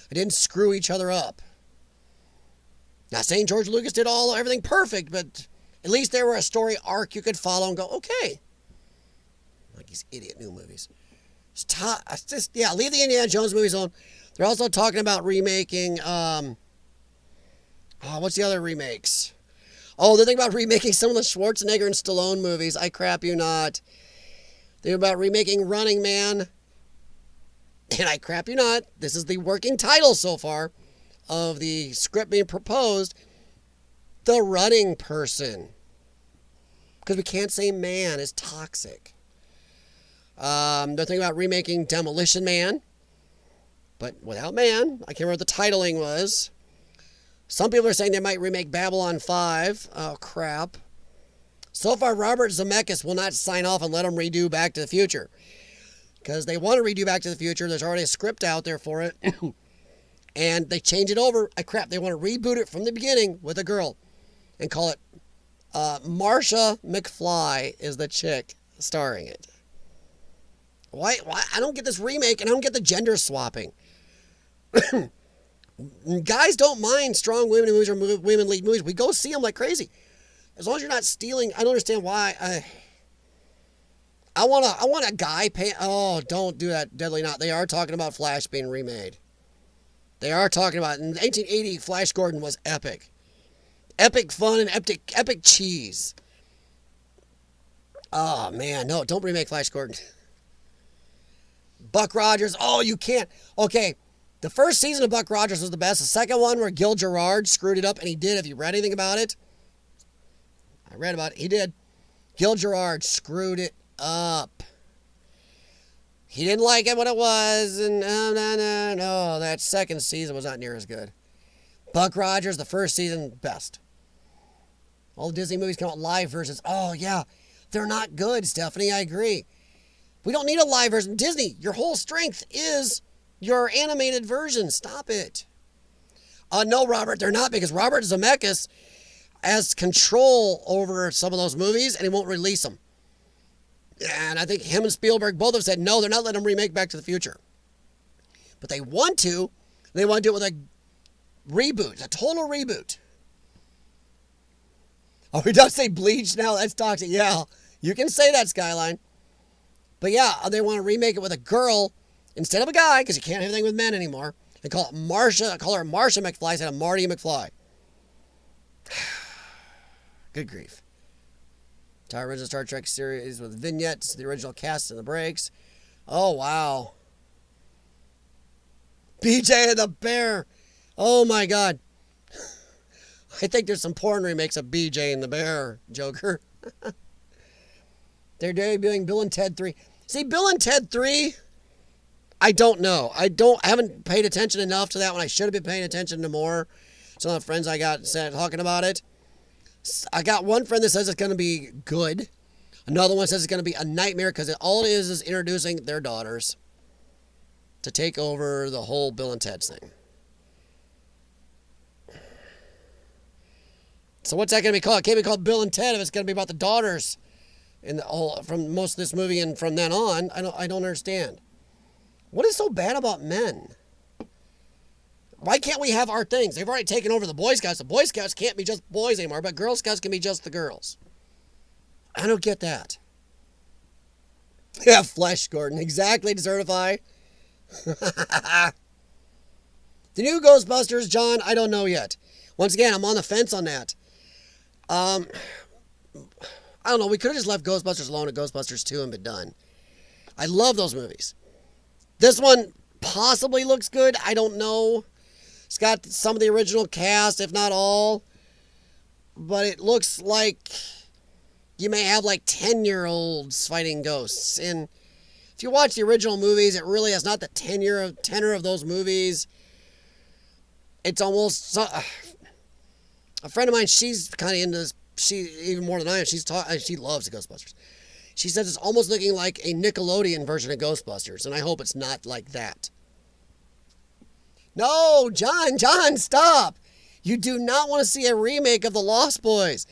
They didn't screw each other up. Not saying George Lucas did everything perfect, but at least there were a story arc you could follow and go, okay. Like these idiot new movies. Leave the Indiana Jones movies alone. They're also talking about remaking, what's the other remakes? Oh, they're thinking about remaking some of the Schwarzenegger and Stallone movies. I crap you not. They're about remaking Running Man. And I crap you not. This is the working title so far of the script being proposed. The Running Person. Because we can't say man is toxic. They're thinking about remaking Demolition Man. But without man. I can't remember what the titling was. Some people are saying they might remake Babylon 5. Oh, crap. So far, Robert Zemeckis will not sign off and let them redo Back to the Future. Because they want to redo Back to the Future. There's already a script out there for it. And they change it over. Crap, they want to reboot it from the beginning with a girl and call it Marsha McFly is the chick starring it. Why? I don't get this remake, and I don't get the gender swapping. Guys don't mind strong women in movies or women lead movies. We go see them like crazy. As long as you're not stealing, I don't understand why. I want a guy pay. Oh, don't do that, Deadly Not. They are talking about Flash being remade. They are talking about, in 1880, Flash Gordon was epic. Epic fun and epic cheese. Oh, man, no, don't remake Flash Gordon. Buck Rogers, oh, you can't. Okay, the first season of Buck Rogers was the best. The second one where Gil Gerard screwed it up, and he did. Have you read anything about it? I read about it. He did. Gil Gerard screwed it up. He didn't like it when it was, and no, that second season was not near as good. Buck Rogers, the first season, best. All the Disney movies come out live versions. Oh, yeah, they're not good, Stephanie, I agree. We don't need a live version. Disney, your whole strength is your animated version. Stop it. No, Robert, they're not, because Robert Zemeckis has control over some of those movies, and he won't release them. And I think him and Spielberg both have said, no, they're not letting them remake Back to the Future. But they want to. They want to do it with a reboot, a total reboot. Oh, he does say Bleach now? That's toxic. Yeah, you can say that, Skyline. But yeah, they want to remake it with a girl instead of a guy, because you can't have anything with men anymore. And call her Marsha McFly instead of Marty McFly. Good grief. Entire original Star Trek series with vignettes, the original cast and the breaks. Oh, wow. BJ and the Bear. Oh, my God. I think there's some porn remakes of BJ and the Bear, Joker. They're debuting Bill and Ted 3. See, Bill and Ted 3, I don't know. I haven't paid attention enough to that one. I should have been paying attention to more. Some of the friends I got said talking about it. I got one friend that says it's going to be good. Another one says it's going to be a nightmare because all it is introducing their daughters to take over the whole Bill and Ted's thing. So what's that going to be called? It can't be called Bill and Ted if it's going to be about the daughters in the whole, from most of this movie and from then on. I don't understand. What is so bad about men? Why can't we have our things? They've already taken over the Boy Scouts. The Boy Scouts can't be just boys anymore, but Girl Scouts can be just the girls. I don't get that. Yeah, Flesh Gordon. Exactly, to certify. The new Ghostbusters, John, I don't know yet. Once again, I'm on the fence on that. I don't know. We could have just left Ghostbusters alone at Ghostbusters 2 and been done. I love those movies. This one possibly looks good. I don't know. It's got some of the original cast, if not all. But it looks like you may have like 10-year-olds fighting ghosts. And if you watch the original movies, it really has not the tenor of those movies. It's almost... a friend of mine, she's kind of into this. She even more than I am. She loves the Ghostbusters. She says it's almost looking like a Nickelodeon version of Ghostbusters, and I hope it's not like that. No, John, stop. You do not want to see a remake of The Lost Boys.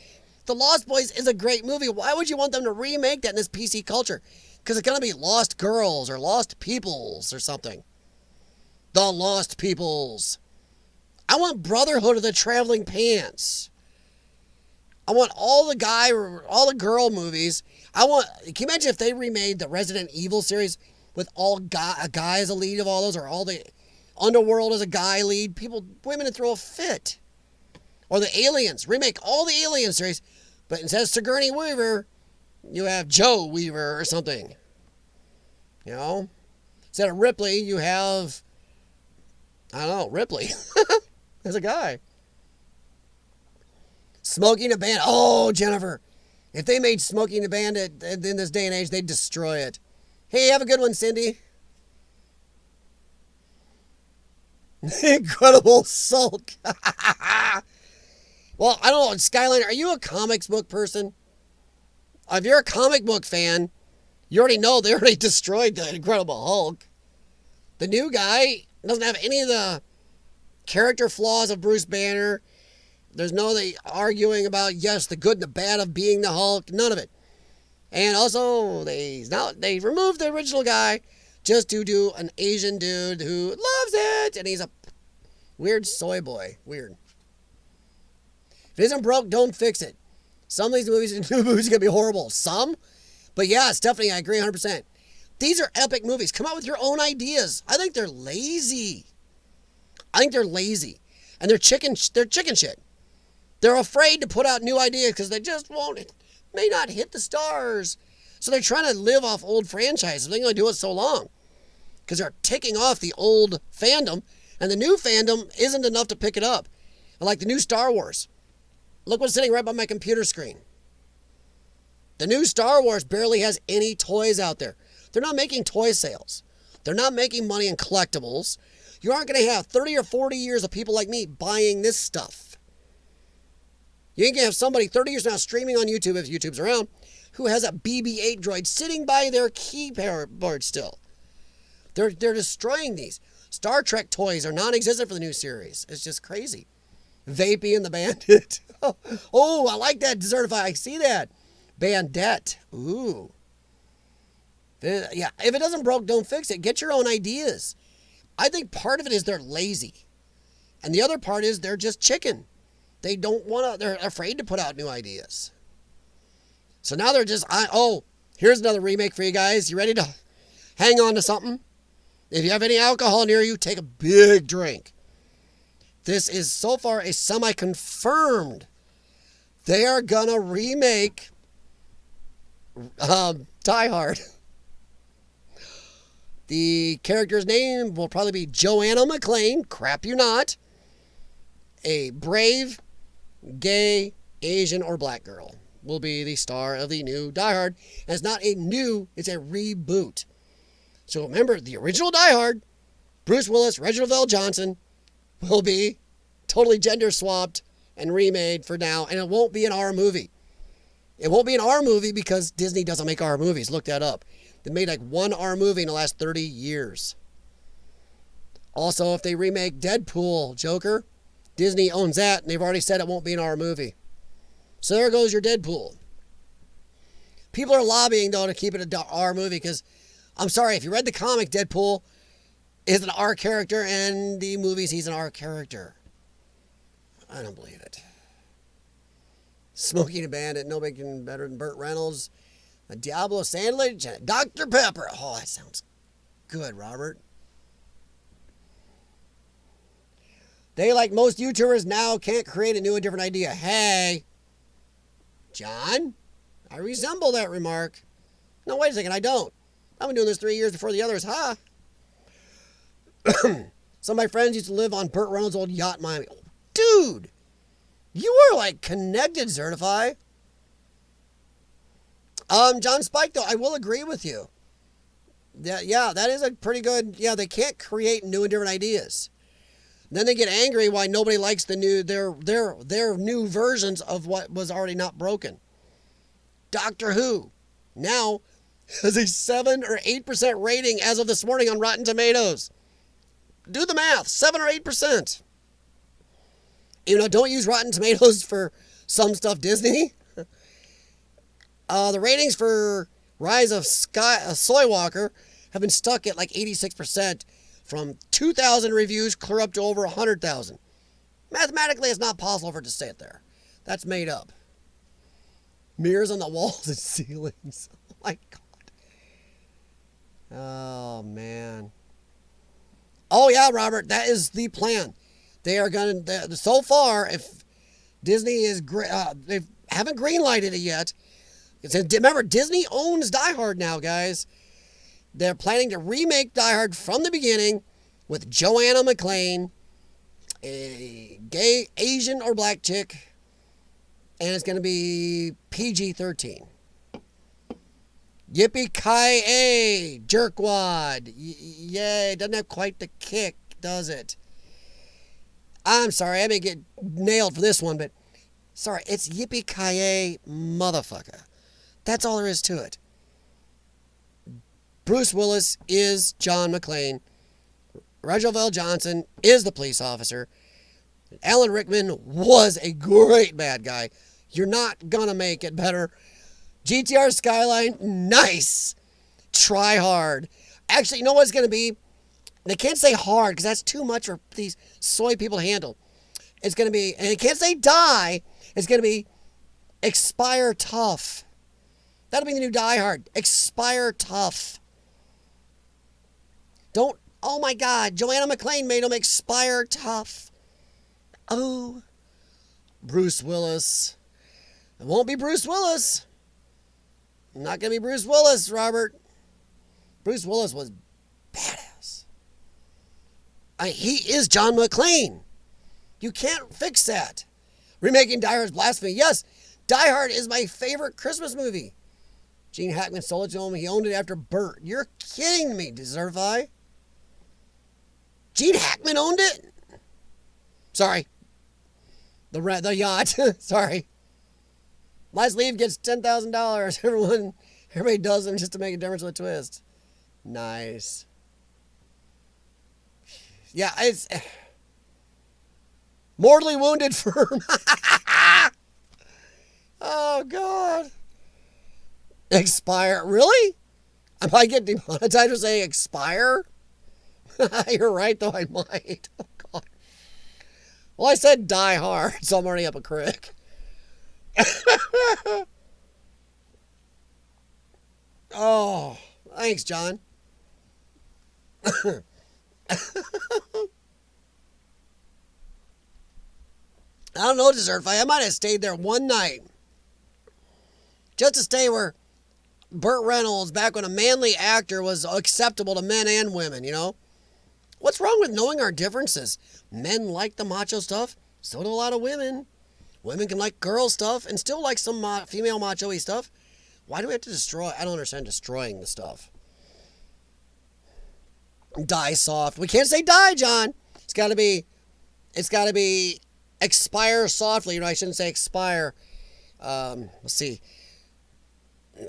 The Lost Boys is a great movie. Why would you want them to remake that in this PC culture? Because it's going to be Lost Girls or Lost Peoples or something. The Lost Peoples. I want Brotherhood of the Traveling Pants. I want all the girl movies. Can you imagine if they remade the Resident Evil series with all a guy as a lead of all those, or all the Underworld as a guy lead? Women would throw a fit. Or the Aliens. Remake all the Alien series, but instead of Sigourney Weaver, you have Joe Weaver or something. You know? Instead of Ripley, you have, I don't know, Ripley as a guy. Smoking a Bandit. Oh, Jennifer. If they made Smoking a Bandit in this day and age, they'd destroy it. Hey, have a good one, Cindy. Incredible Sulk. Well, I don't know, Skyline, are you a comics book person? If you're a comic book fan, you already know they already destroyed the Incredible Hulk. The new guy doesn't have any of the character flaws of Bruce Banner. There's no arguing about, yes, the good and the bad of being the Hulk. None of it. And also, they removed the original guy just to do an Asian dude who loves it. And he's a weird soy boy. Weird. If it isn't broke, don't fix it. Some of these movies are going to be horrible. Some. But yeah, Stephanie, I agree 100%. These are epic movies. Come out with your own ideas. I think they're lazy. And they're chicken shit. They're afraid to put out new ideas because they just may not hit the stars. So they're trying to live off old franchises. They can only do it so long because they're ticking off the old fandom, and the new fandom isn't enough to pick it up. Like the new Star Wars. Look what's sitting right by my computer screen. The new Star Wars barely has any toys out there. They're not making toy sales. They're not making money in collectibles. You aren't going to have 30 or 40 years of people like me buying this stuff. You ain't going to have somebody 30 years now streaming on YouTube, if YouTube's around, who has a BB-8 droid sitting by their keyboard still. They're destroying these. Star Trek toys are non-existent for the new series. It's just crazy. Vapey and the Bandit. Oh, I like that. Desertify. I see that. Bandette. Ooh. Yeah, if it doesn't broke, don't fix it. Get your own ideas. I think part of it is they're lazy. And the other part is they're just chicken. They don't want to, they're afraid to put out new ideas. So now they're just, here's another remake for you guys. You ready to hang on to something? If you have any alcohol near you, take a big drink. This is so far a semi-confirmed. They are going to remake Die Hard. The character's name will probably be Joanna McClane. Crap you not. A brave, gay, Asian, or black girl will be the star of the new Die Hard. And it's not a new, it's a reboot. So remember, the original Die Hard, Bruce Willis, Reginald Vell Johnson, will be totally gender swapped and remade for now. And it won't be an R movie. It won't be an R movie because Disney doesn't make R movies. Look that up. They made like one R movie in the last 30 years. Also, if they remake Deadpool Joker, Disney owns that, and they've already said it won't be an R movie. So there goes your Deadpool. People are lobbying, though, to keep it an R movie because, I'm sorry, if you read the comic, Deadpool is an R character, and the movies, he's an R character. I don't believe it. Smokey the Bandit, nobody can better than Burt Reynolds. A Diablo sandwich, Dr. Pepper. Oh, that sounds good, Robert. They, like most YouTubers now, can't create a new and different idea. Hey, John, I resemble that remark. No, wait a second, I don't. I've been doing this 3 years before the others, huh? Some of my friends used to live on Burt Reynolds' old yacht in Miami. Dude, you are like connected, Certify. John Spike, though, I will agree with you. Yeah, that is a pretty good, they can't create new and different ideas. Then they get angry why nobody likes the new, their new versions of what was already not broken. Doctor Who now has a 7 or 8% rating as of this morning on Rotten Tomatoes. Do the math, 7 or 8%. Don't use Rotten Tomatoes for some stuff, Disney. The ratings for Rise of Skywalker have been stuck at like 86% from 2,000 reviews clear up to over 100,000. Mathematically, it's not possible for it to stay there. That's made up. Mirrors on the walls and ceilings. Oh my God. Oh man. Oh yeah, Robert, that is the plan. They are going to, so far, if Disney is, they haven't greenlighted it yet. Remember, Disney owns Die Hard now, guys. They're planning to remake Die Hard from the beginning with Joanna McClane, a gay Asian or black chick, and it's going to be PG-13. Yippee-ki-yay, jerkwad. Yay, doesn't have quite the kick, does it? I'm sorry, I may get nailed for this one, but sorry, it's yippee-ki-yay, motherfucker. That's all there is to it. Bruce Willis is John McClane. Reginald Vell Johnson is the police officer. Alan Rickman was a great bad guy. You're not going to make it better. GTR Skyline, nice. Try hard. Actually, you know what it's going to be? They can't say hard because that's too much for these soy people to handle. It's going to be, and they can't say die. It's going to be expire tough. That'll be the new Die Hard. Expire tough. Don't, oh my God, Joanna McClane made him expire tough. Oh, Bruce Willis. It won't be Bruce Willis. Not going to be Bruce Willis, Robert. Bruce Willis was badass. He is John McClane. You can't fix that. Remaking Die Hard is blasphemy. Yes, Die Hard is my favorite Christmas movie. Gene Hackman sold it to him. He owned it after Burt. You're kidding me, Desertify. Gene Hackman owned it? Sorry. The yacht. Sorry. Last Leave gets $10,000. Everybody does them just to make a difference with a twist. Nice. Yeah, it's mortally wounded firm. Oh, God. Expire. Really? I might get demonetized for saying expire? You're right, though. I might. Oh, God. Well, I said Die Hard, so I'm already up a creek. Oh, thanks, John. I don't know, Desertify. I might have stayed there one night. Just to stay where Burt Reynolds, back when a manly actor was acceptable to men and women, you know? What's wrong with knowing our differences? Men like the macho stuff. So do a lot of women. Women can like girl stuff and still like some female macho-y stuff. Why do we have to destroy? I don't understand destroying the stuff. Die soft. We can't say die, John. It's got to be expire softly. You know, I shouldn't say expire. Let's see.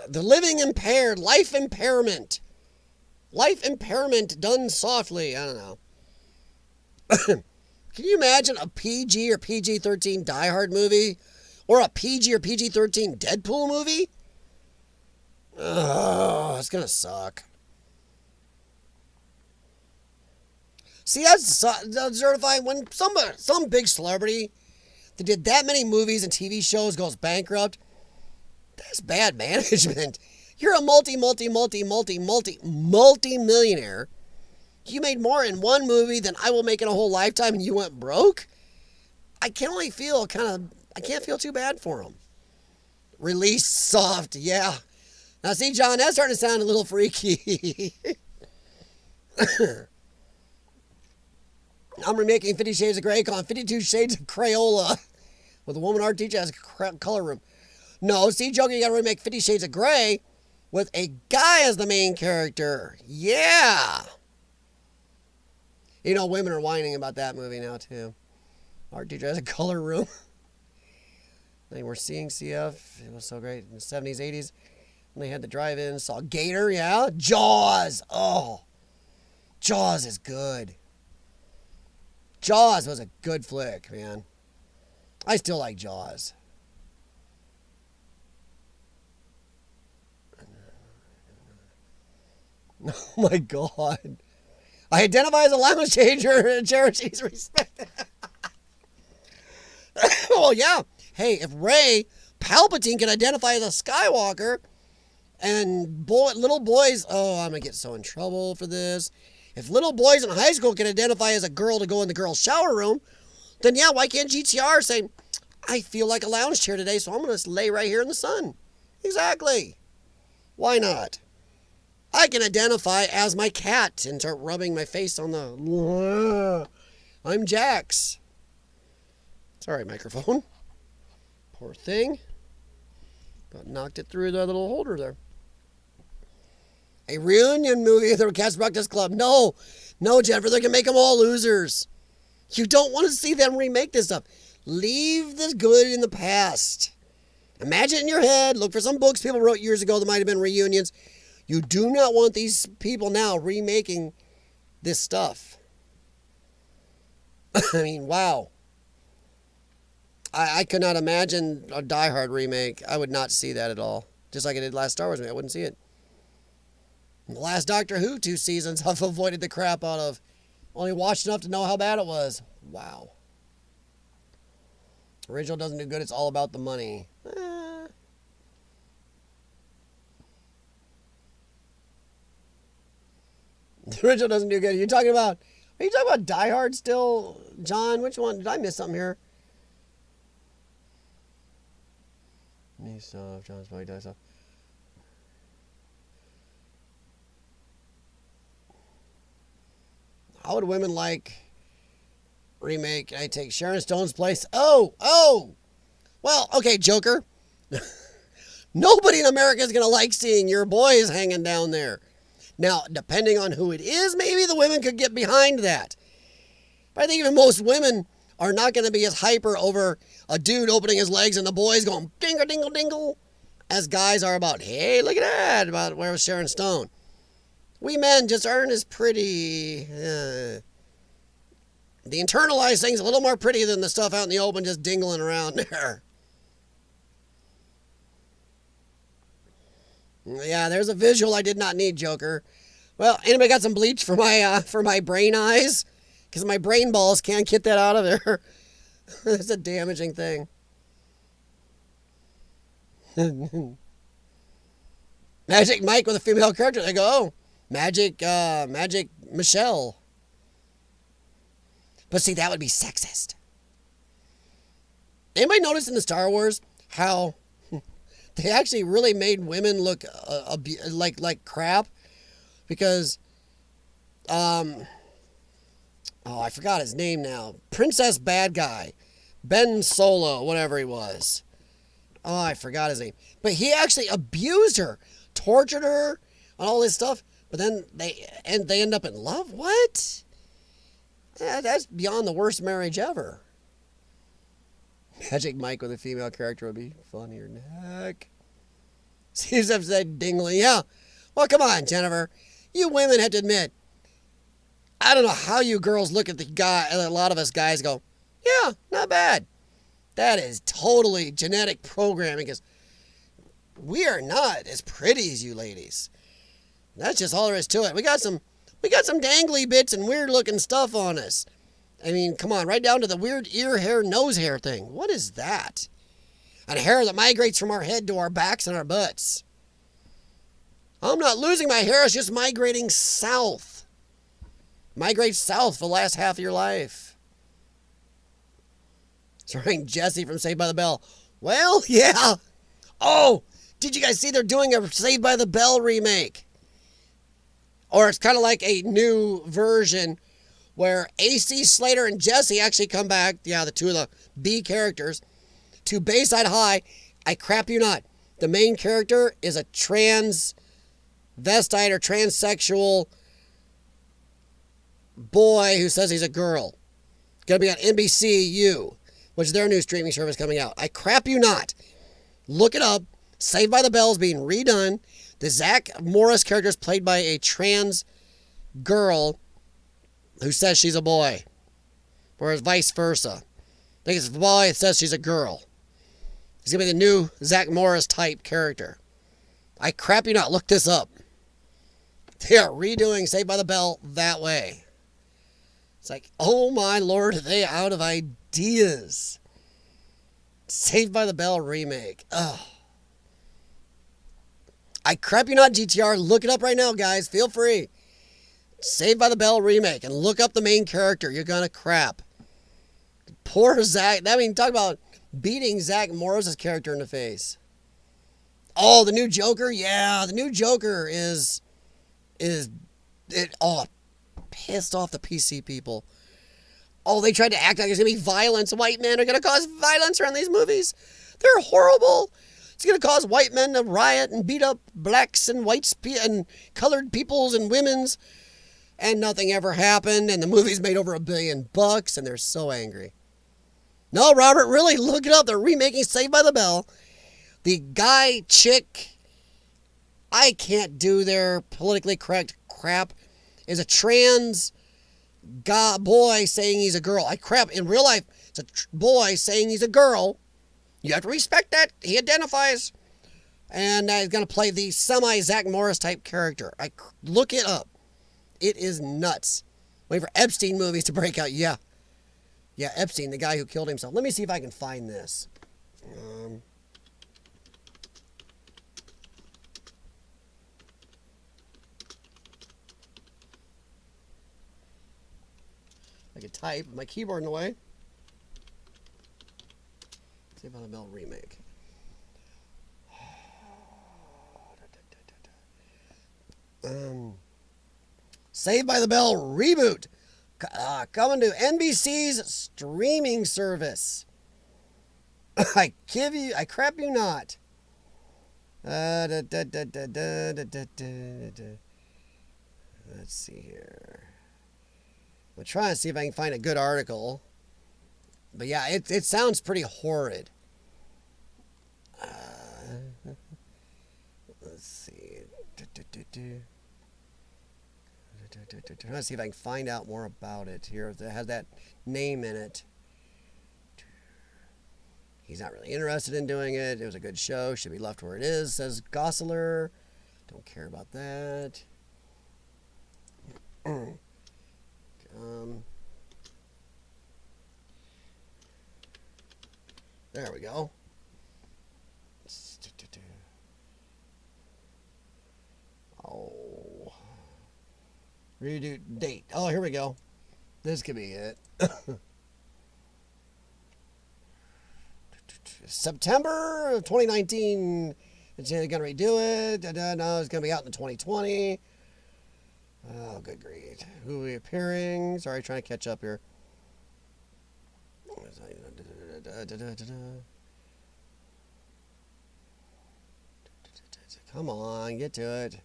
The living impaired. Life impairment. Life impairment done softly. I don't know. Can you imagine a PG or PG-13 Die Hard movie? Or a PG or PG-13 Deadpool movie? Oh, it's going to suck. See, that's certified when some big celebrity that did that many movies and TV shows goes bankrupt. That's bad management. You're a multi-millionaire. You made more in one movie than I will make in a whole lifetime and you went broke? I can only feel I can't feel too bad for him. Release soft, yeah. Now see, John, that's starting to sound a little freaky. I'm remaking 50 Shades of Grey, calling 52 Shades of Crayola with a woman art teacher as a color room. No, see, Joker, you gotta remake 50 Shades of Grey with a guy as the main character. Yeah. You know, women are whining about that movie now, too. Art teacher has a color room. They were seeing CF. It was so great in the 70s, 80s. And they had the drive-in, saw Gator, yeah. Jaws. Oh. Jaws is good. Jaws was a good flick, man. I still like Jaws. Oh my God. I identify as a lounge changer and charities respect. Well, yeah. Hey, if Rey Palpatine can identify as a Skywalker and little boys, oh, I'm going to get so in trouble for this. If little boys in high school can identify as a girl to go in the girls' shower room, then yeah, why can't GTR say, I feel like a lounge chair today, so I'm going to lay right here in the sun? Exactly. Why not? I can identify as my cat and start rubbing my face on the... I'm Jax. Sorry, microphone. Poor thing. But knocked it through the little holder there. A reunion movie at the Cast Breakfast Club. No, Jennifer, they're going to make them all losers. You don't want to see them remake this stuff. Leave the good in the past. Imagine it in your head. Look for some books people wrote years ago that might have been reunions. You do not want these people now remaking this stuff. I mean, wow. I could not imagine a Die Hard remake. I would not see that at all. Just like I did last Star Wars movie, I wouldn't see it. The last Doctor Who 2 seasons I've avoided the crap out of. Only watched enough to know how bad it was. Wow. Original doesn't do good, it's all about the money. The original doesn't do good. Are you talking about Die Hard still, John? Which one? Did I miss something here? Me stuff, John's probably die stuff. How would women like remake? I take Sharon Stone's place. Oh. Well, okay, Joker. Nobody in America is gonna like seeing your boys hanging down there. Now, depending on who it is, maybe the women could get behind that. But I think even most women are not going to be as hyper over a dude opening his legs and the boys going dingle, dingle, dingle, as guys are about, hey, look at that, about where was Sharon Stone. We men just aren't as pretty. The internalized thing's a little more pretty than the stuff out in the open just dingling around there. Yeah, there's a visual I did not need, Joker. Well, anybody got some bleach for my brain eyes? Because my brain balls can't get that out of there. It's a damaging thing. Magic Mike with a female character. They go, oh, Magic Michelle. But see, that would be sexist. Anybody notice in the Star Wars how they actually really made women look like crap? Because, oh, I forgot his name now. Princess Bad Guy. Ben Solo, whatever he was. Oh, I forgot his name. But he actually abused her, tortured her, and all this stuff. But then they end up in love? What? Yeah, that's beyond the worst marriage ever. Magic Mike with a female character would be funnier than heck. Seems upset dingling. Yeah. Well, come on, Jennifer. You women have to admit, I don't know how you girls look at the guy, a lot of us guys go, yeah, not bad. That is totally genetic programming because we are not as pretty as you ladies. That's just all there is to it. We got some dangly bits and weird looking stuff on us. I mean, come on, right down to the weird ear hair, nose hair thing. What is that? And hair that migrates from our head to our backs and our butts. I'm not losing my hair, it's just migrating south. Migrate south for the last half of your life. Starring Jesse from Saved by the Bell. Well, yeah. Oh, did you guys see they're doing a Saved by the Bell remake? Or it's kind of like a new version where AC Slater and Jesse actually come back, yeah, the two of the B characters, to Bayside High. I crap you not. The main character is a transvestite or transsexual boy who says he's a girl. Gonna be on NBCU, which is their new streaming service coming out. I crap you not. Look it up. Saved by the Bell is being redone. The Zach Morris character is played by a trans girl who says she's a boy. Whereas vice versa. I think it's a boy, it says she's a girl. He's going to be the new Zach Morris type character. I crap you not, look this up. They are redoing Saved by the Bell that way. It's like, oh my lord, are they out of ideas? Saved by the Bell remake. Ugh. I crap you not, GTR. Look it up right now, guys. Feel free. Saved by the Bell remake and look up the main character. You're going to crap. Poor Zach. I mean, talk about beating Zach Morris' character in the face. Oh, the new Joker? Yeah, the new Joker is pissed off the PC people. Oh, they tried to act like there's going to be violence. White men are going to cause violence around these movies. They're horrible. It's going to cause white men to riot and beat up blacks and whites and colored peoples and women's. And nothing ever happened. And the movie's made over $1 billion. And they're so angry. No, Robert, really, look it up. They're remaking Saved by the Bell. The guy, chick, I can't do their politically correct crap, is a trans boy saying he's a girl. Crap, in real life, it's a boy saying he's a girl. You have to respect that. He identifies. And he's going to play the semi-Zach Morris type character. Look it up. It is nuts. Wait for Epstein movies to break out. Yeah. Yeah, Epstein, the guy who killed himself. Let me see if I can find this. I could type with my keyboard in the way. Saved by the Bell remake. Saved by the Bell reboot. Coming to NBC's streaming service. I crap you not. Let's see here. I'm trying to see if I can find a good article. But yeah, it sounds pretty horrid. Let's see. Trying to see if I can find out more about it here. If it has that name in it. He's not really interested in doing it. It was a good show. Should be left where it is, says Gosseler. Don't care about that. There we go. Oh. Redo date. Oh, here we go. This could be it. September of 2019. It's going to redo it. No, it's going to be out in 2020. Oh, good grief. Who are we appearing? Sorry, trying to catch up here. Come on, get to it.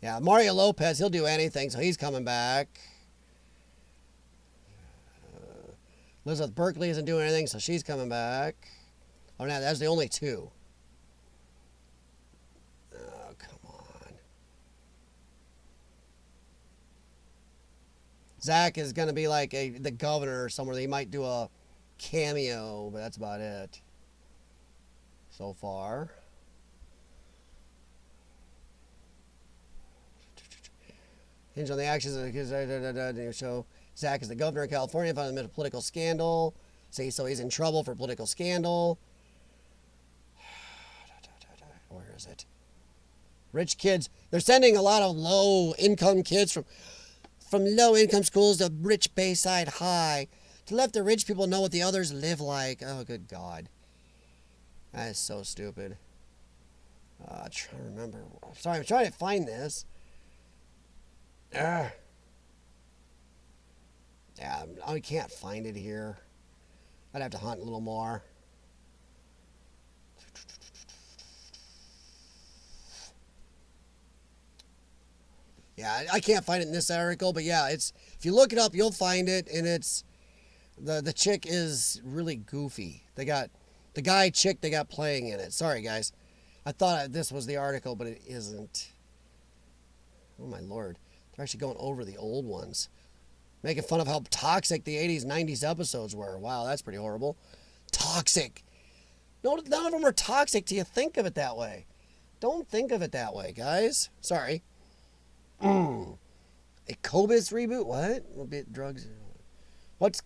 Yeah, Mario Lopez, he'll do anything, so he's coming back. Elizabeth Berkley isn't doing anything, so she's coming back. Oh, no, that's the only two. Oh, come on. Zach is going to be like the governor or somewhere. He might do a cameo, but that's about it so far. Hinge on the actions of the show. Zach is the governor of California, found him in a political scandal. See, so he's in trouble for political scandal. Where is it? Rich kids. They're sending a lot of low-income kids from low-income schools to rich Bayside High to let the rich people know what the others live like. Oh, good God. That is so stupid. I'm trying to remember. Sorry, I'm trying to find this. Yeah, I can't find it here. I'd have to hunt a little more. Yeah, I can't find it in this article, but yeah, if you look it up, you'll find it, and it's the chick is really goofy. They got the guy chick they got playing in it. Sorry, guys. I thought this was the article, but it isn't. Oh my Lord. They're actually going over the old ones. Making fun of how toxic the 80s, 90s episodes were. Wow, that's pretty horrible. Toxic. No, none of them are toxic till you think of it that way. Don't think of it that way, guys. Sorry. A Cobus reboot? What? A bit drugs. What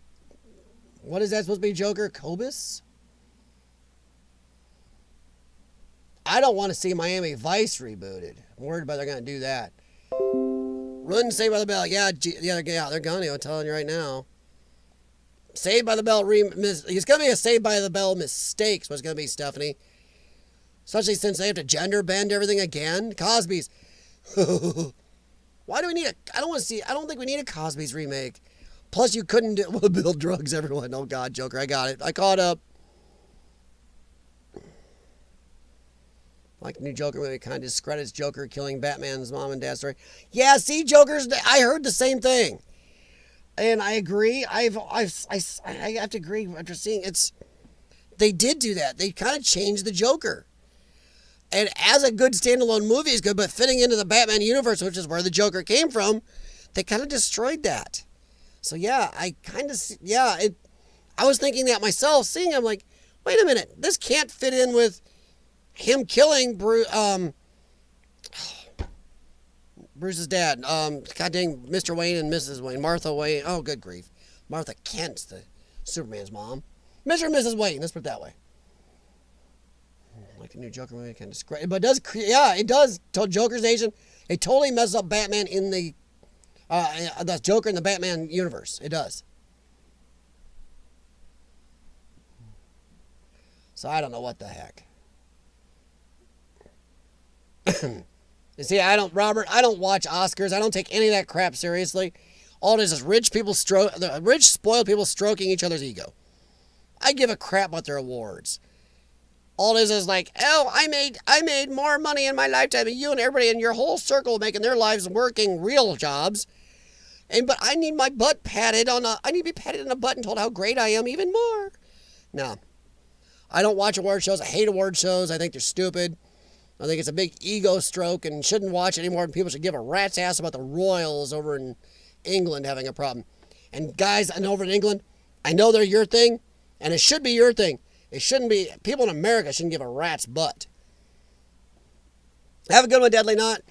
is that supposed to be, Joker? Cobus? I don't want to see Miami Vice rebooted. I'm worried about they're going to do that. Run, Saved by the Bell. Yeah, they're going to. I'm telling you right now. Saved by the Bell. It's going to be a Saved by the Bell mistake. What's going to be, Stephanie? Especially since they have to gender bend everything again. Cosby's. Why do we need I don't think we need a Cosby's remake. Plus, you couldn't build drugs, everyone. Oh, God, Joker. I got it. I caught up. Like the new Joker movie kind of discredits Joker killing Batman's mom and dad story. Yeah, see, I heard the same thing. And I agree. I have to agree after seeing they did do that. They kind of changed the Joker. And as a good standalone movie is good, but fitting into the Batman universe, which is where the Joker came from, they kind of destroyed that. So yeah, I kind of yeah. I was thinking that myself. Seeing, I'm like, wait a minute, this can't fit in with him killing Bruce's dad. God dang, Mr. Wayne and Mrs. Wayne, Martha Wayne. Oh, good grief, Martha Kent's the Superman's mom. Mr. and Mrs. Wayne. Let's put it that way. Like the new Joker movie, kind of describe, but it does. Yeah, it does. Joker's Nation. It totally messes up Batman in the Joker in the Batman universe. It does. So I don't know what the heck. You see, Robert, I don't watch Oscars. I don't take any of that crap seriously. All it is rich people spoiled people stroking each other's ego. I give a crap about their awards. All it is like, oh, I made more money in my lifetime than you and everybody in your whole circle making their lives working real jobs. But I need my butt patted I need to be patted on the butt and told how great I am even more. No. I don't watch award shows. I hate award shows. I think they're stupid. I think it's a big ego stroke and shouldn't watch anymore. And people should give a rat's ass about the Royals over in England having a problem. And guys, over in England, I know they're your thing, and it should be your thing. It shouldn't be. People in America shouldn't give a rat's butt. Have a good one, Deadly Knot.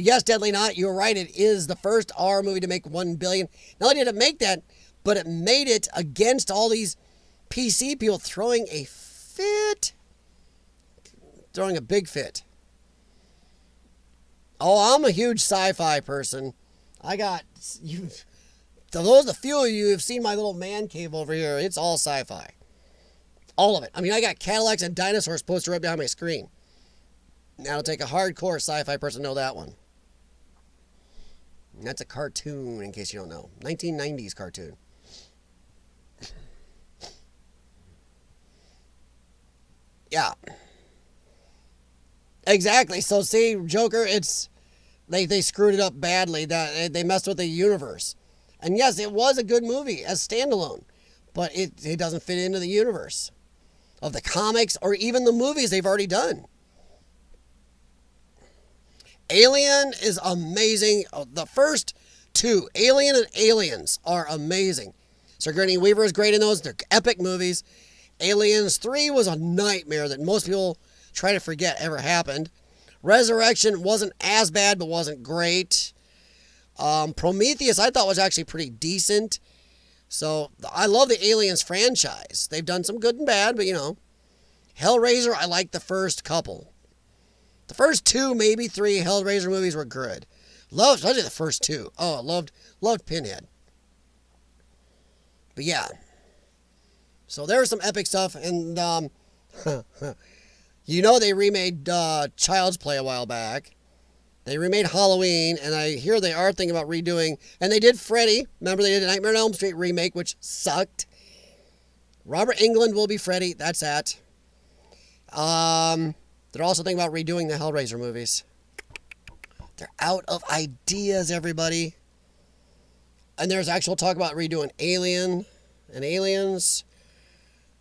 Yes, Deadly Knot, you're right. It is the first R movie to make $1 billion. Not only did it make that, but it made it against all these PC people throwing a fit. Throwing a big fit. Oh, I'm a huge sci-fi person. The few of you who have seen my little man cave over here, it's all sci-fi. All of it. I mean, I got Cadillacs and dinosaurs posted right behind my screen. Now it'll take a hardcore sci-fi person to know that one. And that's a cartoon, in case you don't know. 1990s cartoon. Yeah. Exactly. So see, Joker, they screwed it up badly. That they messed with the universe. And yes, it was a good movie as standalone, but it doesn't fit into the universe of the comics or even the movies they've already done. Alien is amazing. The first two, Alien and Aliens, are amazing. Sigourney Weaver is great in those. They're epic movies. Aliens 3 was a nightmare that most people try to forget ever happened. Resurrection wasn't as bad, but wasn't great. Prometheus I thought was actually pretty decent. So I love the Aliens franchise. They've done some good and bad, but you know. Hellraiser, I like the first couple. The first two, maybe three Hellraiser movies were good. Especially the first two. Oh, I loved Pinhead. But yeah. So there was some epic stuff, and you know they remade Child's Play a while back. They remade Halloween, and I hear they are thinking about redoing, and they did Freddy. Remember they did a Nightmare on Elm Street remake, which sucked. Robert Englund will be Freddy. That's that. They're also thinking about redoing the Hellraiser movies. They're out of ideas, everybody. And there's actual talk about redoing Alien and Aliens.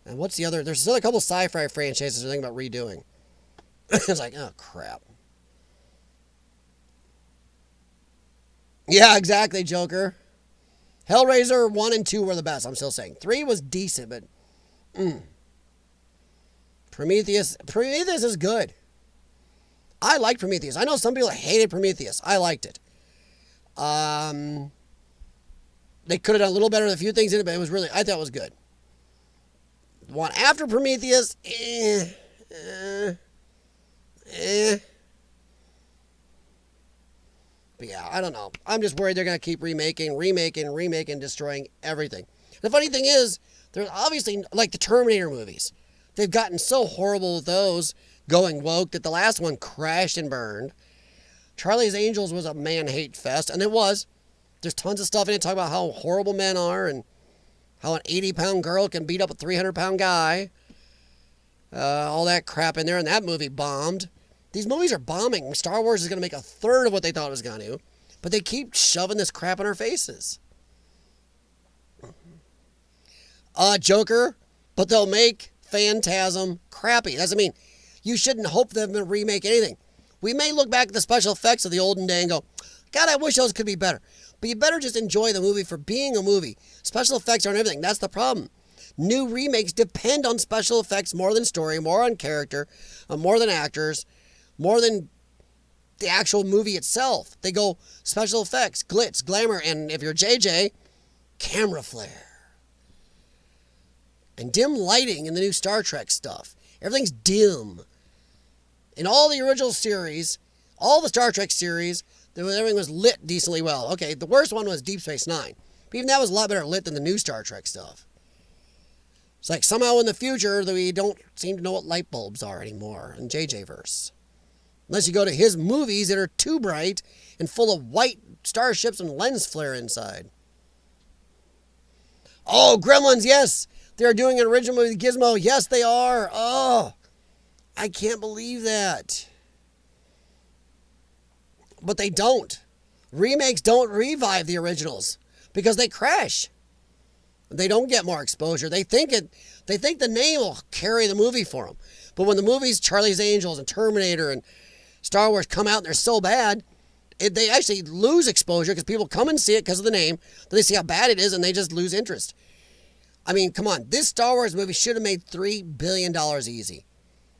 And what's the other? There's still a couple sci-fi franchises they're thinking about redoing. It's like, oh, crap. Yeah, exactly, Joker. Hellraiser 1 and 2 were the best, I'm still saying. 3 was decent, but... Prometheus is good. I like Prometheus. I know some people hated Prometheus. I liked it. They could have done a little better with a few things in it, but I thought it was good. The one after Prometheus, But yeah, I don't know. I'm just worried they're going to keep remaking, destroying everything. The funny thing is, there's obviously, like the Terminator movies, they've gotten so horrible with those going woke that the last one crashed and burned. Charlie's Angels was a man-hate fest, and it was. There's tons of stuff in it talking about how horrible men are and how an 80-pound girl can beat up a 300-pound guy. All that crap in there, and that movie bombed. These movies are bombing. Star Wars is going to make a third of what they thought it was going to, but they keep shoving this crap in our faces. Joker, but they'll make Phantasm crappy. Doesn't mean you shouldn't hope them to remake anything. We may look back at the special effects of the olden day and go, God, I wish those could be better. But you better just enjoy the movie for being a movie. Special effects aren't everything. That's the problem. New remakes depend on special effects more than story, more on character, more than actors, more than the actual movie itself. They go special effects, glitz, glamour, and if you're JJ, camera flare. And dim lighting in the new Star Trek stuff. Everything's dim. In all the original series, all the Star Trek series, everything was lit decently well. Okay, the worst one was Deep Space Nine. But even that was a lot better lit than the new Star Trek stuff. It's like somehow in the future that we don't seem to know what light bulbs are anymore in JJ-verse. Unless you go to his movies that are too bright and full of white starships and lens flare inside. Oh, Gremlins, yes. They're doing an original movie with Gizmo. Yes, they are. Oh, I can't believe that. But they don't. Remakes don't revive the originals because they crash. They don't get more exposure. They think the name will carry the movie for them. But when the movies Charlie's Angels and Terminator and Star Wars come out and they're so bad, they actually lose exposure because people come and see it because of the name. Then they see how bad it is and they just lose interest. I mean, come on. This Star Wars movie should have made $3 billion easy.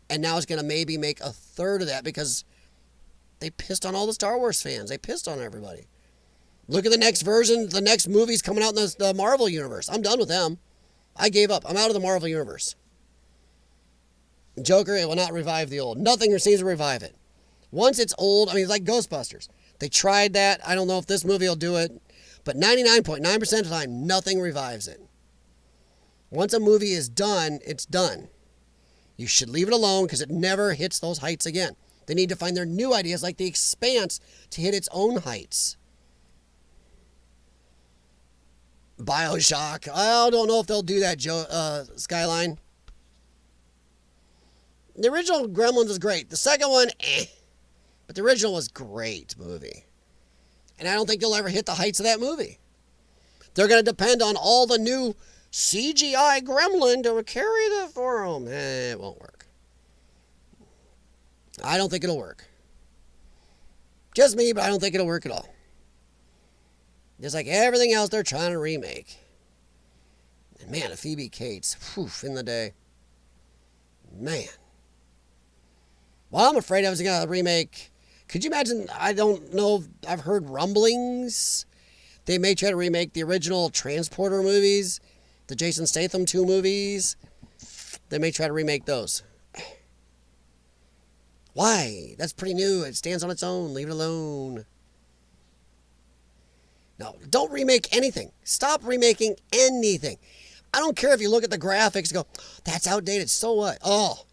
And now it's going to maybe make a third of that because they pissed on all the Star Wars fans. They pissed on everybody. Look at the next version. The next movie's coming out in the Marvel Universe. I'm done with them. I gave up. I'm out of the Marvel Universe. Joker, it will not revive the old. Nothing seems to revive it. Once it's old, I mean, it's like Ghostbusters. They tried that. I don't know if this movie will do it. But 99.9% of the time, nothing revives it. Once a movie is done, it's done. You should leave it alone because it never hits those heights again. They need to find their new ideas like The Expanse to hit its own heights. BioShock. I don't know if they'll do that, Skyline. The original Gremlins was great. The second one, But the original was a great movie. And I don't think they'll ever hit the heights of that movie. They're going to depend on all the new CGI gremlin to carry the for them. It won't work. I don't think it'll work. Just me, but I don't think it'll work at all. Just like everything else they're trying to remake. And man, a Phoebe Cates, in the day. Man. Well, I'm afraid I was going to remake. Could you imagine? I don't know. I've heard rumblings. They may try to remake the original Transporter movies, the Jason Statham 2 movies. They may try to remake those. Why? That's pretty new. It stands on its own. Leave it alone. No, don't remake anything. Stop remaking anything. I don't care if you look at the graphics and go, that's outdated. So what? Oh,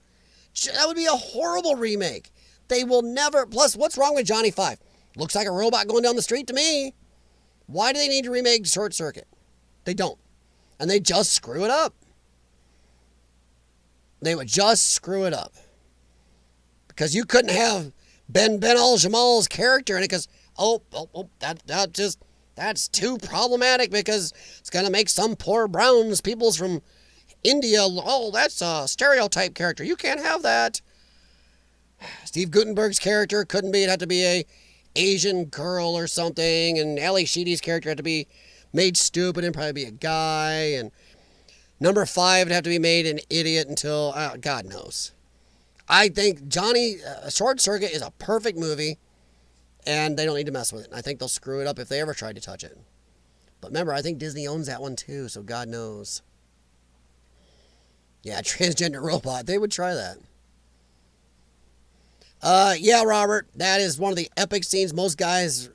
that would be a horrible remake. They will never. Plus, what's wrong with Johnny Five? Looks like a robot going down the street to me. Why do they need to remake Short Circuit? They don't. And they just screw it up. They would just screw it up. Because you couldn't have Ben Al-Jamal's character in it because, that's too problematic because it's going to make some poor browns, peoples from India, that's a stereotype character. You can't have that. Steve Guttenberg's character couldn't be. It had to be a Asian girl or something. And Ali Sheedy's character had to be made stupid and probably be a guy. And number 5 would have to be made an idiot until, God knows. I think Short Circuit is a perfect movie. And they don't need to mess with it. I think they'll screw it up if they ever tried to touch it. But remember, I think Disney owns that one too, so God knows. Yeah, transgender robot. They would try that. Yeah, Robert, that is one of the epic scenes. Most guys,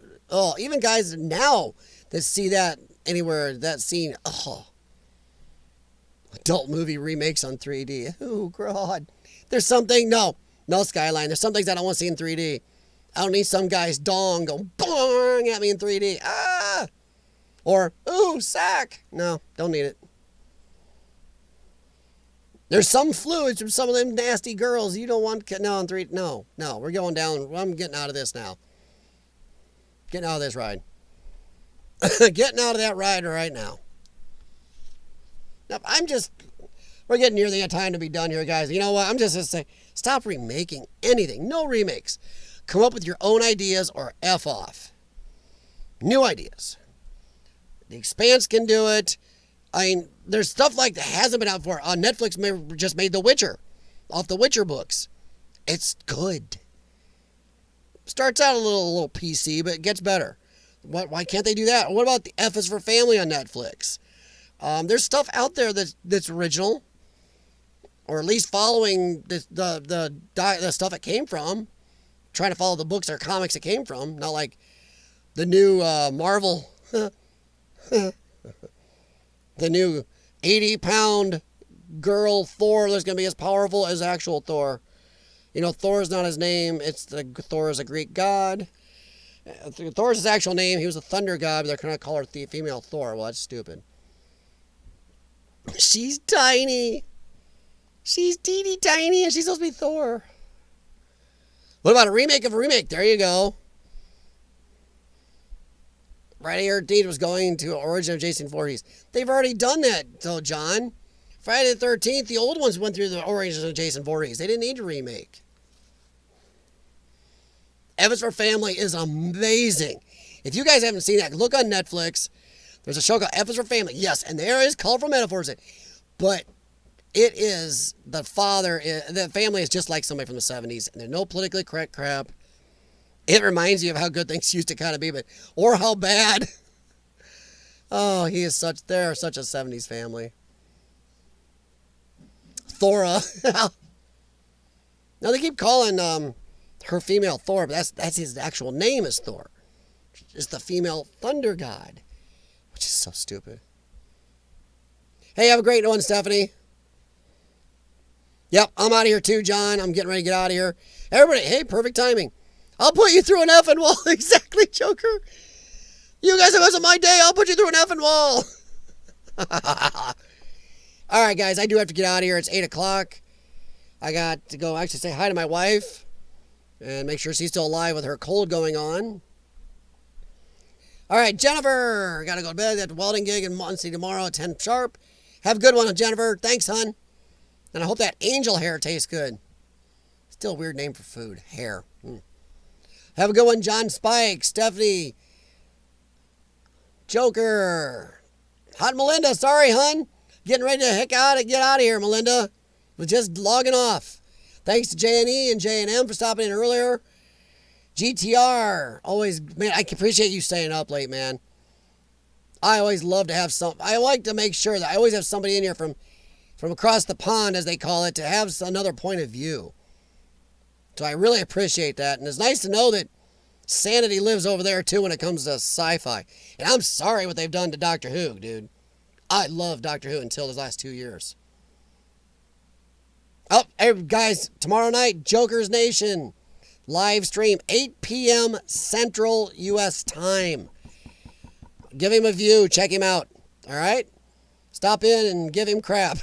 even guys now that see that anywhere, that scene, adult movie remakes on 3D. Oh, God. There's something, no, Skyline. There's some things I don't want to see in 3D. I don't need some guy's dong go bong at me in 3D. Or, ooh, sack. No, don't need it. There's some fluids from some of them nasty girls you don't want. No, in 3D. No, we're going down. I'm getting out of this now. Getting out of this ride. Getting out of that ride right now. Now, we're getting near the time to be done here, guys. You know what? I'm just going to say, stop remaking anything. No remakes. Come up with your own ideas or F off. New ideas. The Expanse can do it. I mean, there's stuff like that hasn't been out before. Netflix just made The Witcher off the Witcher books. It's good. Starts out a little PC, but it gets better. Why can't they do that? What about the F is for Family on Netflix? There's stuff out there that's original, or at least following the stuff it came from. Trying to follow the books or comics it came from, not like the new Marvel, the new 80-pound girl Thor that's going to be as powerful as actual Thor. You know, Thor's not his name. Thor is a Greek god. Thor's his actual name. He was a thunder god, but they're going to call her the female Thor. Well, that's stupid. She's tiny. She's teeny tiny, and she's supposed to be Thor. What about a remake of a remake? There you go. Friday the 13th was going to Origin of Jason Voorhees. They've already done that, though, John. Friday the 13th, the old ones went through the Origin of Jason Voorhees. They didn't need a remake. F is for Family is amazing. If you guys haven't seen that, look on Netflix. There's a show called F is for Family. Yes, and there is colorful metaphors in it. But it is the family is just like somebody from the 70s. And there's no politically correct crap. It reminds you of how good things used to kind of be, or how bad. Oh, they're such a 70s family. Thora. Now they keep calling her female Thor, but that's his actual name is Thor. It's the female thunder god, which is so stupid. Hey, have a great one, Stephanie. Yep, I'm out of here too, John. I'm getting ready to get out of here. Everybody, hey, perfect timing. I'll put you through an effing wall. Exactly, Joker. You guys, it wasn't my day. I'll put you through an effing wall. All right, guys, I do have to get out of here. It's 8 o'clock. I got to go actually say hi to my wife and make sure she's still alive with her cold going on. All right, Jennifer. Got to go to bed at the welding gig in Muncie tomorrow at 10 sharp. Have a good one, Jennifer. Thanks, hon. And I hope that angel hair tastes good. Still a weird name for food. Hair. Have a good one, John Spike, Stephanie, Joker, Hot Melinda. Sorry, hun. Getting ready to get out of here, Melinda. Was just logging off. Thanks to J&E and J&M for stopping in earlier. GTR. Always, man, I appreciate you staying up late, man. I always love to have I like to make sure that I always have somebody in here from across the pond, as they call it, to have another point of view. So I really appreciate that. And it's nice to know that sanity lives over there, too, when it comes to sci-fi. And I'm sorry what they've done to Doctor Who, dude. I love Doctor Who until the last 2 years. Oh, hey, guys, tomorrow night, Joker's Nation. Live stream, 8 p.m. Central U.S. time. Give him a view. Check him out. All right? Stop in and give him crap.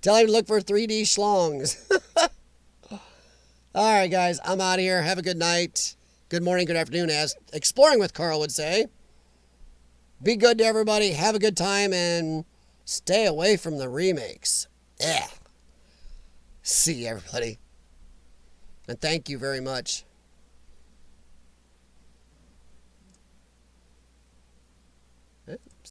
Tell him to look for 3D schlongs. All right, guys, I'm out of here. Have a good night. Good morning, good afternoon, as Exploring with Carl would say. Be good to everybody. Have a good time, and stay away from the remakes. Yeah. See you, everybody. And thank you very much.